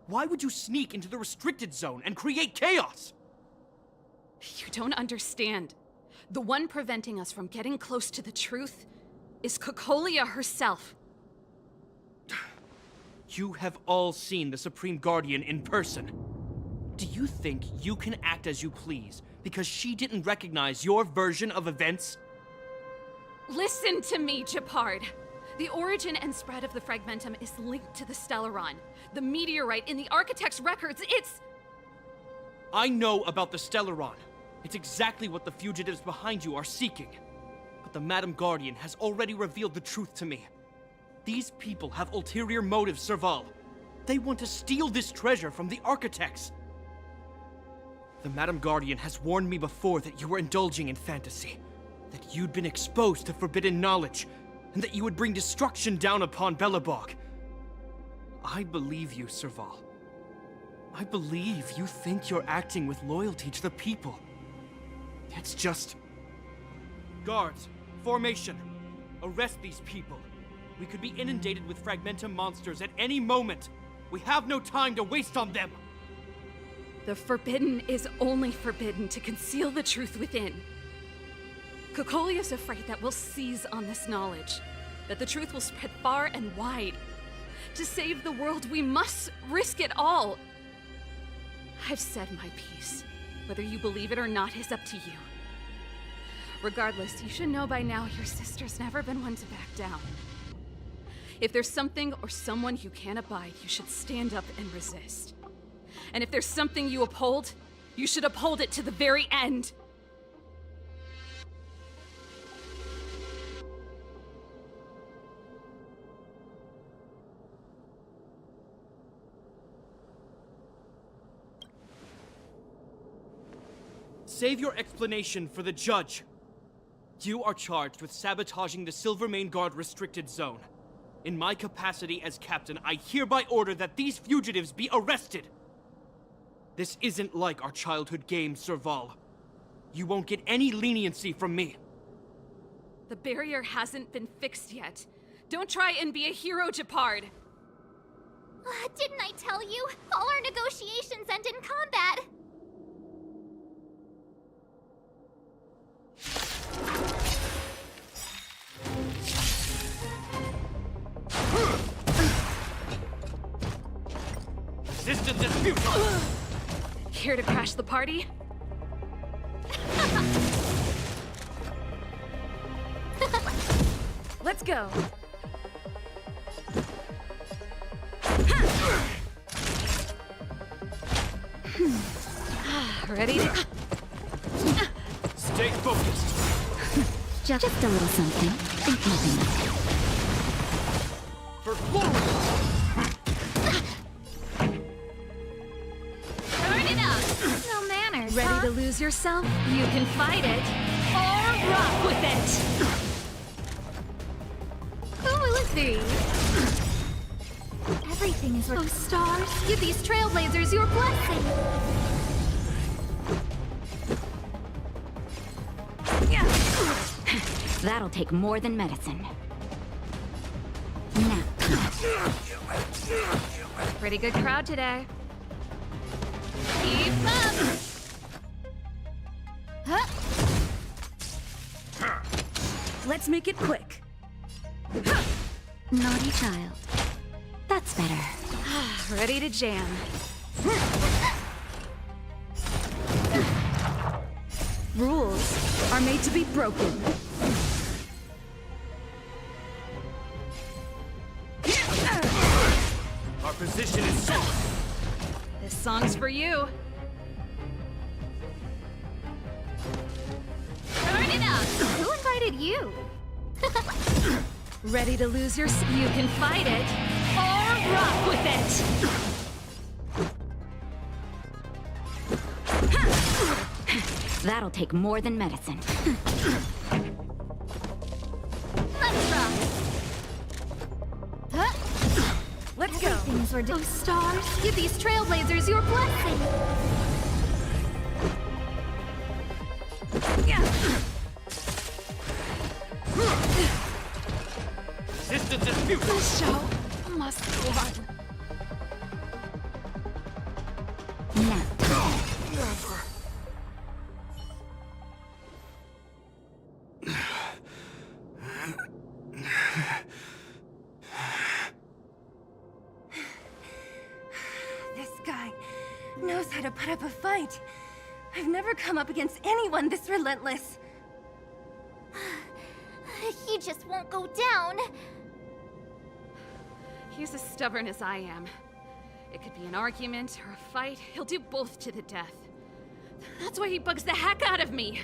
Why would you sneak into the restricted zone and create chaos? You don't understand. The one preventing us from getting close to the truth is Cocolia herself. You have all seen the Supreme Guardian in person. Do you think you can act as you please because she didn't recognize your version of events? Listen to me, Japard. The origin and spread of the Fragmentum is linked to the Stellaron. The meteorite in the Architect's records, it's... I know about the Stellaron. It's exactly what the fugitives behind you are seeking. But the Madam Guardian has already revealed the truth to me. These people have ulterior motives, Serval. They want to steal this treasure from the Architects. The Madam Guardian has warned me before that you were indulging in fantasy. That you'd been exposed to forbidden knowledge, and that you would bring destruction down upon Belobog. I believe you, Serval. I believe you think you're acting with loyalty to the people. It's just... Guards, formation. Arrest these people. We could be inundated with Fragmentum monsters at any moment. We have no time to waste on them. The forbidden is only forbidden to conceal the truth within. Cocolia's afraid that we'll seize on this knowledge, that the truth will spread far and wide. To save the world, we must risk it all. I've said my piece. Whether you believe it or not is up to you. Regardless, you should know by now your sister's never been one to back down. If there's something or someone you can't abide, you should stand up and resist. And if there's something you uphold, you should uphold it to the very end. Save your explanation for the judge. You are charged with sabotaging the Silvermane Guard restricted zone. In my capacity as captain, I hereby order that these fugitives be arrested. This isn't like our childhood game, Serval. You won't get any leniency from me. The barrier hasn't been fixed yet. Don't try and be a hero, Japard. Didn't I tell you? All our negotiations end in combat. Resistance is futile! Here to crash the party? Let's go. Ready to... Stay focused! Just a little something. Think nothing of it. For forward! Turn it up! No manners, Ready to lose yourself? You can fight it, or rock with it! Who will agree? Everything is... Oh, stars, give these trailblazers your blessing. That'll take more than medicine. Now. Pretty good crowd today. Keep up! Let's make it quick. Naughty child. That's better. Ready to jam. Rules are made to be broken. Our position is solid! This song's for you. Turn it up. Who invited you? Ready to lose your... You can fight it, or rock with it! That'll take more than medicine. Let's rock. Let's go. Things were... Oh, stars, give these trailblazers your blessing. Resistance is futile! The show must go on. Now. This guy knows how to put up a fight. I've never come up against anyone this relentless. He just won't go down. He's as stubborn as I am. It could be an argument or a fight. He'll do both to the death. That's why he bugs the heck out of me.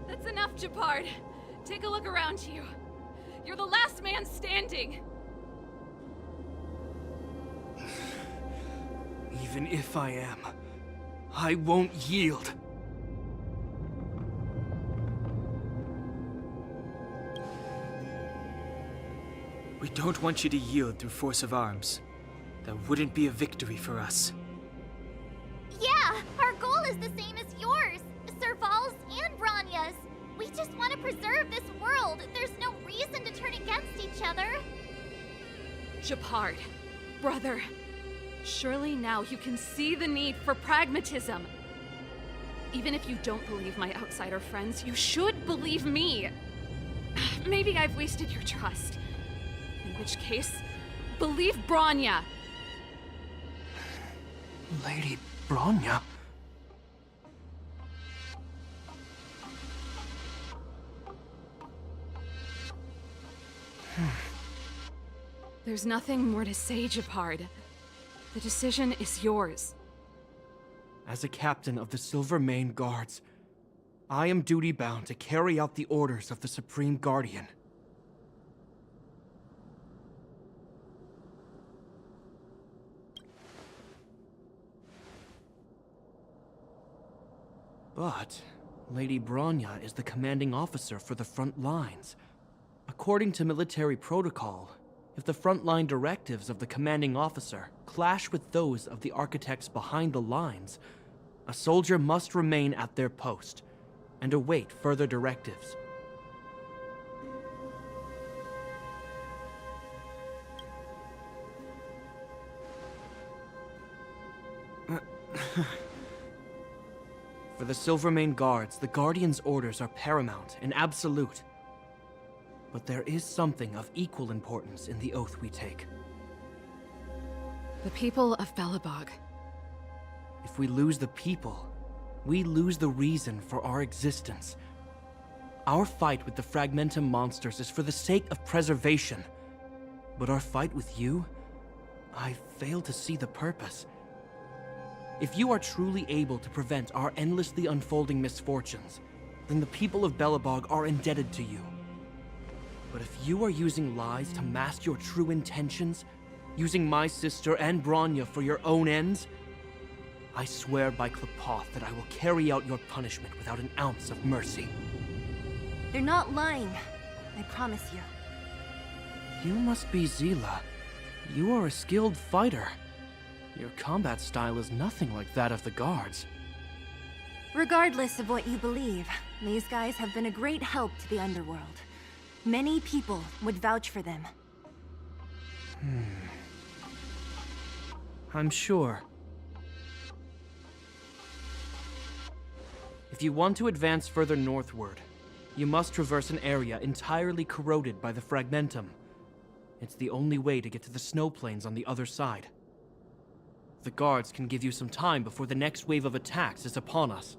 That's enough, Japard. Take a look around you. You're the last man standing. Even if I am, I won't yield. We don't want you to yield through force of arms. That wouldn't be a victory for us. Yeah, our goal is the same as yours. Serval's and Branya's. We just want to preserve this world. There's no reason to turn against each other. Japard, brother, surely now you can see the need for pragmatism. Even if you don't believe my outsider friends, you should believe me. Maybe I've wasted your trust. In which case, believe Branya. Lady Branya? There's nothing more to say, Japard. The decision is yours. As a captain of the Silvermane Guards, I am duty-bound to carry out the orders of the Supreme Guardian. But Lady Bronya is the commanding officer for the front lines. According to military protocol, if the frontline directives of the commanding officer clash with those of the architects behind the lines, a soldier must remain at their post and await further directives. For the Silvermane Guards, the Guardian's orders are paramount and absolute. But there is something of equal importance in the oath we take. The people of Belobog. If we lose the people, we lose the reason for our existence. Our fight with the Fragmentum monsters is for the sake of preservation. But our fight with you? I fail to see the purpose. If you are truly able to prevent our endlessly unfolding misfortunes, then the people of Belobog are indebted to you. But if you are using lies to mask your true intentions, using my sister and Bronya for your own ends, I swear by Klepoth that I will carry out your punishment without an ounce of mercy. They're not lying. I promise you. You must be Zila. You are a skilled fighter. Your combat style is nothing like that of the guards. Regardless of what you believe, these guys have been a great help to the underworld. Many people would vouch for them. I'm sure. If you want to advance further northward, you must traverse an area entirely corroded by the Fragmentum. It's the only way to get to the snow plains on the other side. The guards can give you some time before the next wave of attacks is upon us.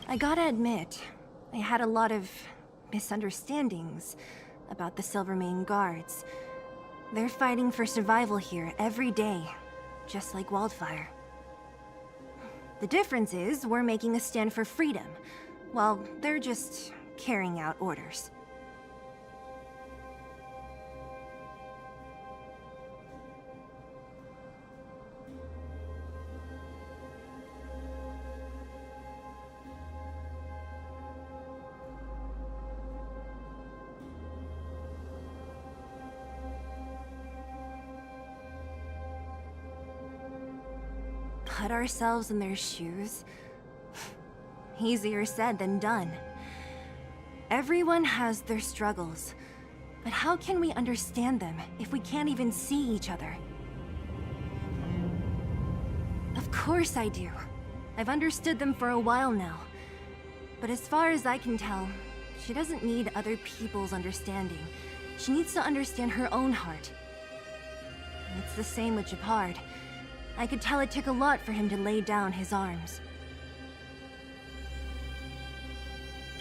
I gotta admit, I had a lot of misunderstandings about the Silvermane Guards. They're fighting for survival here every day, just like Wildfire. The difference is we're making a stand for freedom, while they're just carrying out orders. Put ourselves in their shoes? Easier said than done. Everyone has their struggles, but how can we understand them if we can't even see each other? Of course I do. I've understood them for a while now. But as far as I can tell, she doesn't need other people's understanding. She needs to understand her own heart. It's the same with Japard. I could tell it took a lot for him to lay down his arms.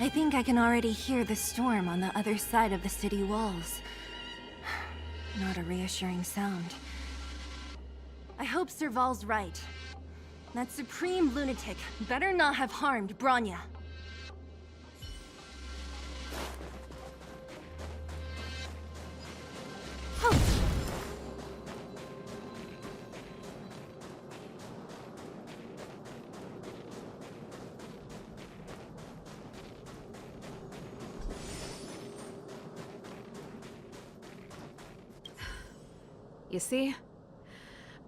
I think I can already hear the storm on the other side of the city walls. Not a reassuring sound. I hope Serval's right. That supreme lunatic better not have harmed Bronya. You see?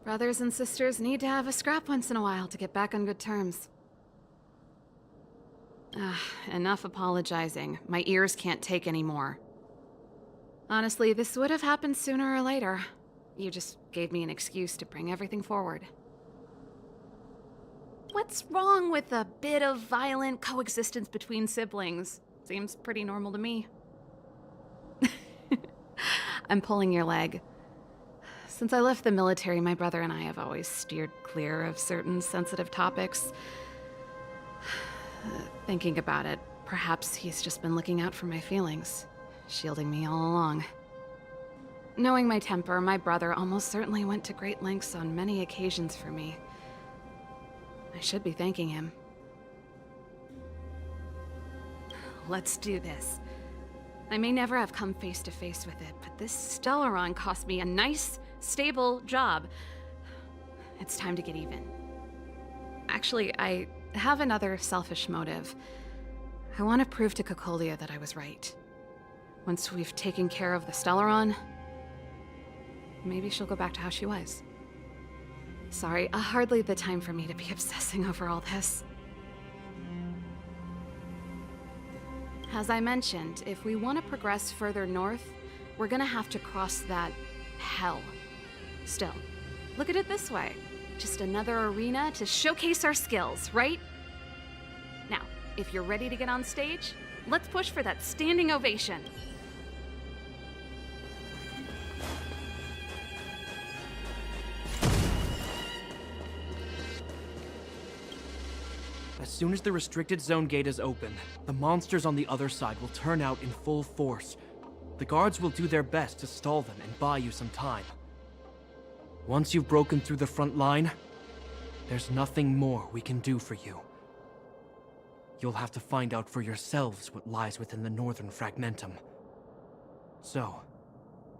Brothers and sisters need to have a scrap once in a while to get back on good terms. Enough apologizing. My ears can't take any more. Honestly, this would have happened sooner or later. You just gave me an excuse to bring everything forward. What's wrong with a bit of violent coexistence between siblings? Seems pretty normal to me. I'm pulling your leg. Since I left the military, my brother and I have always steered clear of certain sensitive topics. Thinking about it, perhaps he's just been looking out for my feelings, shielding me all along. Knowing my temper, my brother almost certainly went to great lengths on many occasions for me. I should be thanking him. Let's do this. I may never have come face to face with it, but this Stellaron cost me a nice, stable job. It's time to get even. Actually, I have another selfish motive. I want to prove to Cocolia that I was right. Once we've taken care of the Stellaron, maybe she'll go back to how she was. Sorry, hardly the time for me to be obsessing over all this. As I mentioned, if we want to progress further north, we're gonna have to cross that hell. Still, look at it this way. Just another arena to showcase our skills, right? Now, if you're ready to get on stage, let's push for that standing ovation. As soon as the restricted zone gate is open, the monsters on the other side will turn out in full force. The guards will do their best to stall them and buy you some time. Once you've broken through the front line, there's nothing more we can do for you. You'll have to find out for yourselves what lies within the northern fragmentum. So,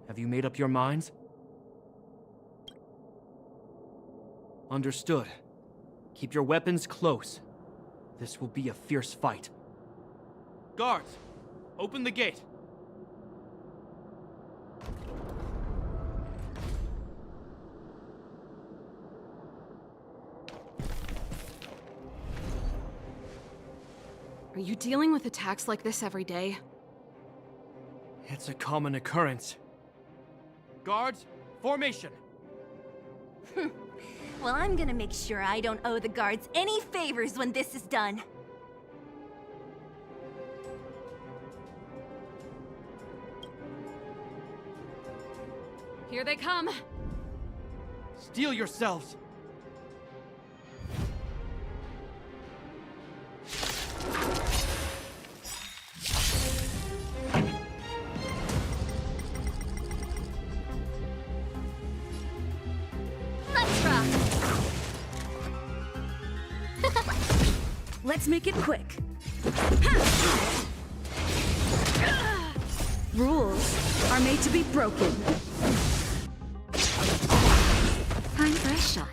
have you made up your minds? Understood. Keep your weapons close. This will be a fierce fight. Guards, open the gate. Are you dealing with attacks like this every day? It's a common occurrence. Guards, formation! Well, I'm gonna make sure I don't owe the guards any favors when this is done. Here they come! Steel yourselves! Let's make it quick. Rules are made to be broken. Time for a shot.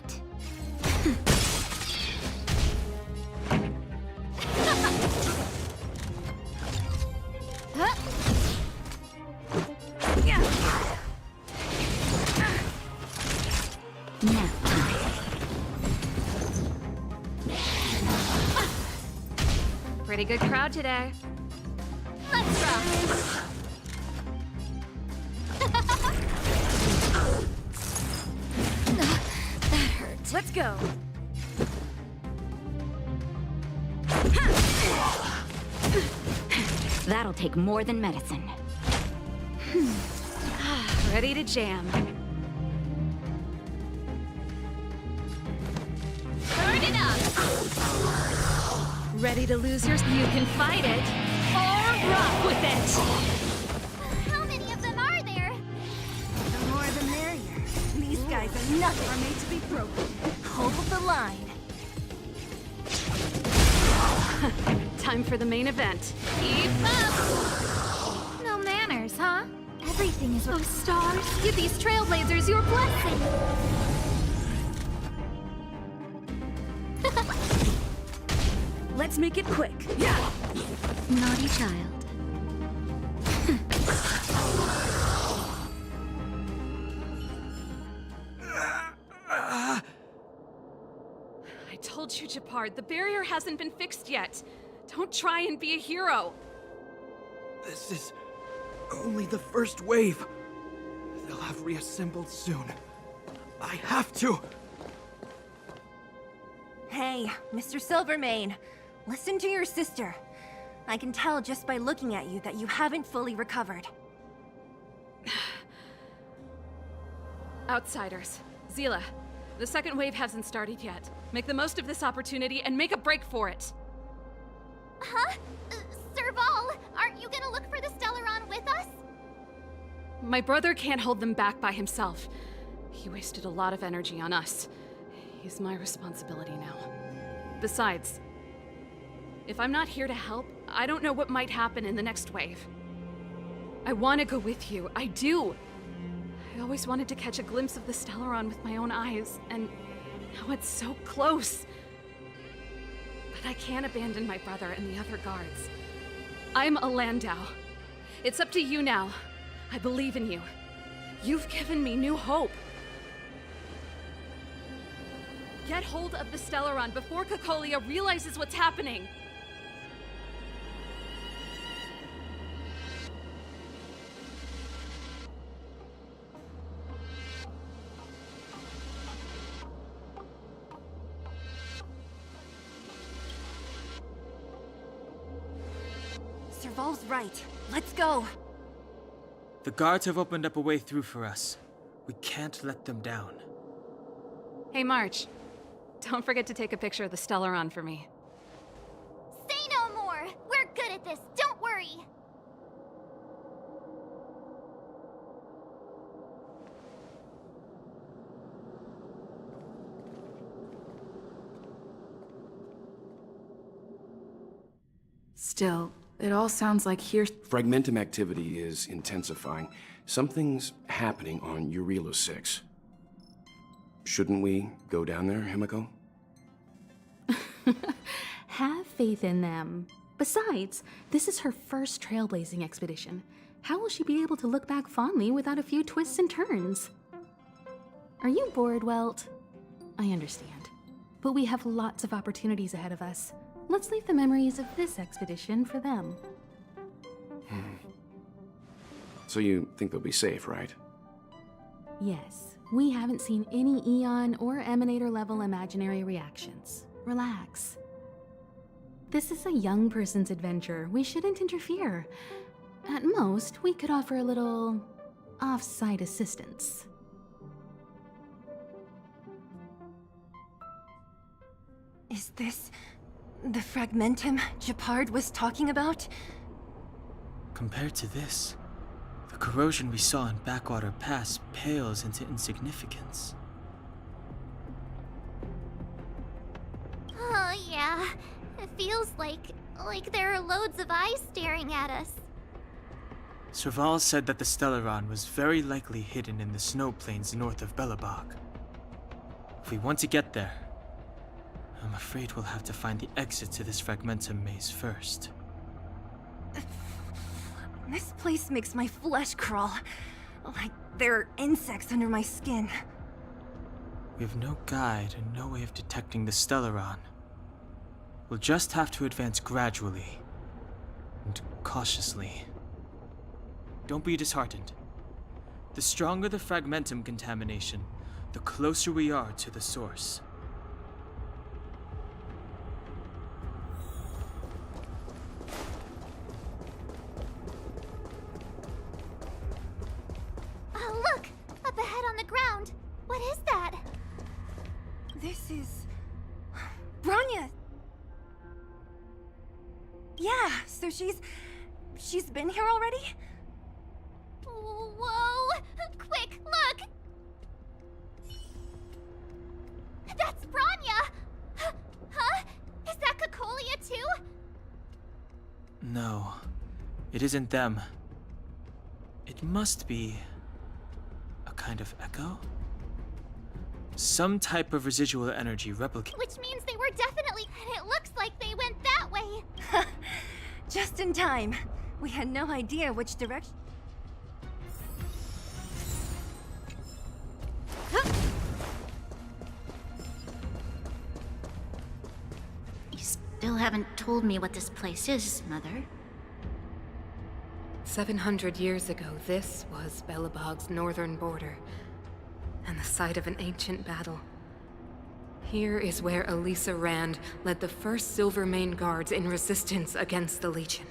Now. Pretty good crowd today. Let's rock! That hurts. Let's go. That'll take more than medicine. Ready to jam. Turn it up! Ready to lose yours? You can fight it, or rock with it! How many of them are there? The more the merrier. These guys are nothing. Are made to be broken. Hold the line. Time for the main event. Keep up! No manners, huh? Everything is... Oh, stars, give these trailblazers your blessing! Let's make it quick. Yeah. Naughty child. I told you, Japard, the barrier hasn't been fixed yet. Don't try and be a hero. This is only the first wave. They'll have reassembled soon. I have to. Hey, Mr. Silvermane, listen to your sister. I can tell just by looking at you that you haven't fully recovered. Outsiders. Zila, the second wave hasn't started yet. Make the most of this opportunity and make a break for it. Huh? Serval, aren't you gonna look for the Stellaron with us? My brother can't hold them back by himself. He wasted a lot of energy on us. He's my responsibility now. Besides, if I'm not here to help, I don't know what might happen in the next wave. I want to go with you. I do. I always wanted to catch a glimpse of the Stellaron with my own eyes, and now it's so close. But I can't abandon my brother and the other guards. I'm a Landau. It's up to you now. I believe in you. You've given me new hope. Get hold of the Stellaron before Cocolia realizes what's happening. Serval's right. Let's go. The guards have opened up a way through for us. We can't let them down. Hey, March. Don't forget to take a picture of the Stellaron for me. Say no more! We're good at this, don't worry! Still, it all sounds like here's... Fragmentum activity is intensifying. Something's happening on Eurilo 6. Shouldn't we go down there, Himiko? Have faith in them. Besides, this is her first trailblazing expedition. How will she be able to look back fondly without a few twists and turns? Are you bored, Welt? I understand. But we have lots of opportunities ahead of us. Let's leave the memories of this expedition for them. So you think they'll be safe, right? Yes. We haven't seen any Eon or Emanator level imaginary reactions. Relax. This is a young person's adventure. We shouldn't interfere. At most, we could offer a little off-site assistance. Is this the Fragmentum Gepard was talking about? Compared to this, the corrosion we saw in Backwater Pass pales into insignificance. Oh, yeah. It feels like there are loads of eyes staring at us. Serval said that the Stellaron was very likely hidden in the snow plains north of Belobog. If we want to get there, I'm afraid we'll have to find the exit to this Fragmentum maze first. This place makes my flesh crawl. Like there are insects under my skin. We have no guide and no way of detecting the Stellaron. We'll just have to advance gradually and cautiously. Don't be disheartened. The stronger the Fragmentum contamination, the closer we are to the source. Oh, look! Up ahead on the ground! What is that? This is... Bronya! Yeah, so she's been here already? Whoa! Quick, look! That's Bronya! Huh? Is that Cocolia too? No, it isn't them. It must be a kind of echo? Some type of residual energy replicating. Which means they were definitely... And it looks like they went that way! Just in time. We had no idea which direction... You still haven't told me what this place is, Mother. 700 years ago, this was Belobog's northern border, and the site of an ancient battle. Here is where Elisa Rand led the first Silvermane Guards in resistance against the Legion.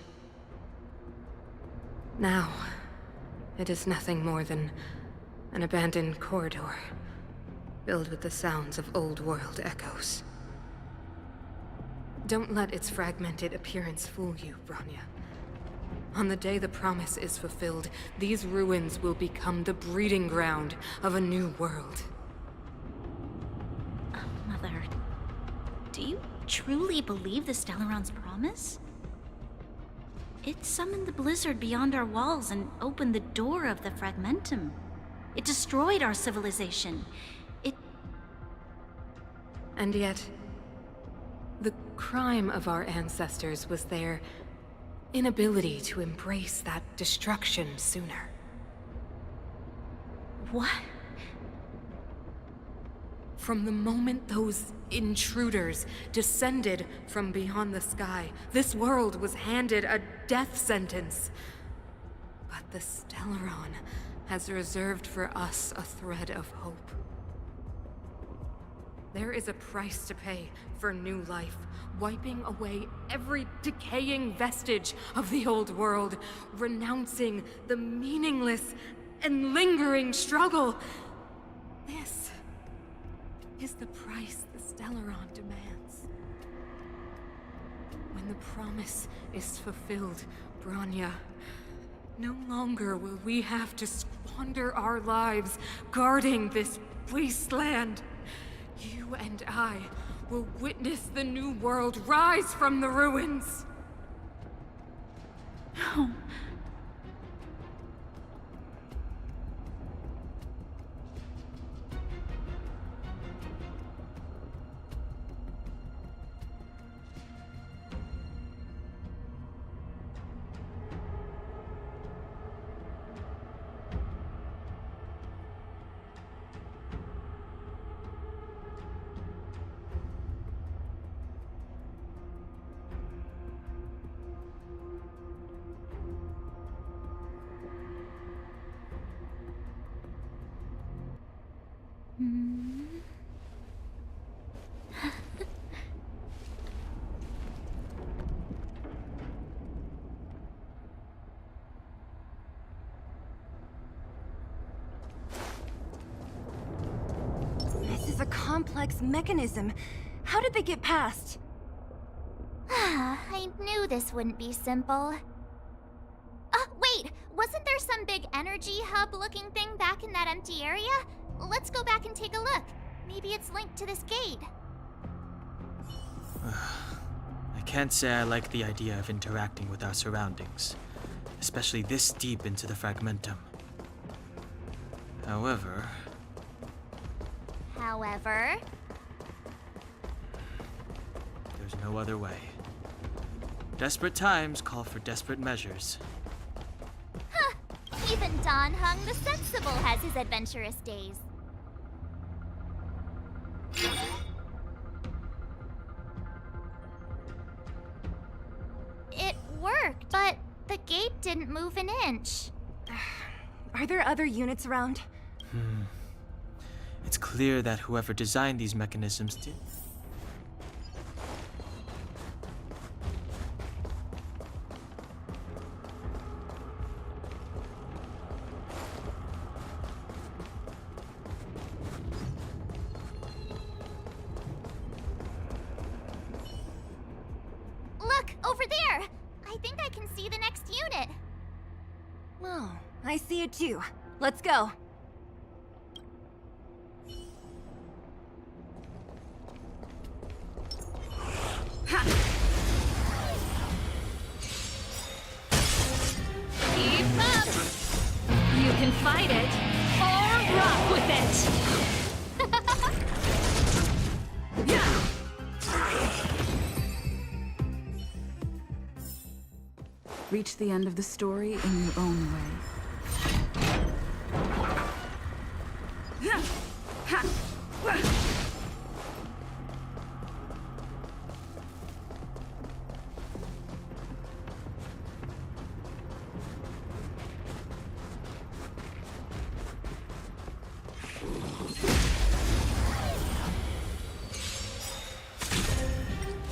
Now, it is nothing more than an abandoned corridor, filled with the sounds of old-world echoes. Don't let its fragmented appearance fool you, Bronya. On the day the promise is fulfilled, these ruins will become the breeding ground of a new world. Mother, do you truly believe the Stellaron's promise? It summoned the blizzard beyond our walls and opened the door of the fragmentum. It destroyed our civilization. And yet, the crime of our ancestors was their inability to embrace that destruction sooner. What? From the moment those intruders descended from beyond the sky, this world was handed a death sentence. But the Stellaron has reserved for us a thread of hope. There is a price to pay for new life, wiping away every decaying vestige of the old world, renouncing the meaningless and lingering struggle. This is the price the Stellaron demands. When the promise is fulfilled, Bronya, no longer will we have to squander our lives guarding this wasteland. You and I will witness the new world rise from the ruins. No. This is a complex mechanism. How did they get past? I knew this wouldn't be simple. Wait! Wasn't there some big energy hub-looking thing back in that empty area? Let's go back and take a look. Maybe it's linked to this gate. I can't say I like the idea of interacting with our surroundings, especially this deep into the fragmentum. However, there's no other way. Desperate times call for desperate measures. Huh! Even Don Hung the Sensible has his adventurous days. It worked, but the gate didn't move an inch. Are there other units around? It's clear that whoever designed these mechanisms did. Look, over there! I think I can see the next unit. Oh, I see it too. Let's go. Keep up! You can fight it, or rock with it! Reach the end of the story in your own way.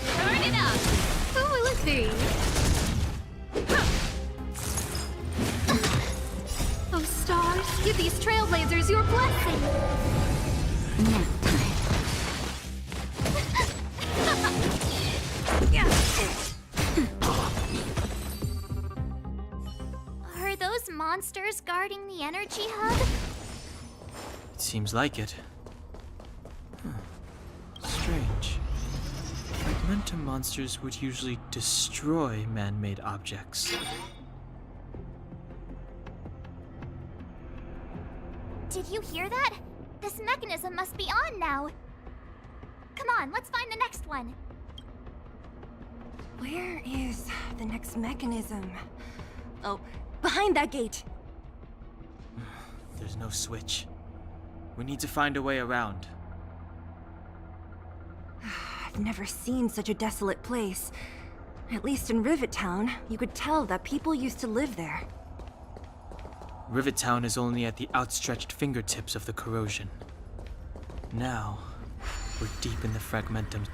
Turn it up! Oh, let's see. Oh, stars, give these trailblazers your blessing. Nap time. Are those monsters guarding the energy hub? It seems like it. Strange. Like Fragmentum monsters would usually destroy man-made objects. Did you hear that? This mechanism must be on now. Come on, let's find the next one. Where is the next mechanism? Oh, behind that gate. There's no switch. We need to find a way around. I've never seen such a desolate place. At least in Rivet Town, you could tell that people used to live there. Rivet Town is only at the outstretched fingertips of the corrosion. Now, we're deep in the Fragmentum.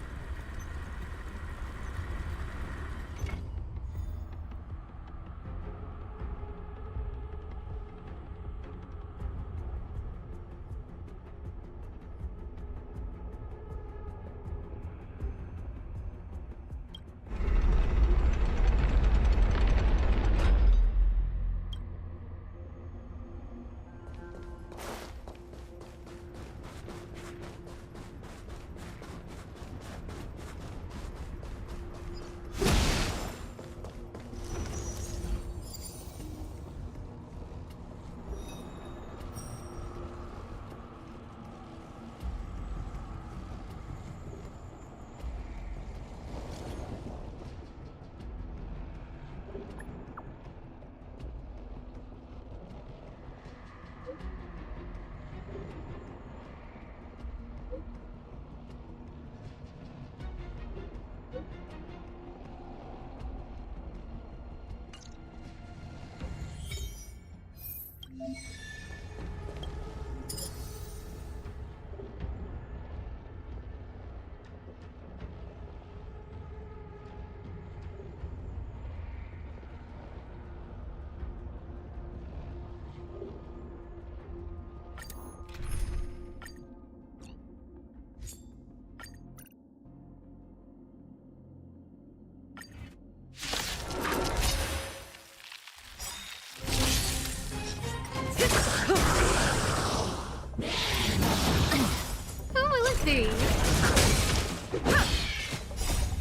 Who will it be?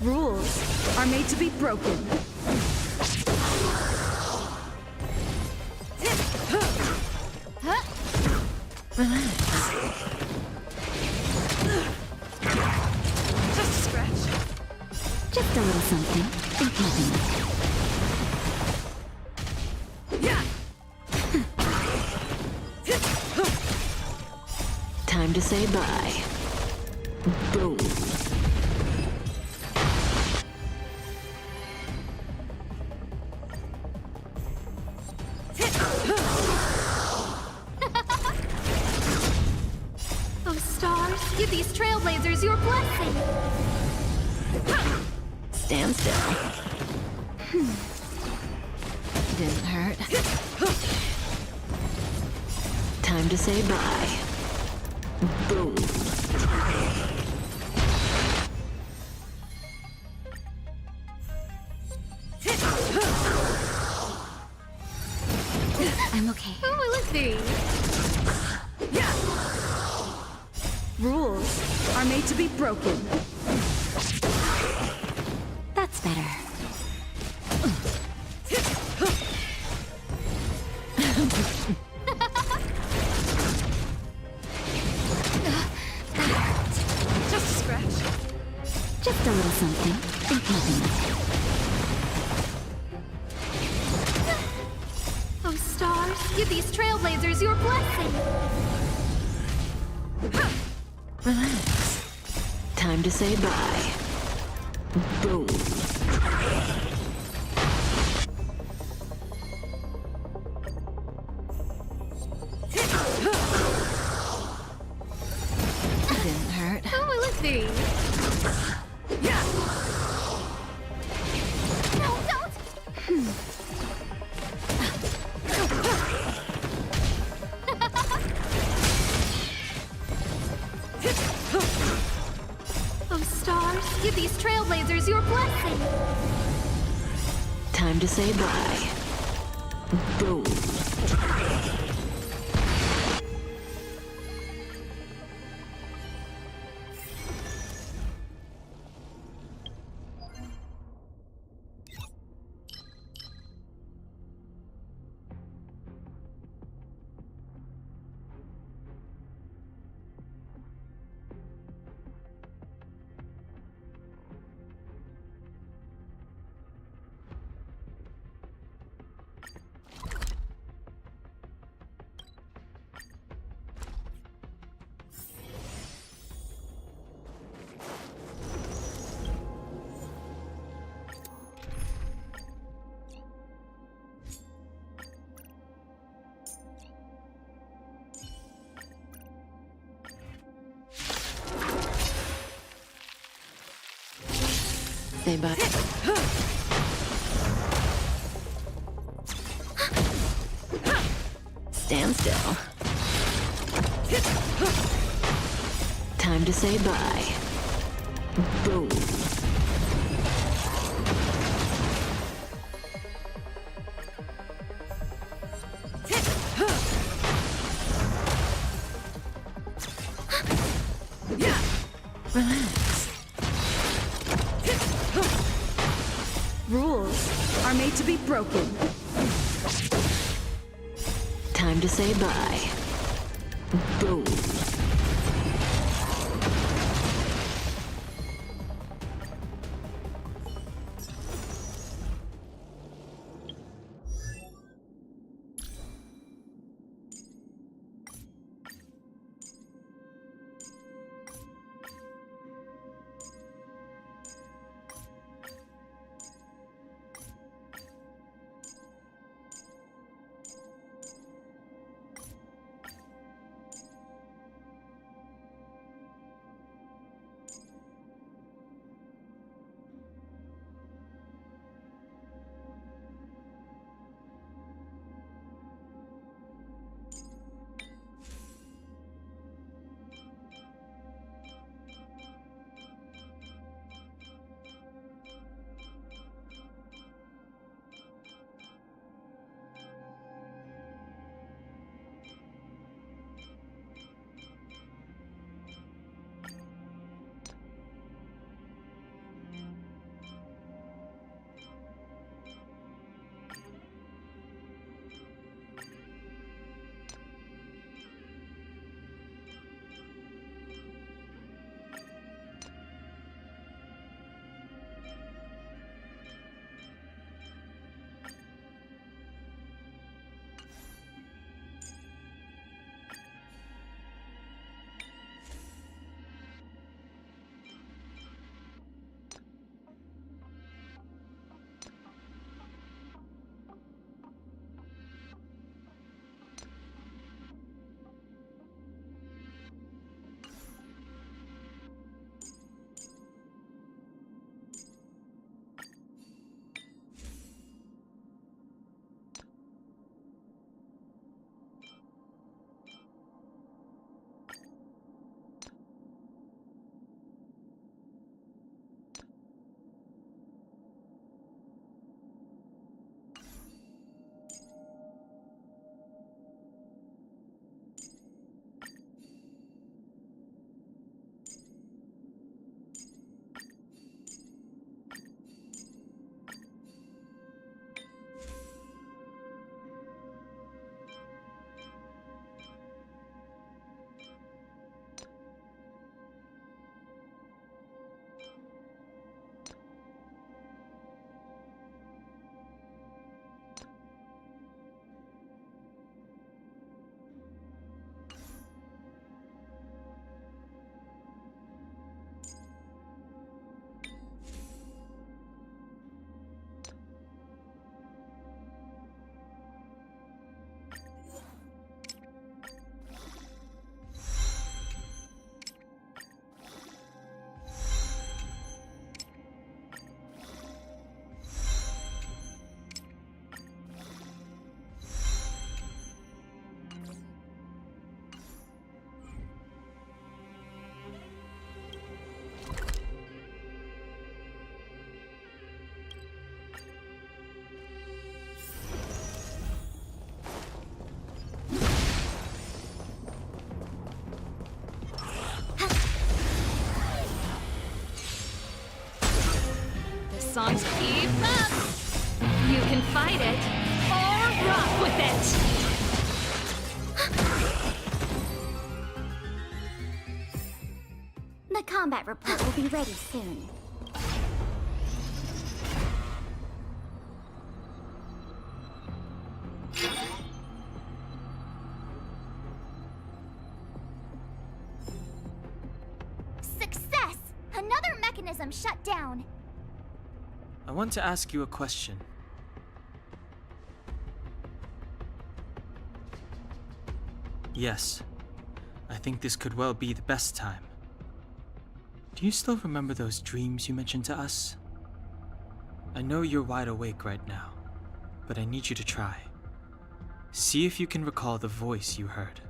Rules are made to be broken. Just a scratch. Just a little something. Think nothing. Time to say bye. Boom. Oh, stars, give these trailblazers your blessing. Stand still. Didn't hurt. Time to say bye. Boom. I'm okay. Who will it be? Rules are made to be broken. That's better. Just a scratch. Just a little something. Think nothing. Oh, stars, give these trailblazers your blessing. Relax. Time to say bye. Boom. Didn't hurt. Who will it be? No, don't! Oh, stars, give these trailblazers your blessing. Time to say bye. Boom. say bye. Stand still. Time to say bye. Boom. Relax. Rules are made to be broken. Time to say bye. Boom. Songs keep up! You can fight it, or rock with it! The combat report will be ready soon. Success! Another mechanism shut down. I want to ask you a question. Yes, I think this could well be the best time. Do you still remember those dreams you mentioned to us? I know you're wide awake right now, but I need you to try. See if you can recall the voice you heard.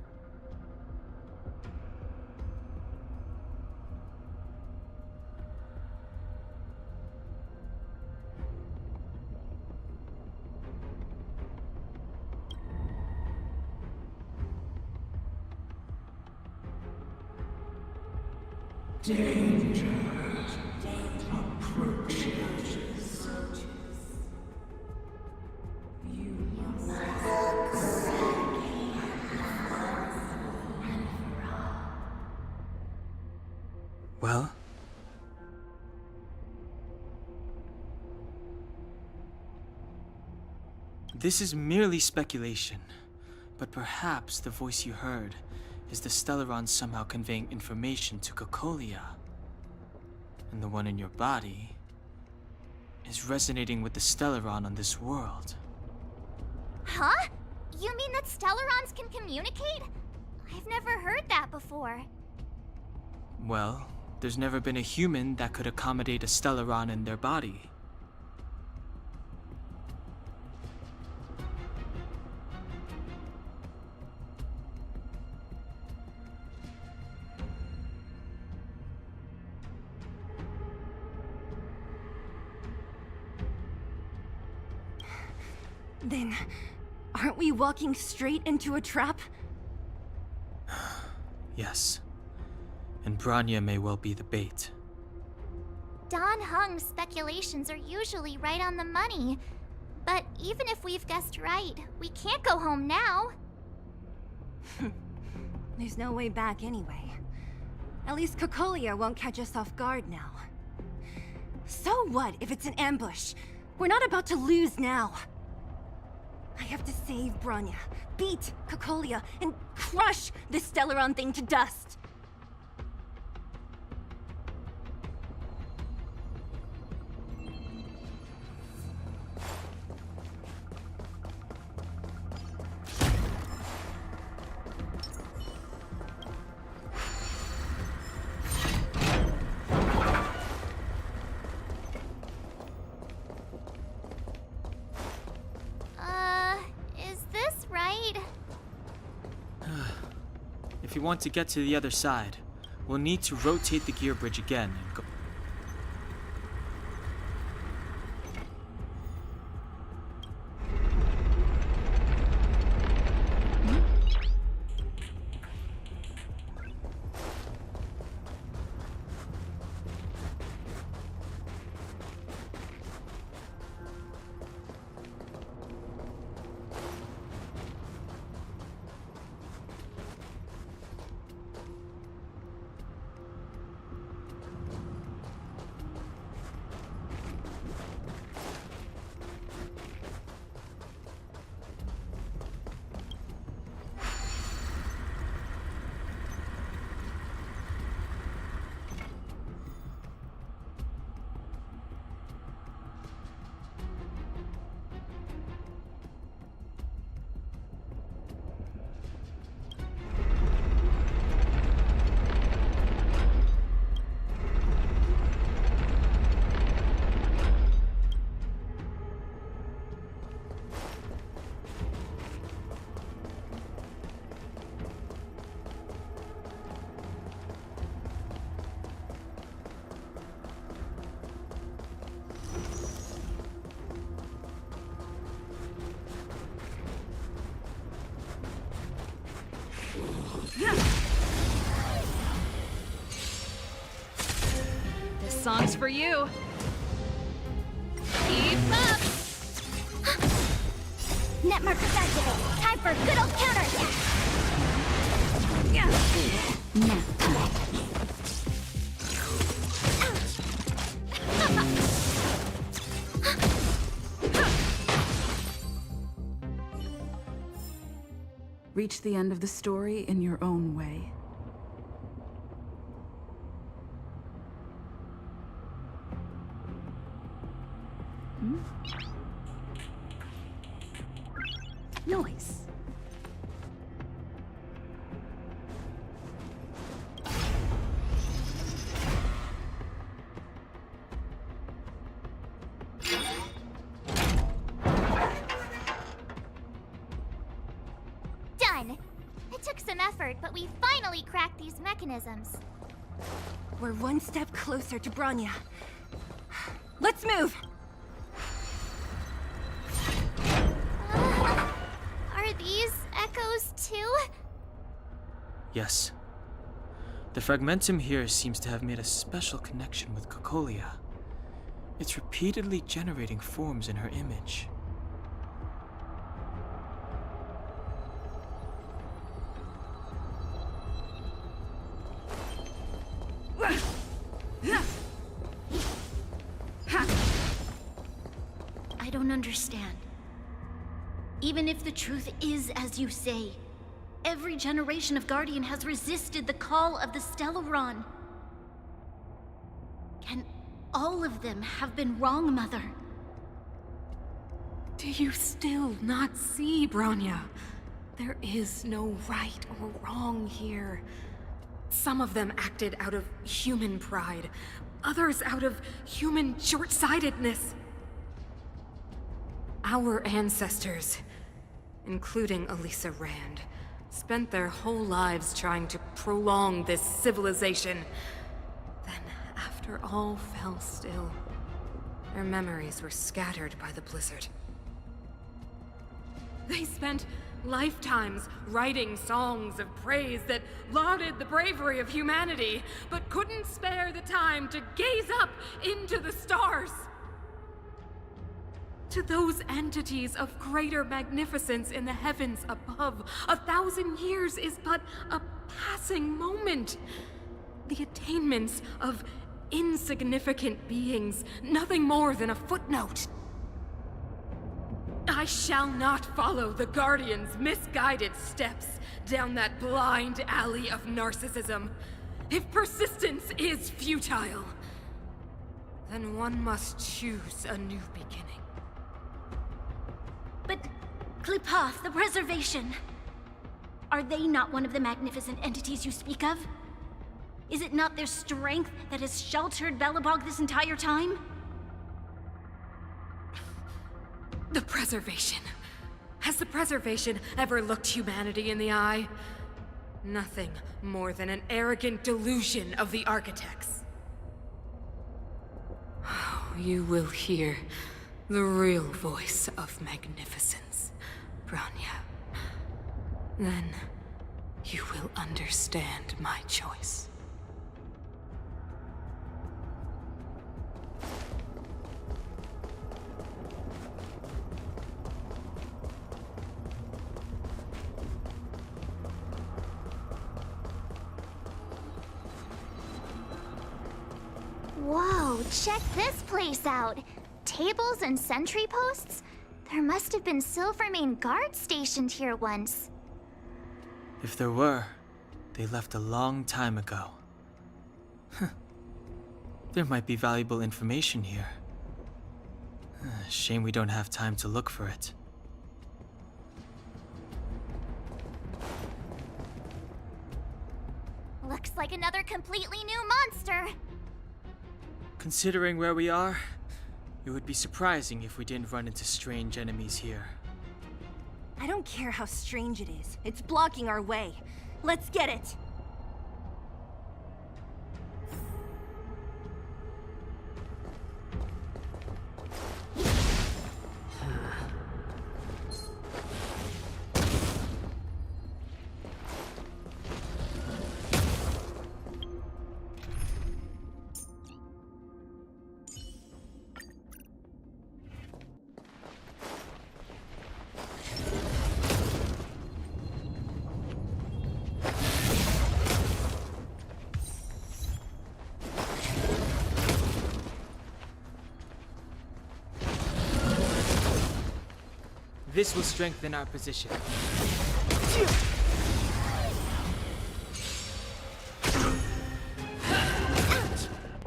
Danger approaches. Well? This is merely speculation, but perhaps the voice you heard is the Stellaron somehow conveying information to Cocolia. And the one in your body is resonating with the Stellaron on this world. Huh? You mean that Stellarons can communicate? I've never heard that before. Well, there's never been a human that could accommodate a Stellaron in their body. Then, aren't we walking straight into a trap? Yes. And Bronya may well be the bait. Don Hung's speculations are usually right on the money. But even if we've guessed right, we can't go home now. There's no way back anyway. At least Cocolia won't catch us off guard now. So what if it's an ambush? We're not about to lose now. I have to save Bronya, beat Cocolia, and crush this Stellaron thing to dust. If you want to get to the other side, we'll need to rotate the gear bridge again and go. This song's for you. Keep up! Net markers activate. Time for a good old counterattack. Nap time. Reach the end of the story in your own way. Noise. effort, but we finally cracked these mechanisms. We're one step closer to Bronya. Let's move! Are these echoes too? Yes. The fragmentum here seems to have made a special connection with Cocolia. It's repeatedly generating forms in her image. I don't understand. Even if the truth is as you say, every generation of Guardian has resisted the call of the Stellaron. Can all of them have been wrong, Mother? Do you still not see, Bronya? There is no right or wrong here. Some of them acted out of human pride, others out of human short-sightedness. Our ancestors, including Elisa Rand, spent their whole lives trying to prolong this civilization. Then, after all fell still, their memories were scattered by the blizzard. They spent lifetimes writing songs of praise that lauded the bravery of humanity, but couldn't spare the time to gaze up into the stars. To those entities of greater magnificence in the heavens above, 1,000 years is but a passing moment. The attainments of insignificant beings, nothing more than a footnote. I shall not follow the Guardian's misguided steps down that blind alley of narcissism. If persistence is futile, then one must choose a new beginning. But Klipoth, the Preservation, are they not one of the magnificent entities you speak of? Is it not their strength that has sheltered Belobog this entire time? The Preservation. Has the Preservation ever looked humanity in the eye? Nothing more than an arrogant delusion of the Architects. You will hear the real voice of magnificence, Bronya. Then you will understand my choice. Whoa, check this place out. Tables and sentry posts? There must have been Silvermane guards stationed here once. If there were, they left a long time ago. There might be valuable information here. Shame we don't have time to look for it. Looks like another completely new monster. Considering where we are, it would be surprising if we didn't run into strange enemies here. I don't care how strange it is. It's blocking our way. Let's get it! This will strengthen our position.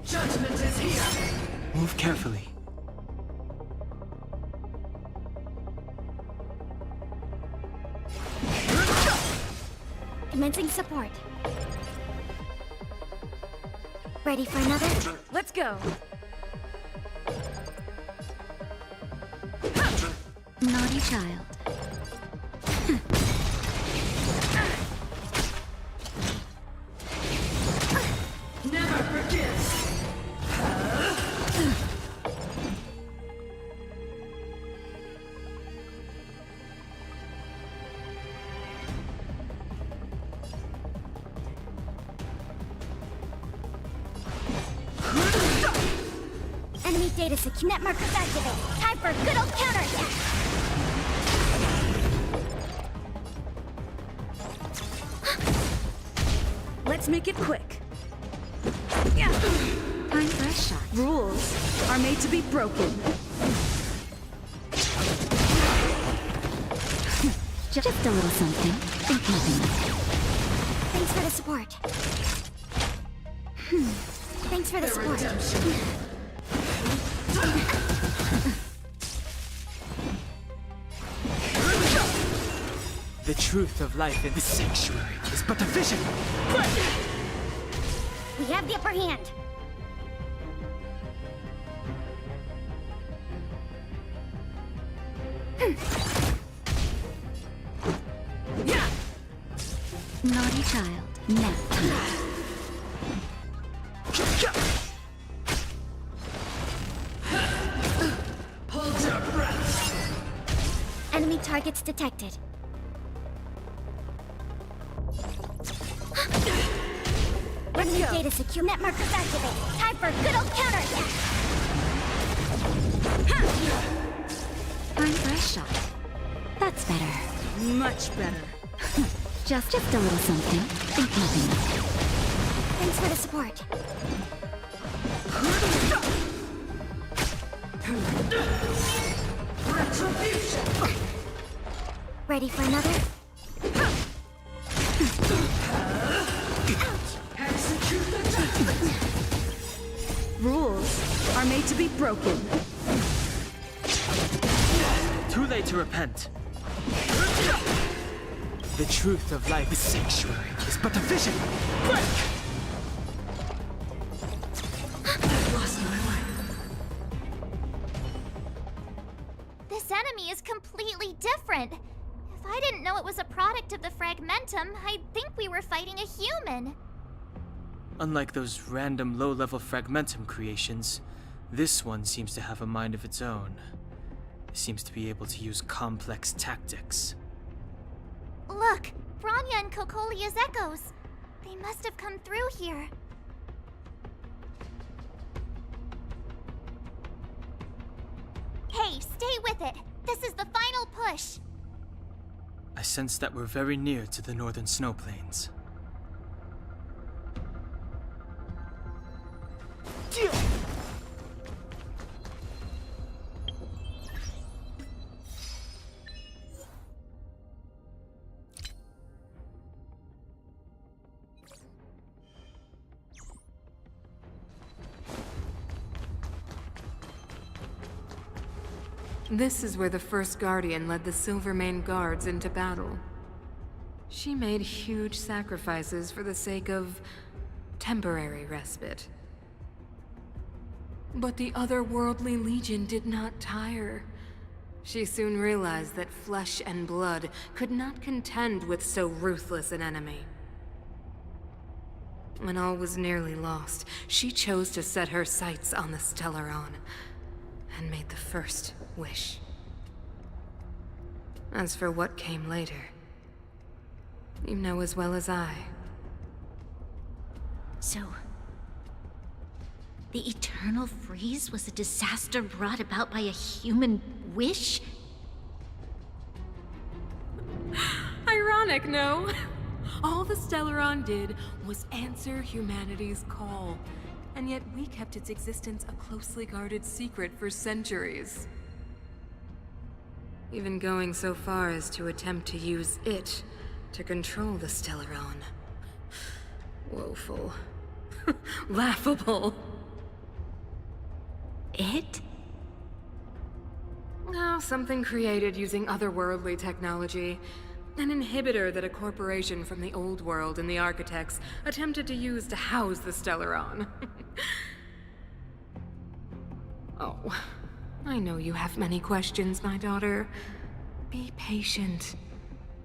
Judgment is here! Move carefully. Commencing support. Ready for another? Let's go. Naughty child. data secure. Net markers activate. Time for a good old counterattack. Let's make it quick. Yeah. Time for a shot. Rules are made to be broken. Just a little something. Think nothing of it. Thanks for the support. Thanks for the support. The truth of life in the sanctuary is but a vision. We have the upper hand. Naughty child. Nap time. Hold your breath. Enemy targets detected. Enemy data secure. Net markers activate. Time for a good old counterattack. Time for a shot. That's better. Much better. Just a little something. Think nothing of it. Thanks for the support. Retribution. Ready for another? Execute the tactic. Rules are made to be broken. Too late to repent. The truth of life is sanctuary is but a vision. I've lost my way. This enemy is completely different. If I didn't know it was a product of the Fragmentum, I'd think we were fighting a human. Unlike those random low-level Fragmentum creations, this one seems to have a mind of its own. It seems to be able to use complex tactics. Look, Bronya and Kokolia's echoes. They must have come through here. Hey, stay with it. This is the final push. I sense that we're very near to the northern snow plains. This is where the first Guardian led the Silvermane Guards into battle. She made huge sacrifices for the sake of temporary respite. But the otherworldly Legion did not tire. She soon realized that flesh and blood could not contend with so ruthless an enemy. When all was nearly lost, she chose to set her sights on the Stellaron and made the first wish. As for what came later, you know as well as I. So, the eternal freeze was a disaster brought about by a human wish? Ironic, no? All the Stellaron did was answer humanity's call, and yet we kept its existence a closely guarded secret for centuries. Even going so far as to attempt to use it to control the Stellaron. Woeful. Laughable. It? Oh, something created using otherworldly technology. An inhibitor that a corporation from the old world and the Architects attempted to use to house the Stellaron. Oh, I know you have many questions, my daughter. Be patient.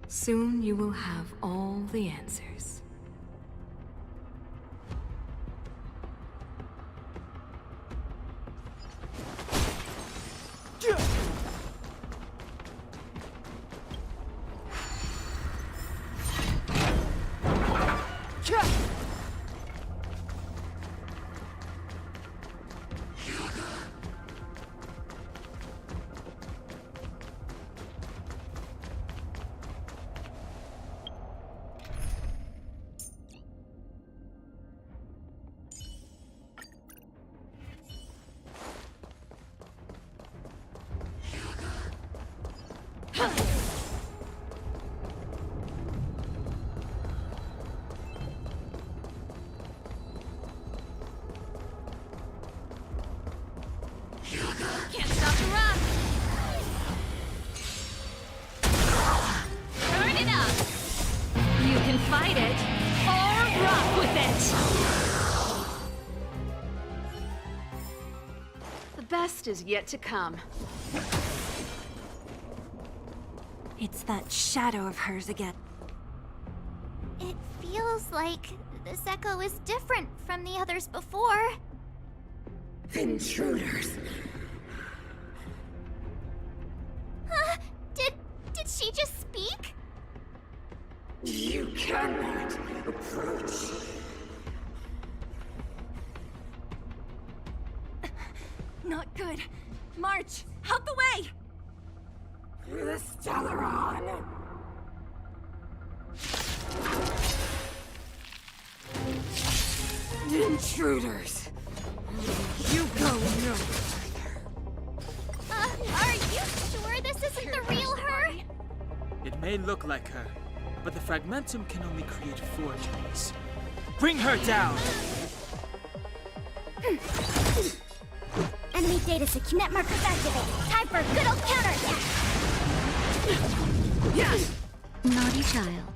Soon you will have all the answers. Can't stop the rock! Turn it up! You can fight it, or rock with it! The best is yet to come. It's that shadow of hers again. It feels like this echo is different from the others before. Intruders. Huh? Did she just speak? You cannot approach. Not good. March, out the way! The Stellaron. Intruders. You go no further. Are you sure this isn't the real her? It may look like her, but the fragmentum can only create forgeries. Bring her down! Enemy data set net markers activated. Time for a good old counterattack. Naughty child.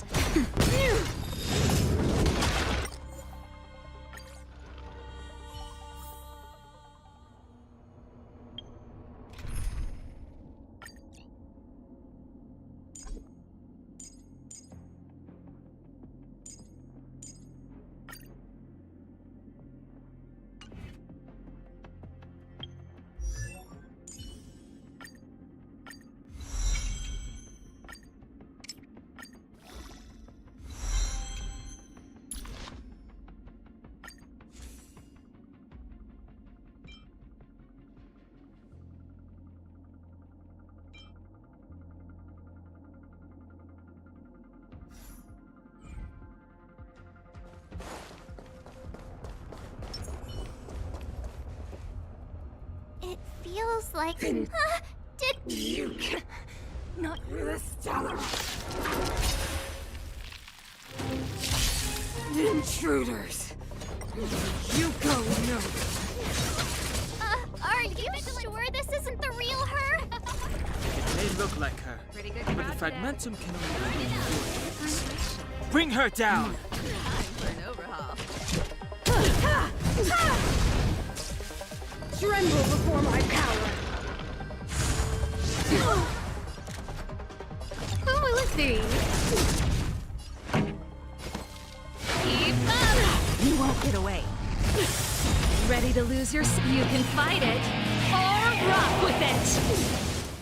It feels like... did... You can... Not... The Stellaron. Intruders. You go no. Are you sure this isn't the real her? It may look like her, Pretty good but the crowd fragmentum can only create forgeries. Bring her down! Time for an overhaul. Tremble before my power. Who will it be? Keep up! You won't get away. Ready to lose your... You can fight it, or rock with it!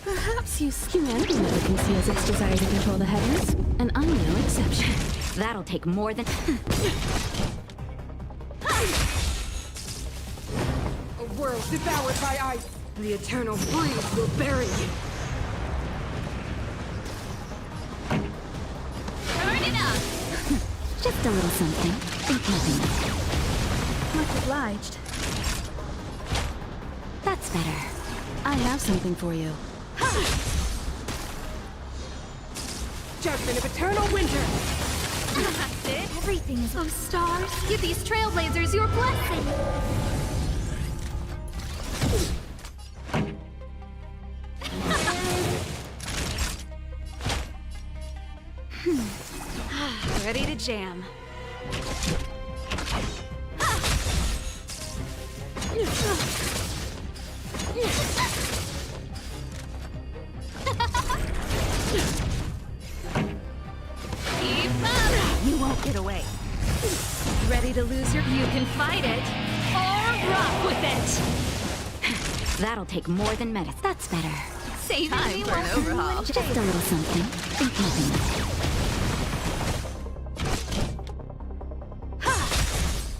Perhaps humanity never conceals its desire to control the heavens, and I'm no exception. That'll take more than... A world devoured by ice. The eternal breeze will bury you. Turn it up! Just a little something. Think nothing. Much obliged. That's better. I have something for you. Judgment of eternal winter. That's it. Everything is... Oh, stars, give these trailblazers your blessing! Ready to jam. Keep up! You won't get away. Ready to lose your... You can fight it, or rock with it! That'll take more than medicine. That's better. Saving Time me for an won't overhaul. ruin Just a little something. Think nothing.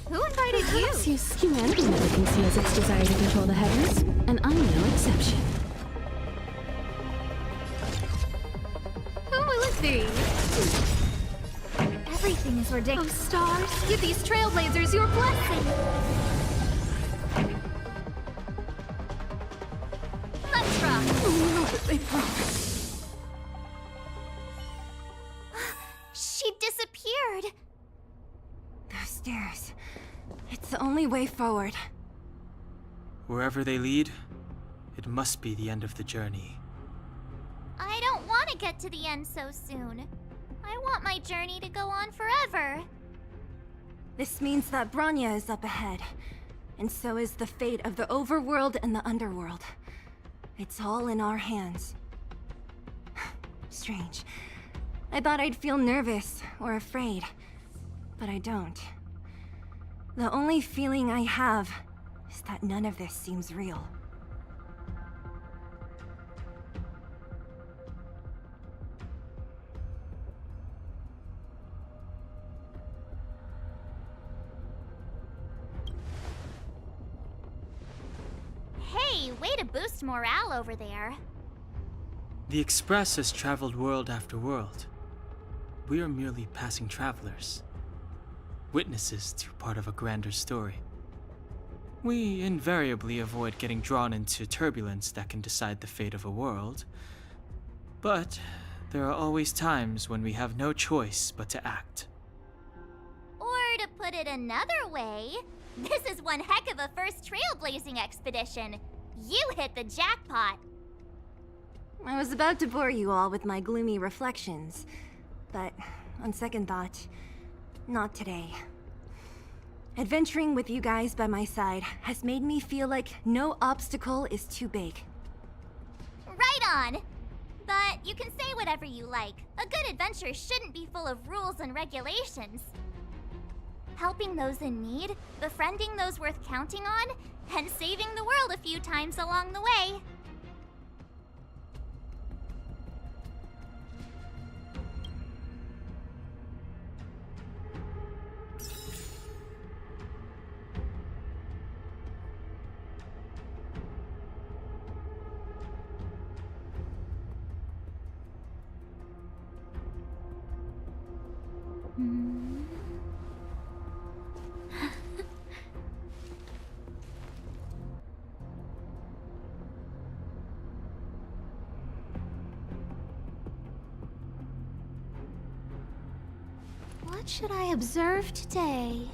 Who invited you? Humanity never conceals its desire to control the heavens, and I'm no exception. Who will it be? Everything is ridiculous. Oh, stars, give these trailblazers your blessing! Let's rock! Oh, no, they promise. only way forward. Wherever they lead, it must be the end of the journey. I don't want to get to the end so soon. I want my journey to go on forever. This means that Bronya is up ahead, and so is the fate of the overworld and the underworld. It's all in our hands. Strange. I thought I'd feel nervous or afraid, but I don't. The only feeling I have is that none of this seems real. Hey, way to boost morale over there. The Express has traveled world after world. We are merely passing travelers, witnesses to part of a grander story. We invariably avoid getting drawn into turbulence that can decide the fate of a world, but there are always times when we have no choice but to act. Or to put it another way, this is one heck of a first trailblazing expedition. You hit the jackpot. I was about to bore you all with my gloomy reflections, but on second thought, not today. Adventuring with you guys by my side has made me feel like no obstacle is too big. Right on. But you can say whatever you like. A good adventure shouldn't be full of rules and regulations. Helping those in need, befriending those worth counting on, and saving the world a few times along the way. What should I observe today?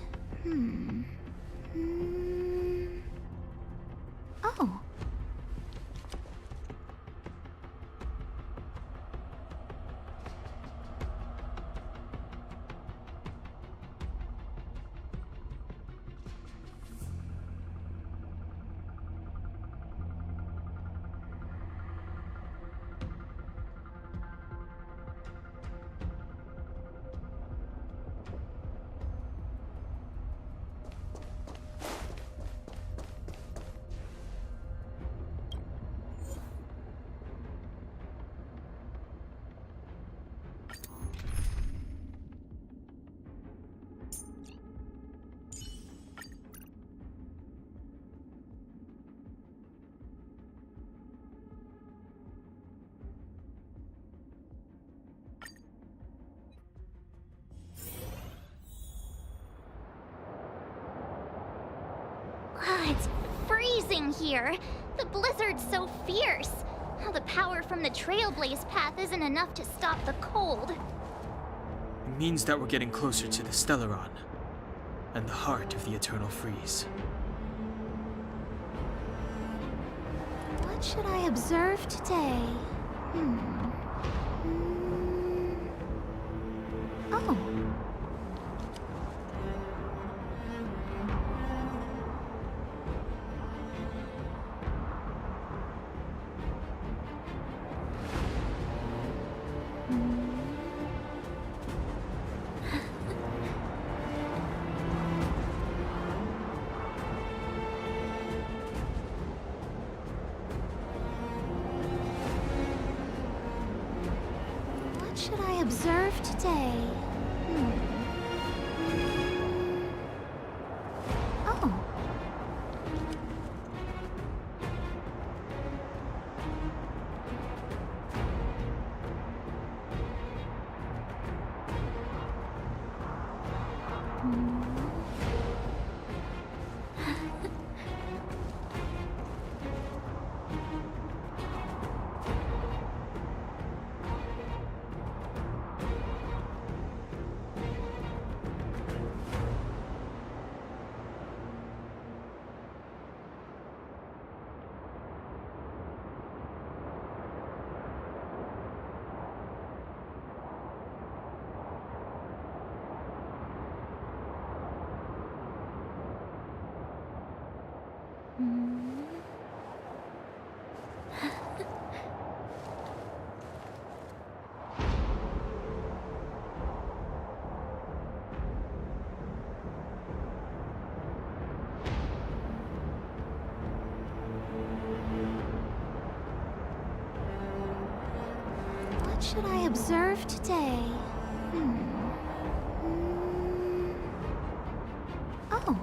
Oh. It's freezing here. The blizzard's so fierce. The power from the Trailblaze path isn't enough to stop the cold. It means that we're getting closer to the Stellaron, and the heart of the Eternal Freeze. What should I observe today? Oh. What should I observe today? Oh. What should I observe today? Oh.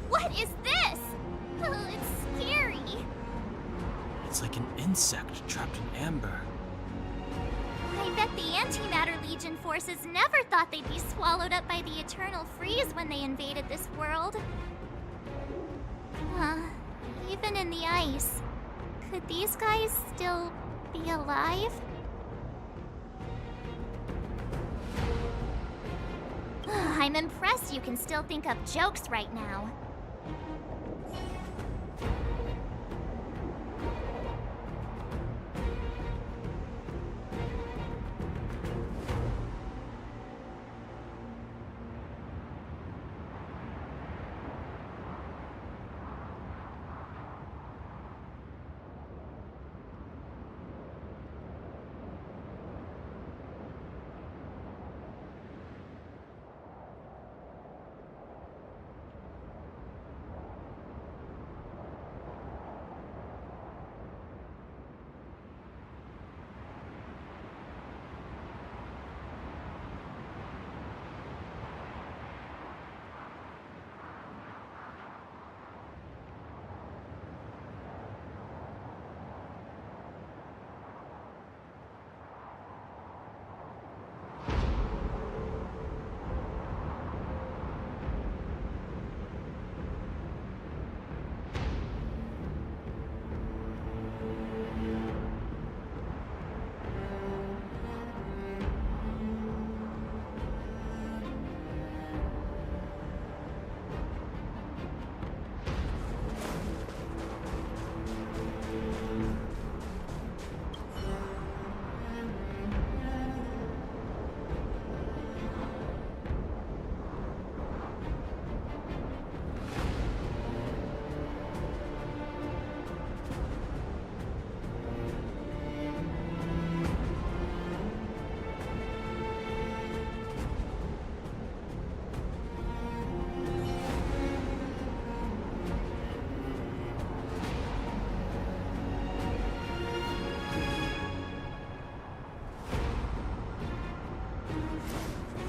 What is this? Oh, it's scary. It's like an insect trapped in amber. I bet the Antimatter Legion forces never thought they'd be swallowed up by the Eternal Freeze when they invaded this world. Even in the ice, could these guys still be alive? I'm impressed you can still think up jokes right now.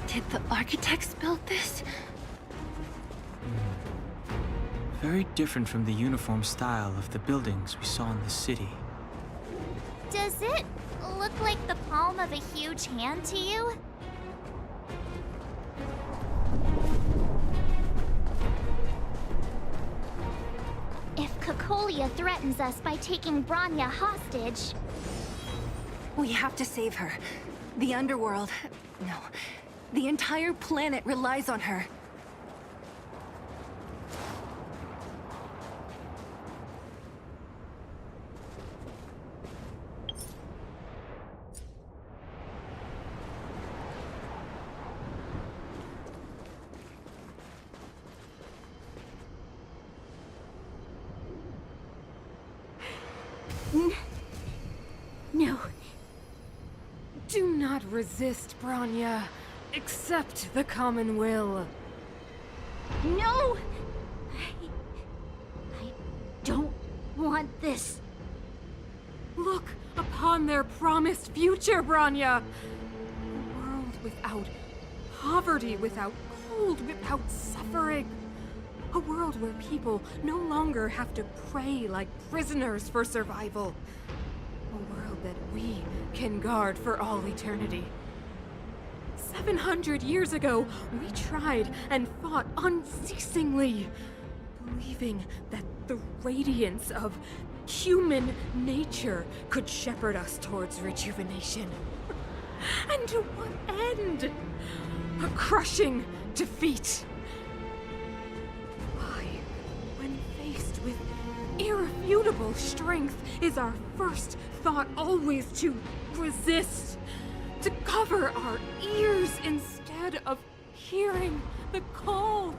Did the architects build this? Very different from the uniform style of the buildings we saw in the city. Does it look like the palm of a huge hand to you? If Cocolia threatens us by taking Bronya hostage... We have to save her. The underworld... No. The entire planet relies on her. No. Do not resist, Bronya. Accept the common will. No! I don't want this. Look upon their promised future, Bronya. A world without poverty, without cold, without suffering. A world where people no longer have to pray like prisoners for survival. A world that we can guard for all eternity. 700 years ago, we tried and fought unceasingly, believing that the radiance of human nature could shepherd us towards rejuvenation. And to what end? A crushing defeat. Why, when faced with irrefutable strength, is our first thought always to resist, to cover our ears instead of hearing the call?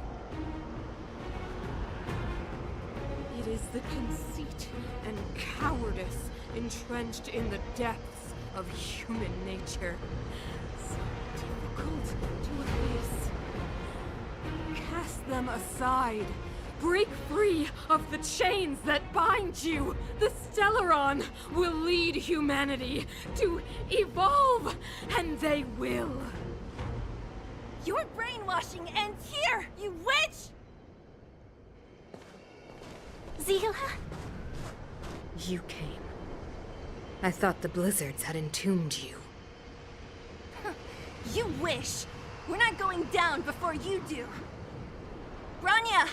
It is the conceit and cowardice entrenched in the depths of human nature, so difficult to efface. Cast them aside. Break free of the chains that bind you. The Stellaron will lead humanity to evolve, and they will. Your brainwashing ends here, you witch! Zila? You came. I thought the blizzards had entombed you. You wish! We're not going down before you do. Branya!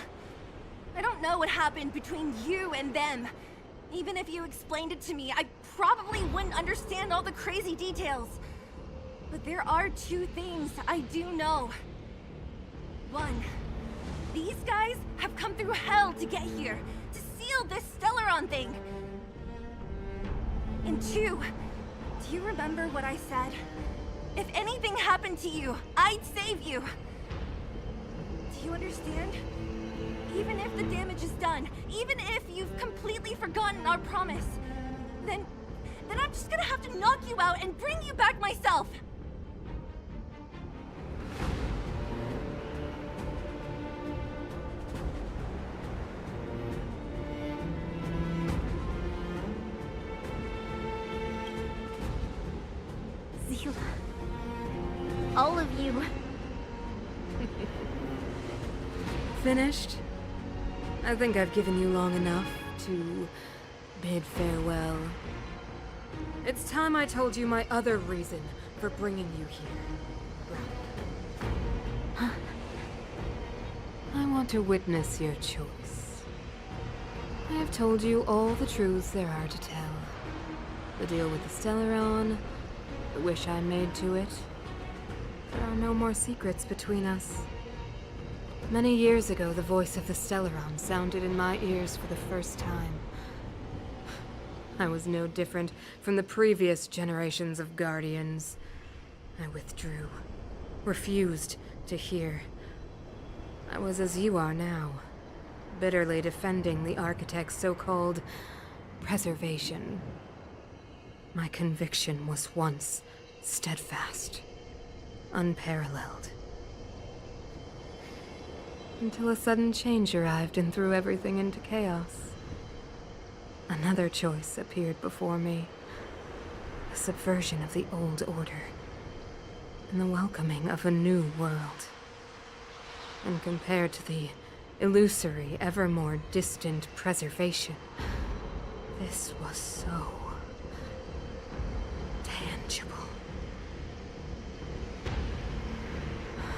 I don't know what happened between you and them. Even if you explained it to me, I probably wouldn't understand all the crazy details. But there are two things I do know. One, these guys have come through hell to get here, to seal this Stellaron thing. And two, do you remember what I said? If anything happened to you, I'd save you. Do you understand? Even if the damage is done, even if you've completely forgotten our promise, then I'm just gonna have to knock you out and bring you back myself. Zila. All of you. Finished? I think I've given you long enough to bid farewell. It's time I told you my other reason for bringing you here. Huh? I want to witness your choice. I have told you all the truths there are to tell. The deal with the Stellaron, the wish I made to it. There are no more secrets between us. Many years ago, the voice of the Stellaron sounded in my ears for the first time. I was no different from the previous generations of Guardians. I withdrew, refused to hear. I was as you are now, bitterly defending the Architect's so-called preservation. My conviction was once steadfast, unparalleled. Until a sudden change arrived and threw everything into chaos. Another choice appeared before me. The subversion of the old order. And the welcoming of a new world. And compared to the illusory, ever more distant preservation, this was so tangible.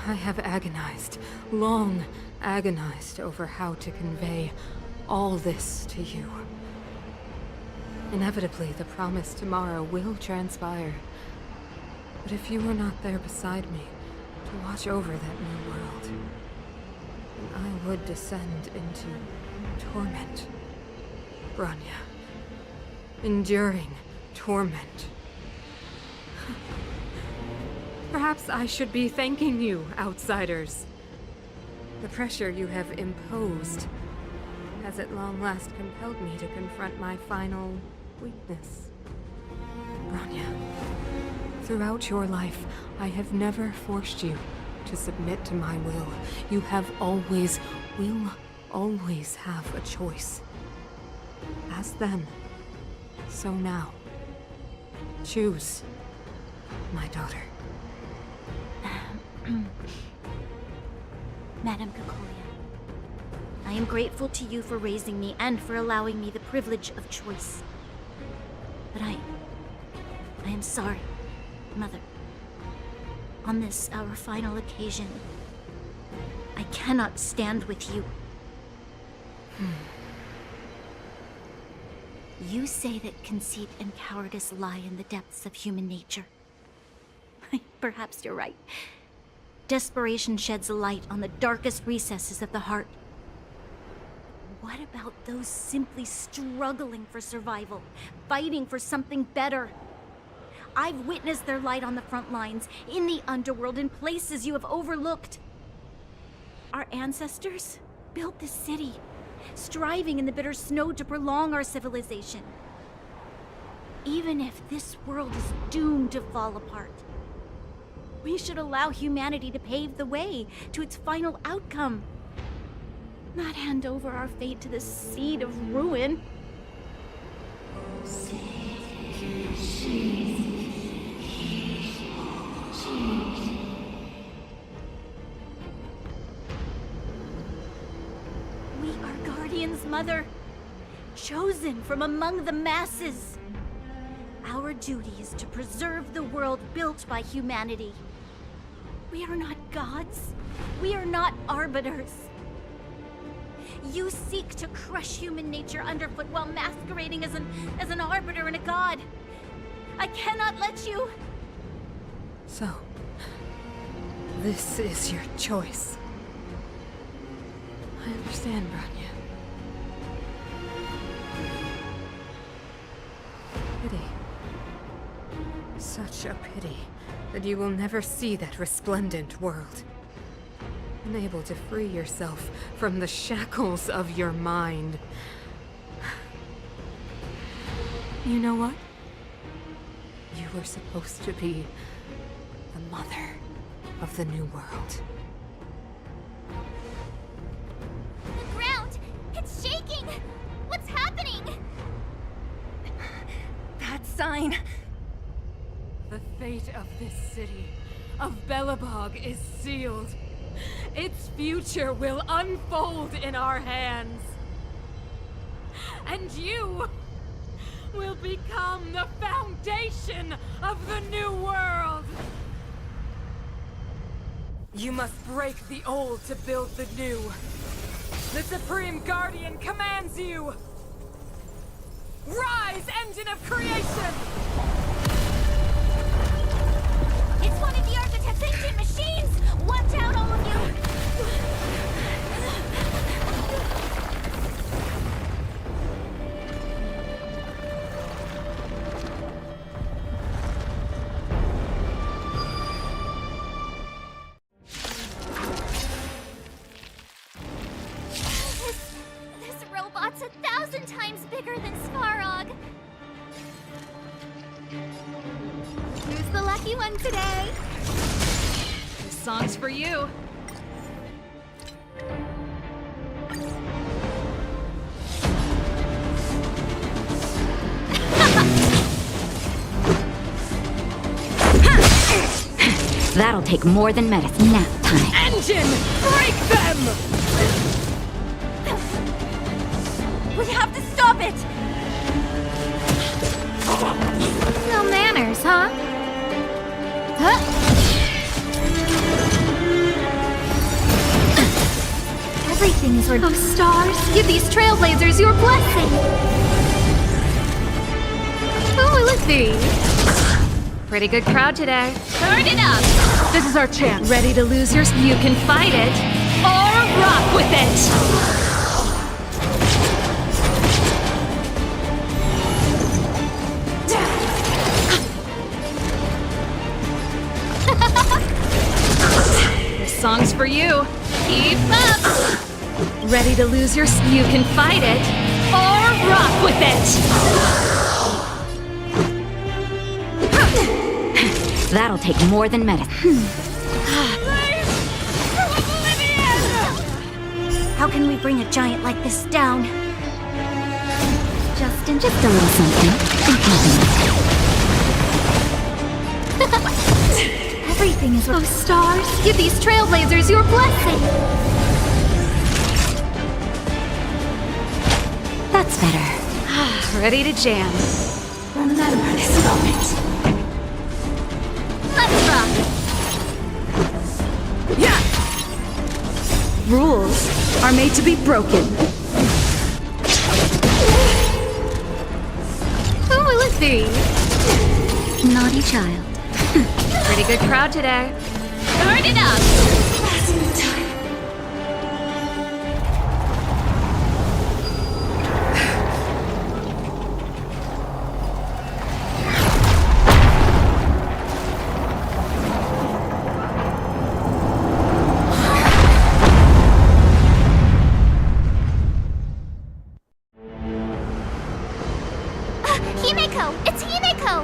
I have agonized, long agonized over how to convey all this to you. Inevitably, the promised tomorrow will transpire. But if you were not there beside me to watch over that new world, then I would descend into torment. Branya. Enduring torment. Perhaps I should be thanking you, outsiders. The pressure you have imposed has at long last compelled me to confront my final weakness. Branya, throughout your life, I have never forced you to submit to my will. You have always, will always have a choice. As then, so now. Choose, my daughter. Madame Cacolia, I am grateful to you for raising me and for allowing me the privilege of choice. But I am sorry, Mother. On this, our final occasion, I cannot stand with you. You say that conceit and cowardice lie in the depths of human nature. Perhaps you're right. Desperation sheds a light on the darkest recesses of the heart. What about those simply struggling for survival, fighting for something better? I've witnessed their light on the front lines, in the underworld, in places you have overlooked. Our ancestors built this city, striving in the bitter snow to prolong our civilization. Even if this world is doomed to fall apart, we should allow humanity to pave the way to its final outcome. Not hand over our fate to the seed of ruin. We are Guardians, Mother, chosen from among the masses. Our duty is to preserve the world built by humanity. We are not gods. We are not arbiters. You seek to crush human nature underfoot while masquerading as an arbiter and a god. I cannot let you. So, this is your choice. I understand, Bronya. Pity. Such a pity that you will never see that resplendent world. Unable to free yourself from the shackles of your mind. You know what? You were supposed to be the mother of the new world. The ground! It's shaking! What's happening? That sign. The fate of this city, of Belobog, is sealed. Its future will unfold in our hands. And you will become the foundation of the new world. You must break the old to build the new. The Supreme Guardian commands you. Rise, engine of creation! It's one of the Architect's ancient machines! Watch out, all of you! This robot's 1,000 times bigger than Svarog. Who's the lucky one today? This song's for you. That'll take more than medicine. Nap time. Engine! Break them! We have to stop it! No manners, huh? Everything is worth stars. Give these trailblazers your blessing. Who will it be? Pretty good crowd today. Turn it up! This is our chance. Ready to lose yours? You can fight it, or rock with it! This song's for you. Keep up! Ready to lose yours? You can fight it, or rock with it! That'll take more than medicine. How can we bring a giant like this down? Just a little something. Everything is worth stars. Give these trailblazers your blessing. That's better. Ready to jam. Remember this moment. Let's rock. Yeah! Rules are made to be broken. 3. Naughty child. Pretty good crowd today. Turn it up! Himeko! It's Himeko!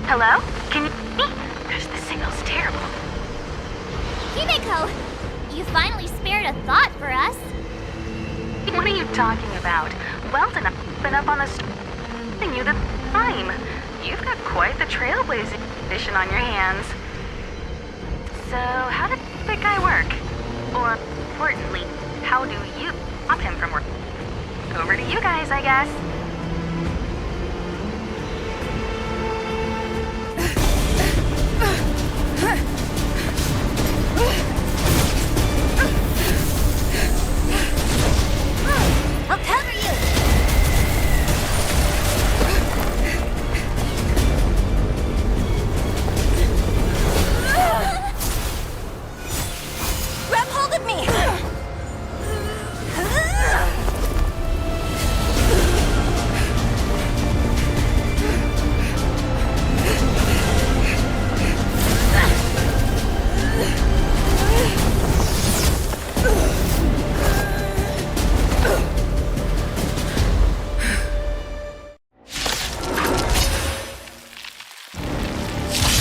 Hello? Can you hear me? Because the signal's terrible. Himeko! You finally spared a thought for us. What are you talking about? Weldon, I've been up on the you the time. You've got quite the trailblazing mission on your hands. So, how did that guy work? Or, importantly, how do you stop him from working? Over to you guys, I guess. I'll cover you! Grab hold of me!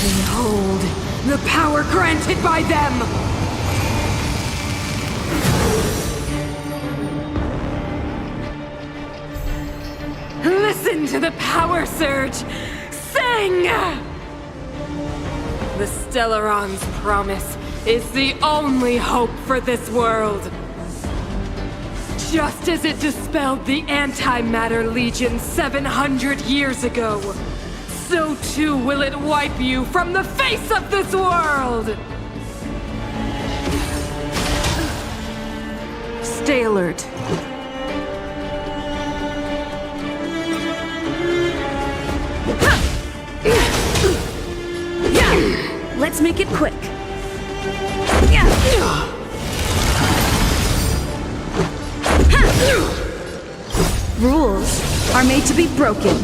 Behold, the power granted by them! Listen to the power surge! Sing! The Stellaron's promise is the only hope for this world. Just as it dispelled the Antimatter Legion 700 years ago, so too will it wipe you from the face of this world! Stay alert. Let's make it quick. Rules are made to be broken.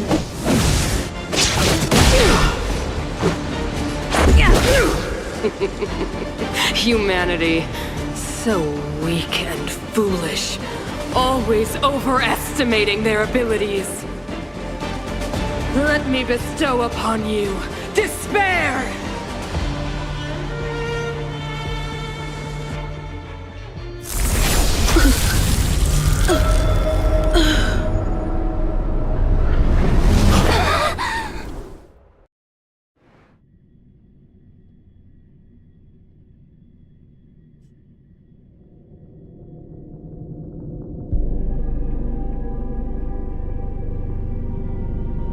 Humanity, so weak and foolish, always overestimating their abilities. Let me bestow upon you despair!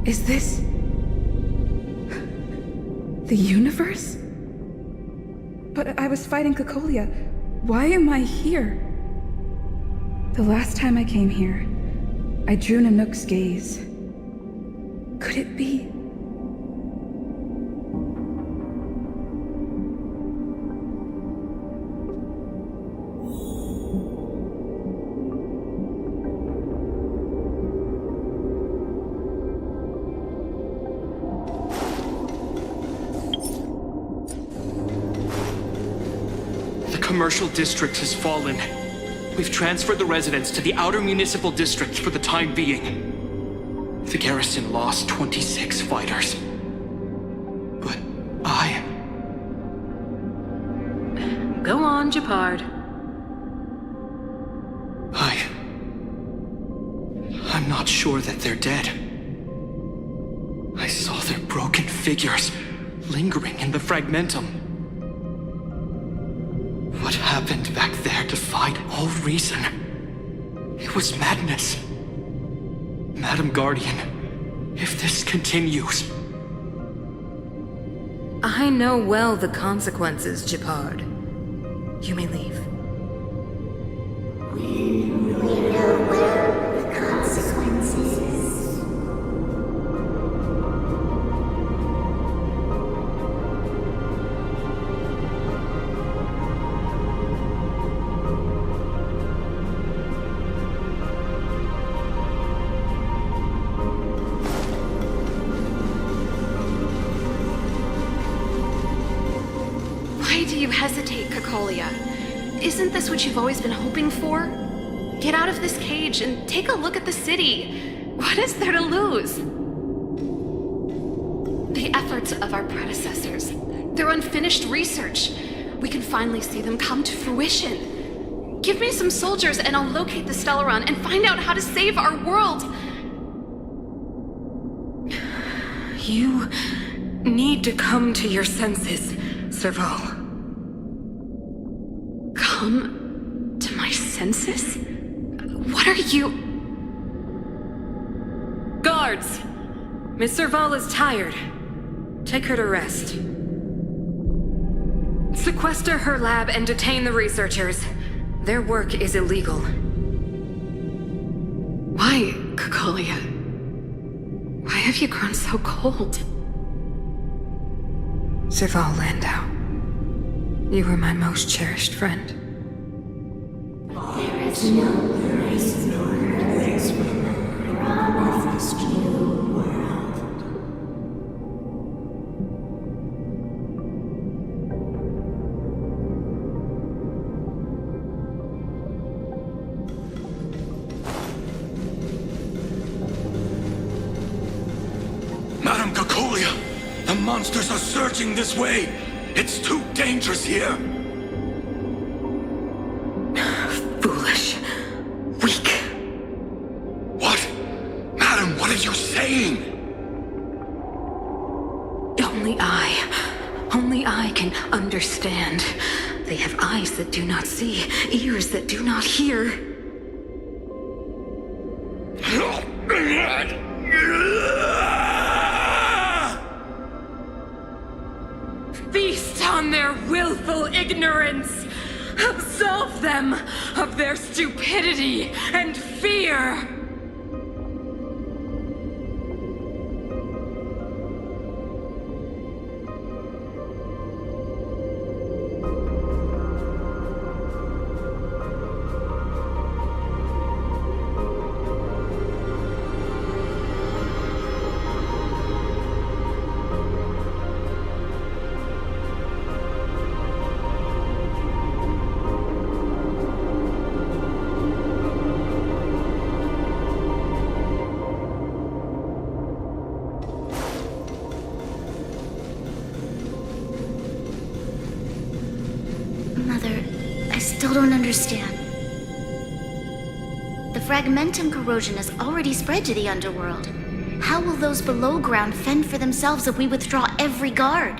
Is this the universe? But I was fighting Cocolia. Why am I here? The last time I came here, I drew Nanook's gaze. Could it be? The commercial district has fallen. We've transferred the residents to the outer municipal districts for the time being. The garrison lost 26 fighters. But Go on, Japard. I'm not sure that they're dead. I saw their broken figures lingering in the fragmentum. What happened back there defied all reason. It was madness. Madam Guardian, if this continues... I know well the consequences, Japard. You may leave. We know well the consequences. hesitate, Cacolia? Isn't this what you've always been hoping for? Get out of this cage and take a look at the city. What is there to lose? The efforts of our predecessors, their unfinished research, we can finally see them come to fruition. Give me some soldiers and I'll locate the Stellaron and find out how to save our world. You need to come to your senses, Serval. Come to my senses? What are you... Guards! Miss Serval is tired. Take her to rest. Sequester her lab and detain the researchers. Their work is illegal. Why, Cacolia? Why have you grown so cold? Serval Landau, you were my most cherished friend. There is no place of this new world. Madam Cacolia, the monsters are surging this way. It's too dangerous here. Foolish. Weak. What? Madam, what are you saying? Only I can understand. They have eyes that do not see, ears that do not hear. Feast on their willful ignorance! Absolve them of their stupidity and fear! Mother, I still don't understand. The fragmentum corrosion has already spread to the underworld. How will those below ground fend for themselves if we withdraw every guard?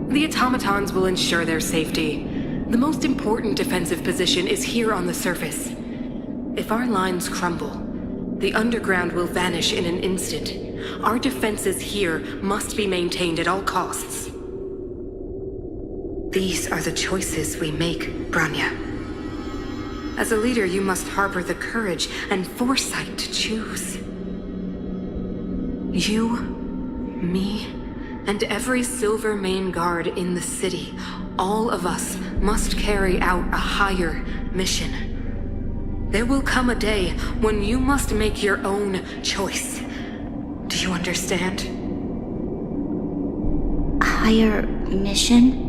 The automatons will ensure their safety. The most important defensive position is here on the surface. If our lines crumble, the underground will vanish in an instant. Our defenses here must be maintained at all costs. These are the choices we make, Branya. As a leader, you must harbor the courage and foresight to choose. You, me, and every Silver Mane guard in the city, all of us must carry out a higher mission. There will come a day when you must make your own choice. Do you understand? A higher mission?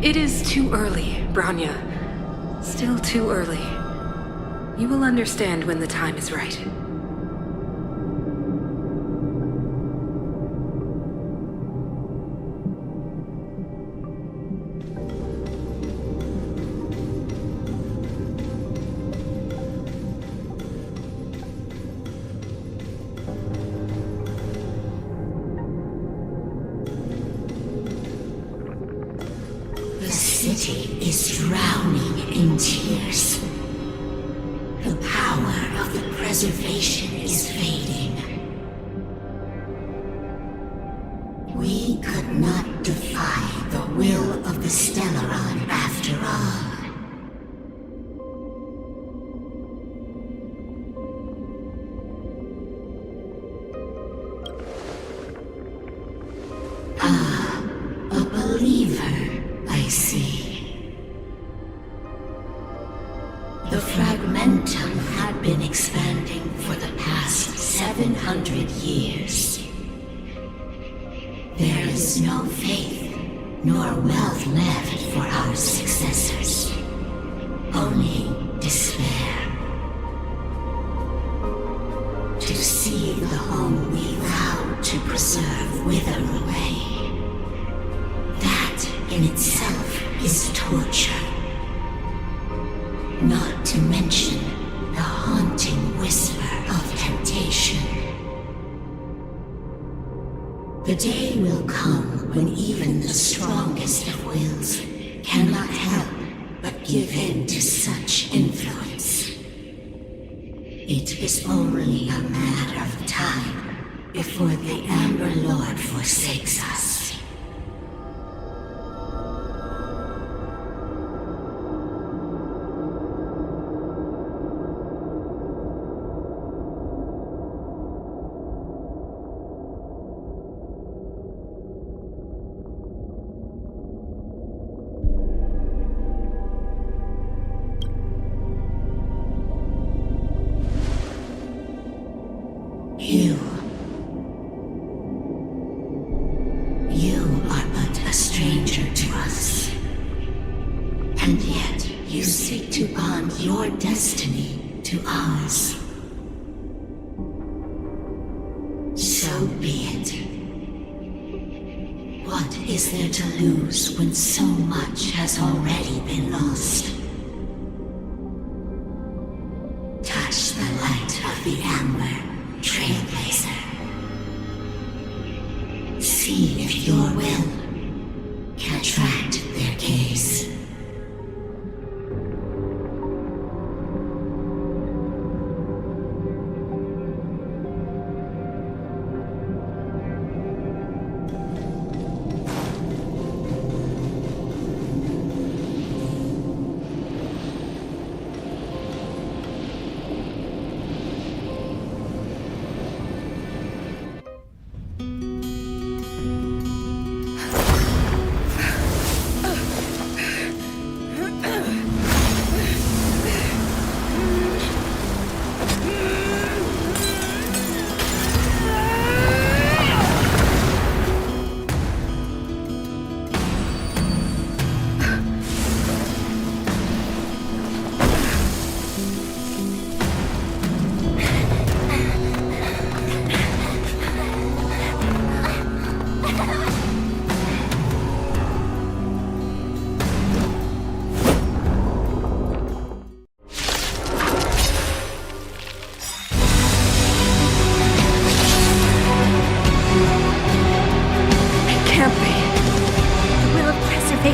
It is too early, Branya. Still too early. You will understand when the time is right. The city is drowning in tears. The power of the preservation is fading. We could not defy the will of the Stellaron after all. Ah, a believer, I see. The fragmentum had been expanding for the past 700 years. There is no faith, nor wealth left for our successors. Only despair. To see the home we vowed to preserve wither away. That in itself is torture. Not to mention the haunting whisper of temptation. The day will come when even the strongest of wills cannot help but give in to such influence. It is only a matter of time before the Amber Lord forsakes us. You are but a stranger to us. And yet you seek to bond your destiny to ours. So be it. What is there to lose when so much has already been lost? Touch the light of the Amber, Trailblazer. See if your will can attract their gaze.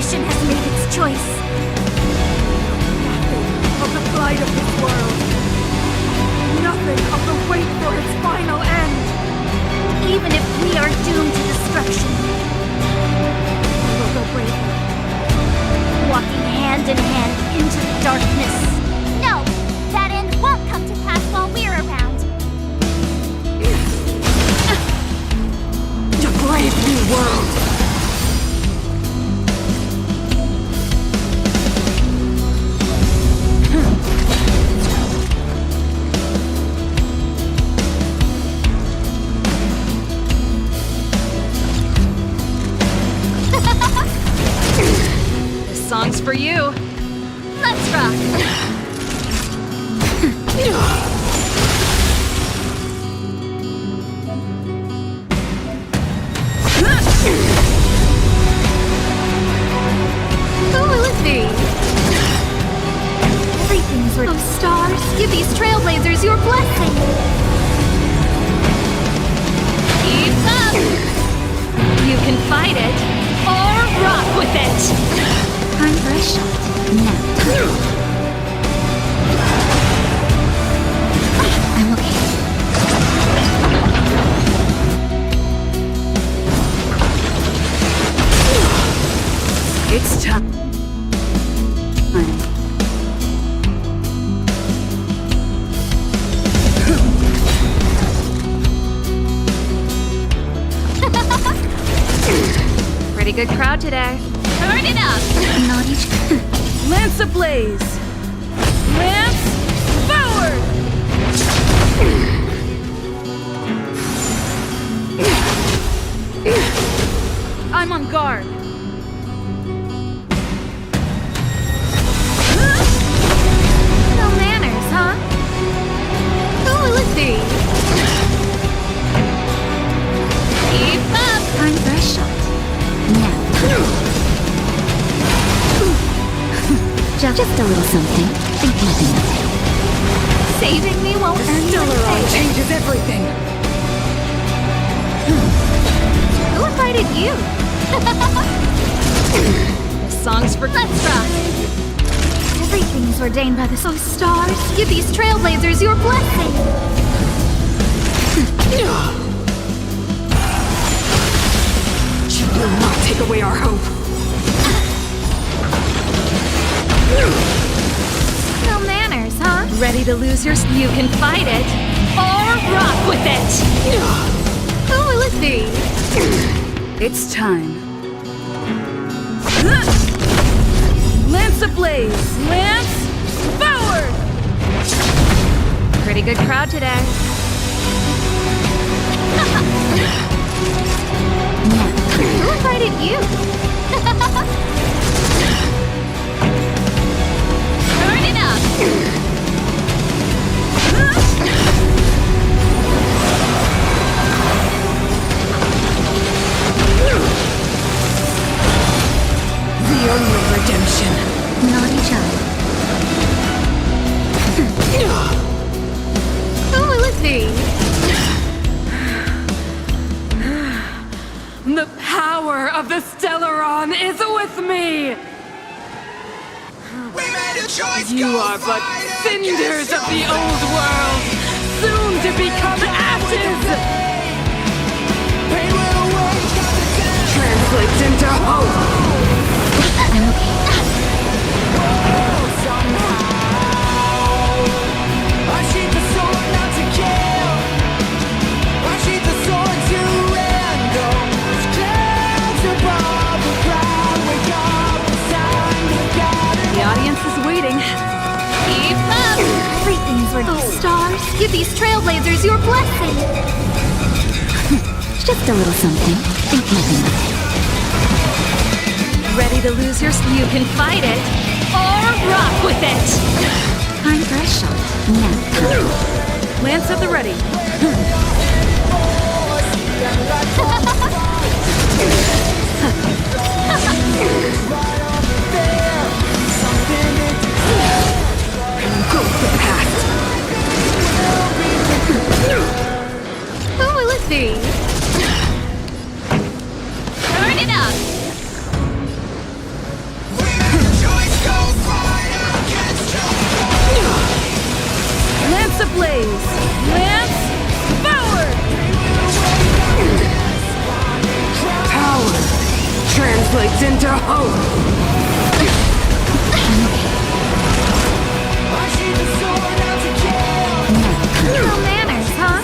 Has made its choice. Nothing of the plight of this world. Nothing of the wait for its final end. Even if we are doomed to destruction, we will go bravely, walking hand in hand into the darkness. No, that end won't come to pass while we're around. To brave new world. This song's for you. Let's rock. Who will it be? Everything's Oh, stars, give these trailblazers your blessing. Keep up! You can fight it, or rock with it! Time for a shot. Now. I'm okay. It's time. Pretty good crowd today. Turn it up! Not each. Lance ablaze! Lance forward! I'm on guard. No manners, huh? Who will it be? Keep up! Time for a shot. Now. Just a little something. Think nothing of it. Saving me won't earn you Stellaron anything. changes everything. Who invited you? Songs for Let's rock! Everything is ordained by the stars. Give these trailblazers your blessing! You will not take away our hope. No manners, huh? ready to lose your... You can fight it, or rock with it! Who will it be? It's time. Lance ablaze! Lance forward! Pretty good crowd today. Who invited you? Turn it up! The only redemption. Naughty child. Who will it be? The power of the Stellaron is with me! You are but cinders of the old world, soon to become ashes! Translates into hope! I'm okay. The audience is waiting. Keep up! Everything's where those stars. Give these trailblazers your blessing! Just a little something. Think nothing of it. Ready to lose your... You can fight it, or rock with it! Time for a shot. Now. Lance at the ready. Who will it be? Turn it up! Lance ablaze! Lance forward! Power translates into hope! No manners, huh?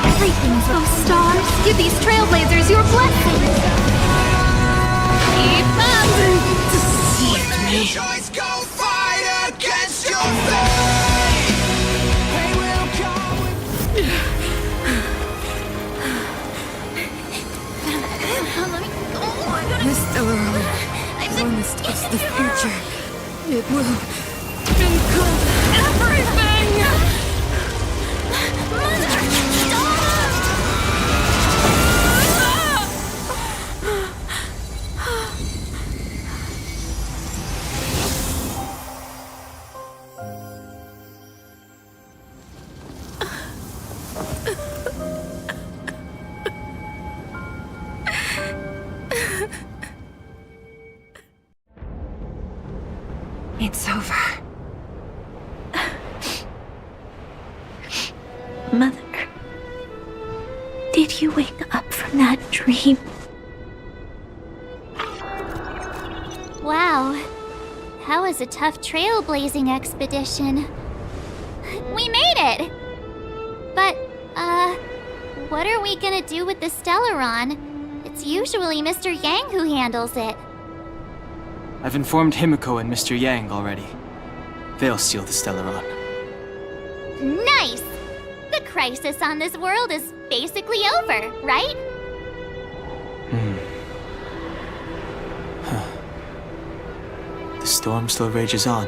Everything's those stars. Give these trailblazers your blessing! Keep up! Deceived me. The Stellaron is the future. It will engulf everything! It's over. Mother, did you wake up from that dream? Wow. That was a tough trailblazing expedition. We made it! But, what are we gonna do with the Stellaron? It's usually Mr. Yang who handles it. I've informed Himiko and Mr. Yang already. They'll steal the Stellaron. Nice! The crisis on this world is basically over, right? The storm still rages on.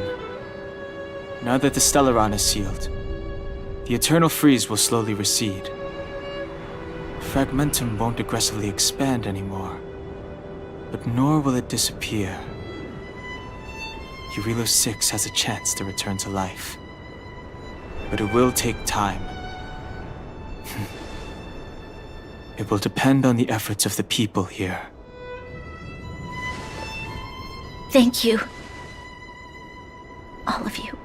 Now that the Stellaron is sealed, the eternal freeze will slowly recede. Fragmentum won't aggressively expand anymore, but nor will it disappear. Eurilo 6 has a chance to return to life, but it will take time. It will depend on the efforts of the people here. Thank you. All of you.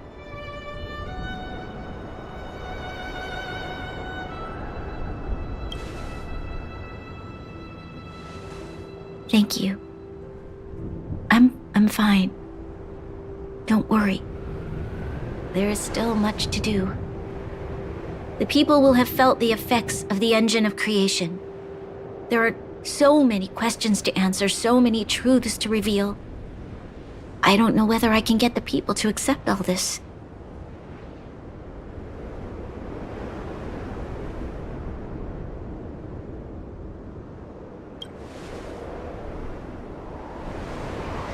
Thank you. I'm fine. Don't worry. There is still much to do. The people will have felt the effects of the engine of creation. There are so many questions to answer, so many truths to reveal. I don't know whether I can get the people to accept all this.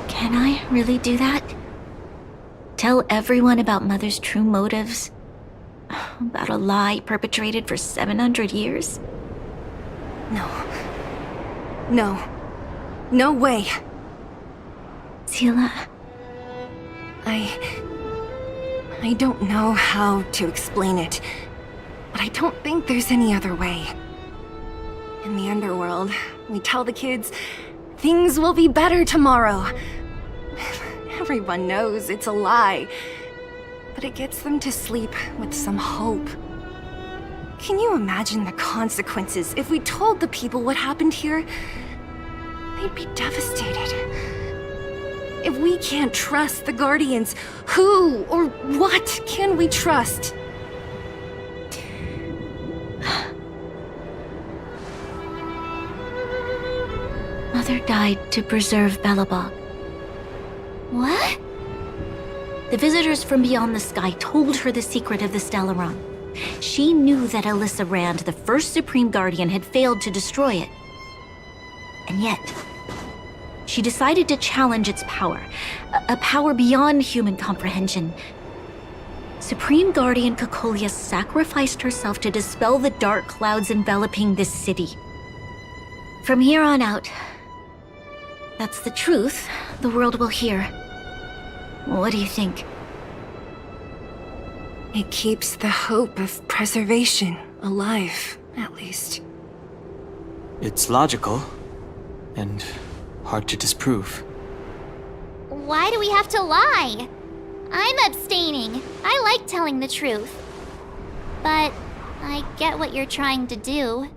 Can I really do that? Tell everyone about Mother's true motives? About a lie perpetrated for 700 years? No. No. No way. Seele. I don't know how to explain it, but I don't think there's any other way. In the underworld, we tell the kids, things will be better tomorrow. Everyone knows it's a lie, but it gets them to sleep with some hope. Can you imagine the consequences if we told the people what happened here? They'd be devastated. If we can't trust the Guardians, who or what can we trust? Mother died to preserve Belobog. What? The visitors from beyond the sky told her the secret of the Stellaron. She knew that Alyssa Rand, the first Supreme Guardian, had failed to destroy it. And yet, she decided to challenge its power, a power beyond human comprehension. Supreme Guardian Cocolia sacrificed herself to dispel the dark clouds enveloping this city. From here on out, that's the truth the world will hear. What do you think? It keeps the hope of preservation alive, at least. It's logical, and hard to disprove. Why do we have to lie? I'm abstaining. I like telling the truth. But I get what you're trying to do.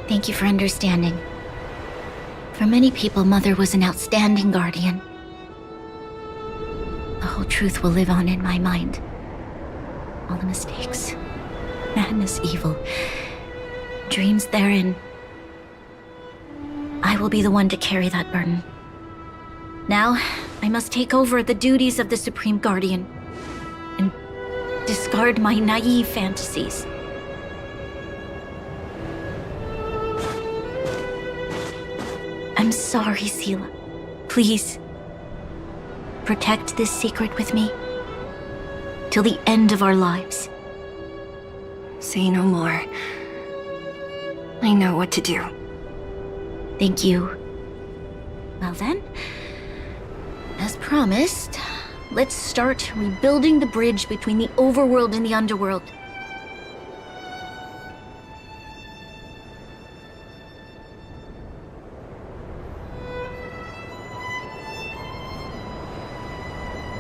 Thank you for understanding. For many people, Mother was an outstanding guardian. The whole truth will live on in my mind. All the mistakes, madness, evil, dreams therein. I will be the one to carry that burden. Now, I must take over the duties of the Supreme Guardian and discard my naive fantasies. I'm sorry, Seele. Please, protect this secret with me till the end of our lives. Say no more. I know what to do. Thank you. Well then, as promised, let's start rebuilding the bridge between the overworld and the underworld.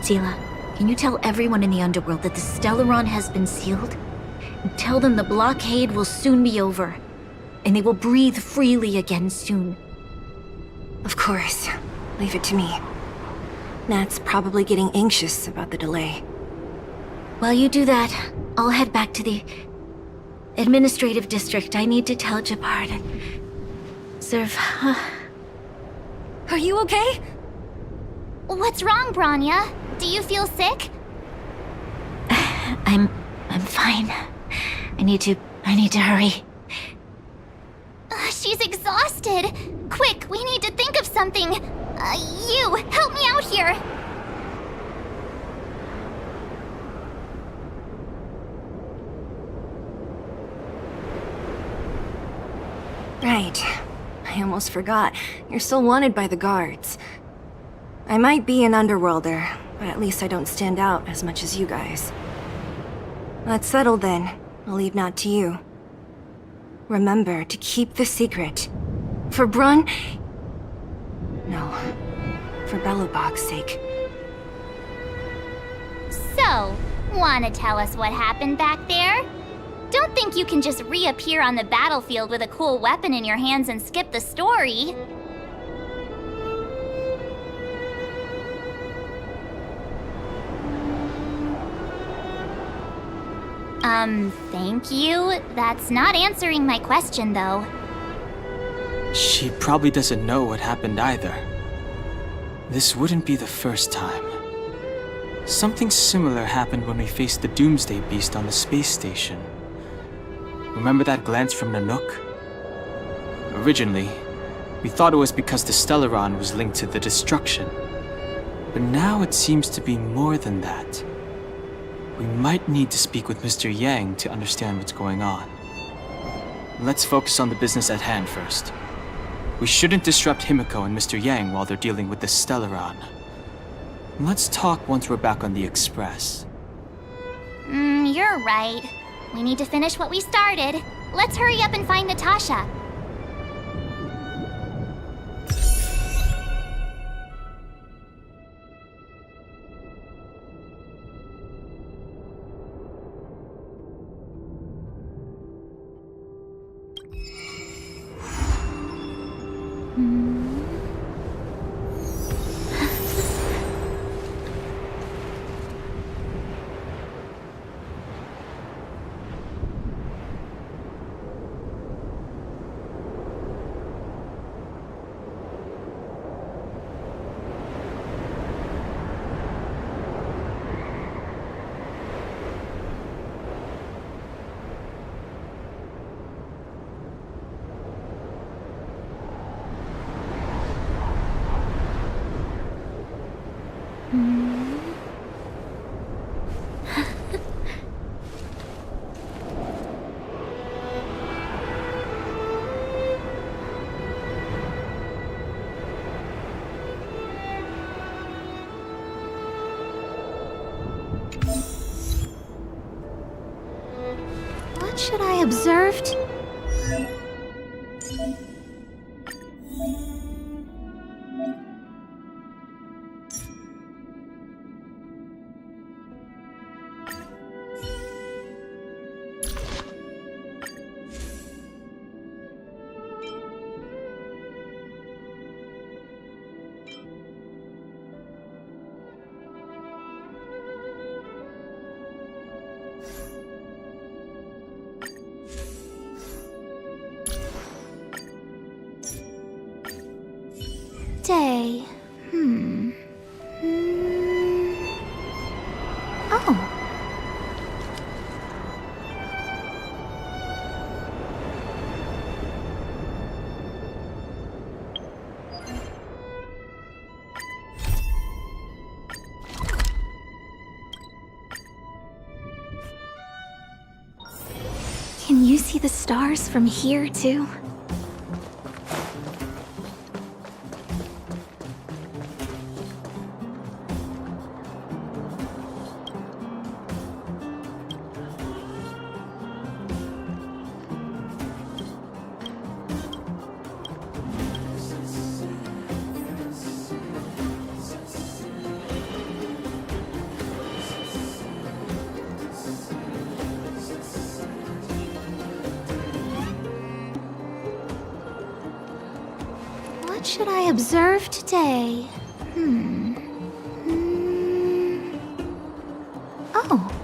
Seele, can you tell everyone in the underworld that the Stellaron has been sealed? And tell them the blockade will soon be over, and they will breathe freely again soon. Of course. Leave it to me. Nat's probably getting anxious about the delay. While you do that, I'll head back to the administrative district. I need to tell Japard and serve. Are you okay? What's wrong, Branya? Do you feel sick? I'm fine. I need to hurry. She's exhausted. Quick, we need to think of something. You, help me out here. Right. I almost forgot. You're still wanted by the guards. I might be an underworlder, but at least I don't stand out as much as you guys. Let's settle then. I'll leave Nat to you. Remember to keep the secret. For Brun... No. For Belobog's sake. So, wanna tell us what happened back there? Don't think you can just reappear on the battlefield with a cool weapon in your hands and skip the story. Thank you. That's not answering my question, though. She probably doesn't know what happened either. This wouldn't be the first time. Something similar happened when we faced the Doomsday Beast on the space station. Remember that glance from Nanook? Originally, we thought it was because the Stellaron was linked to the destruction. But now it seems to be more than that. We might need to speak with Mr. Yang to understand what's going on. Let's focus on the business at hand first. We shouldn't disrupt Himiko and Mr. Yang while they're dealing with the Stellaron. Let's talk once we're back on the Express. You're right. We need to finish what we started. Let's hurry up and find Natasha. What should I observed? Day. Oh. Can you see the stars from here, too? should I observe today? Oh.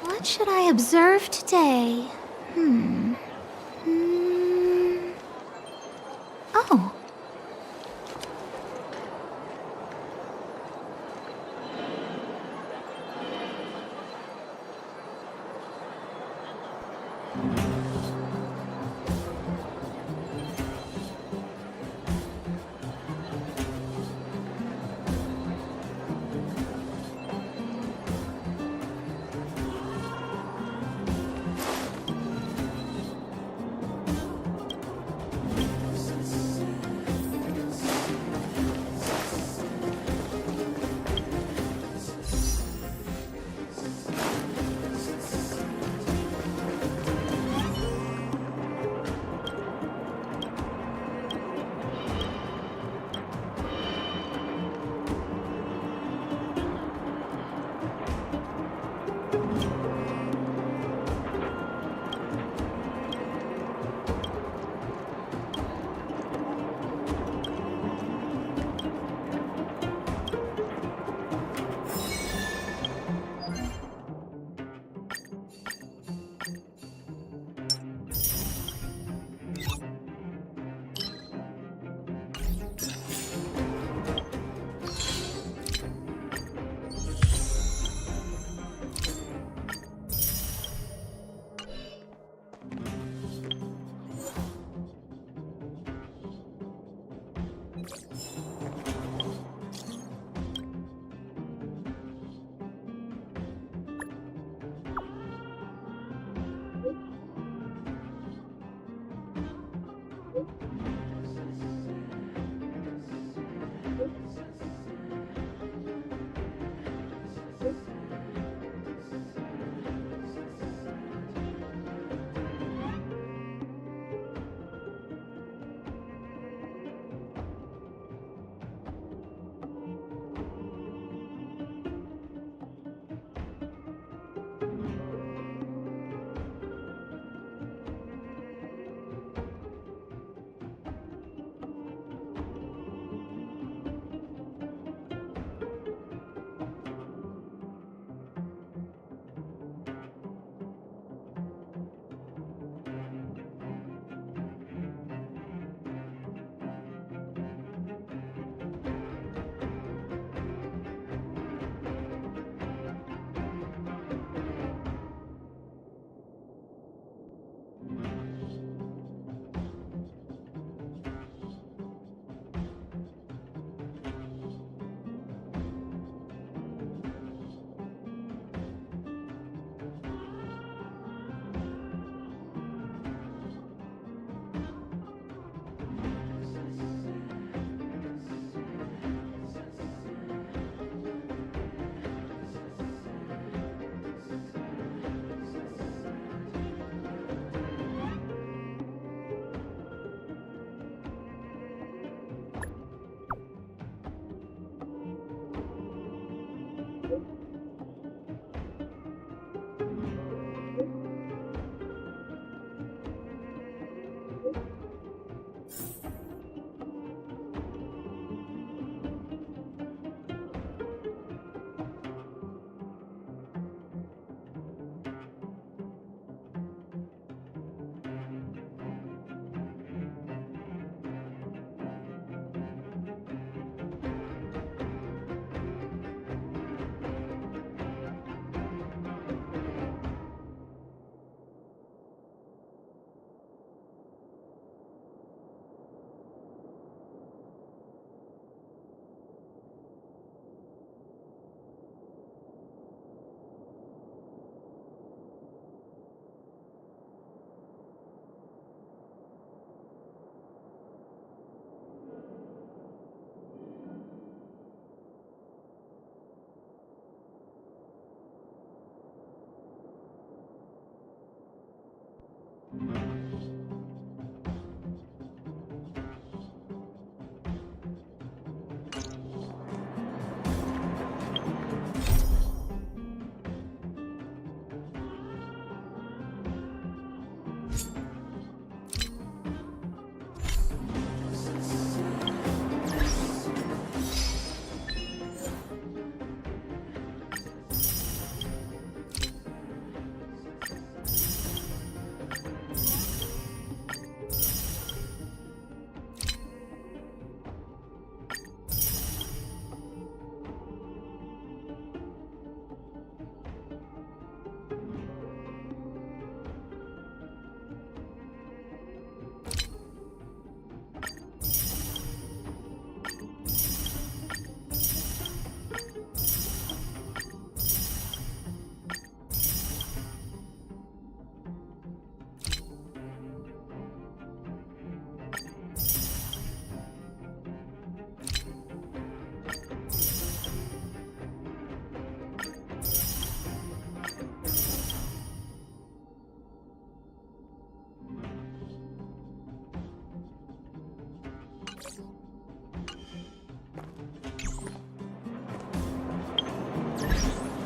What should I observe today? Oh.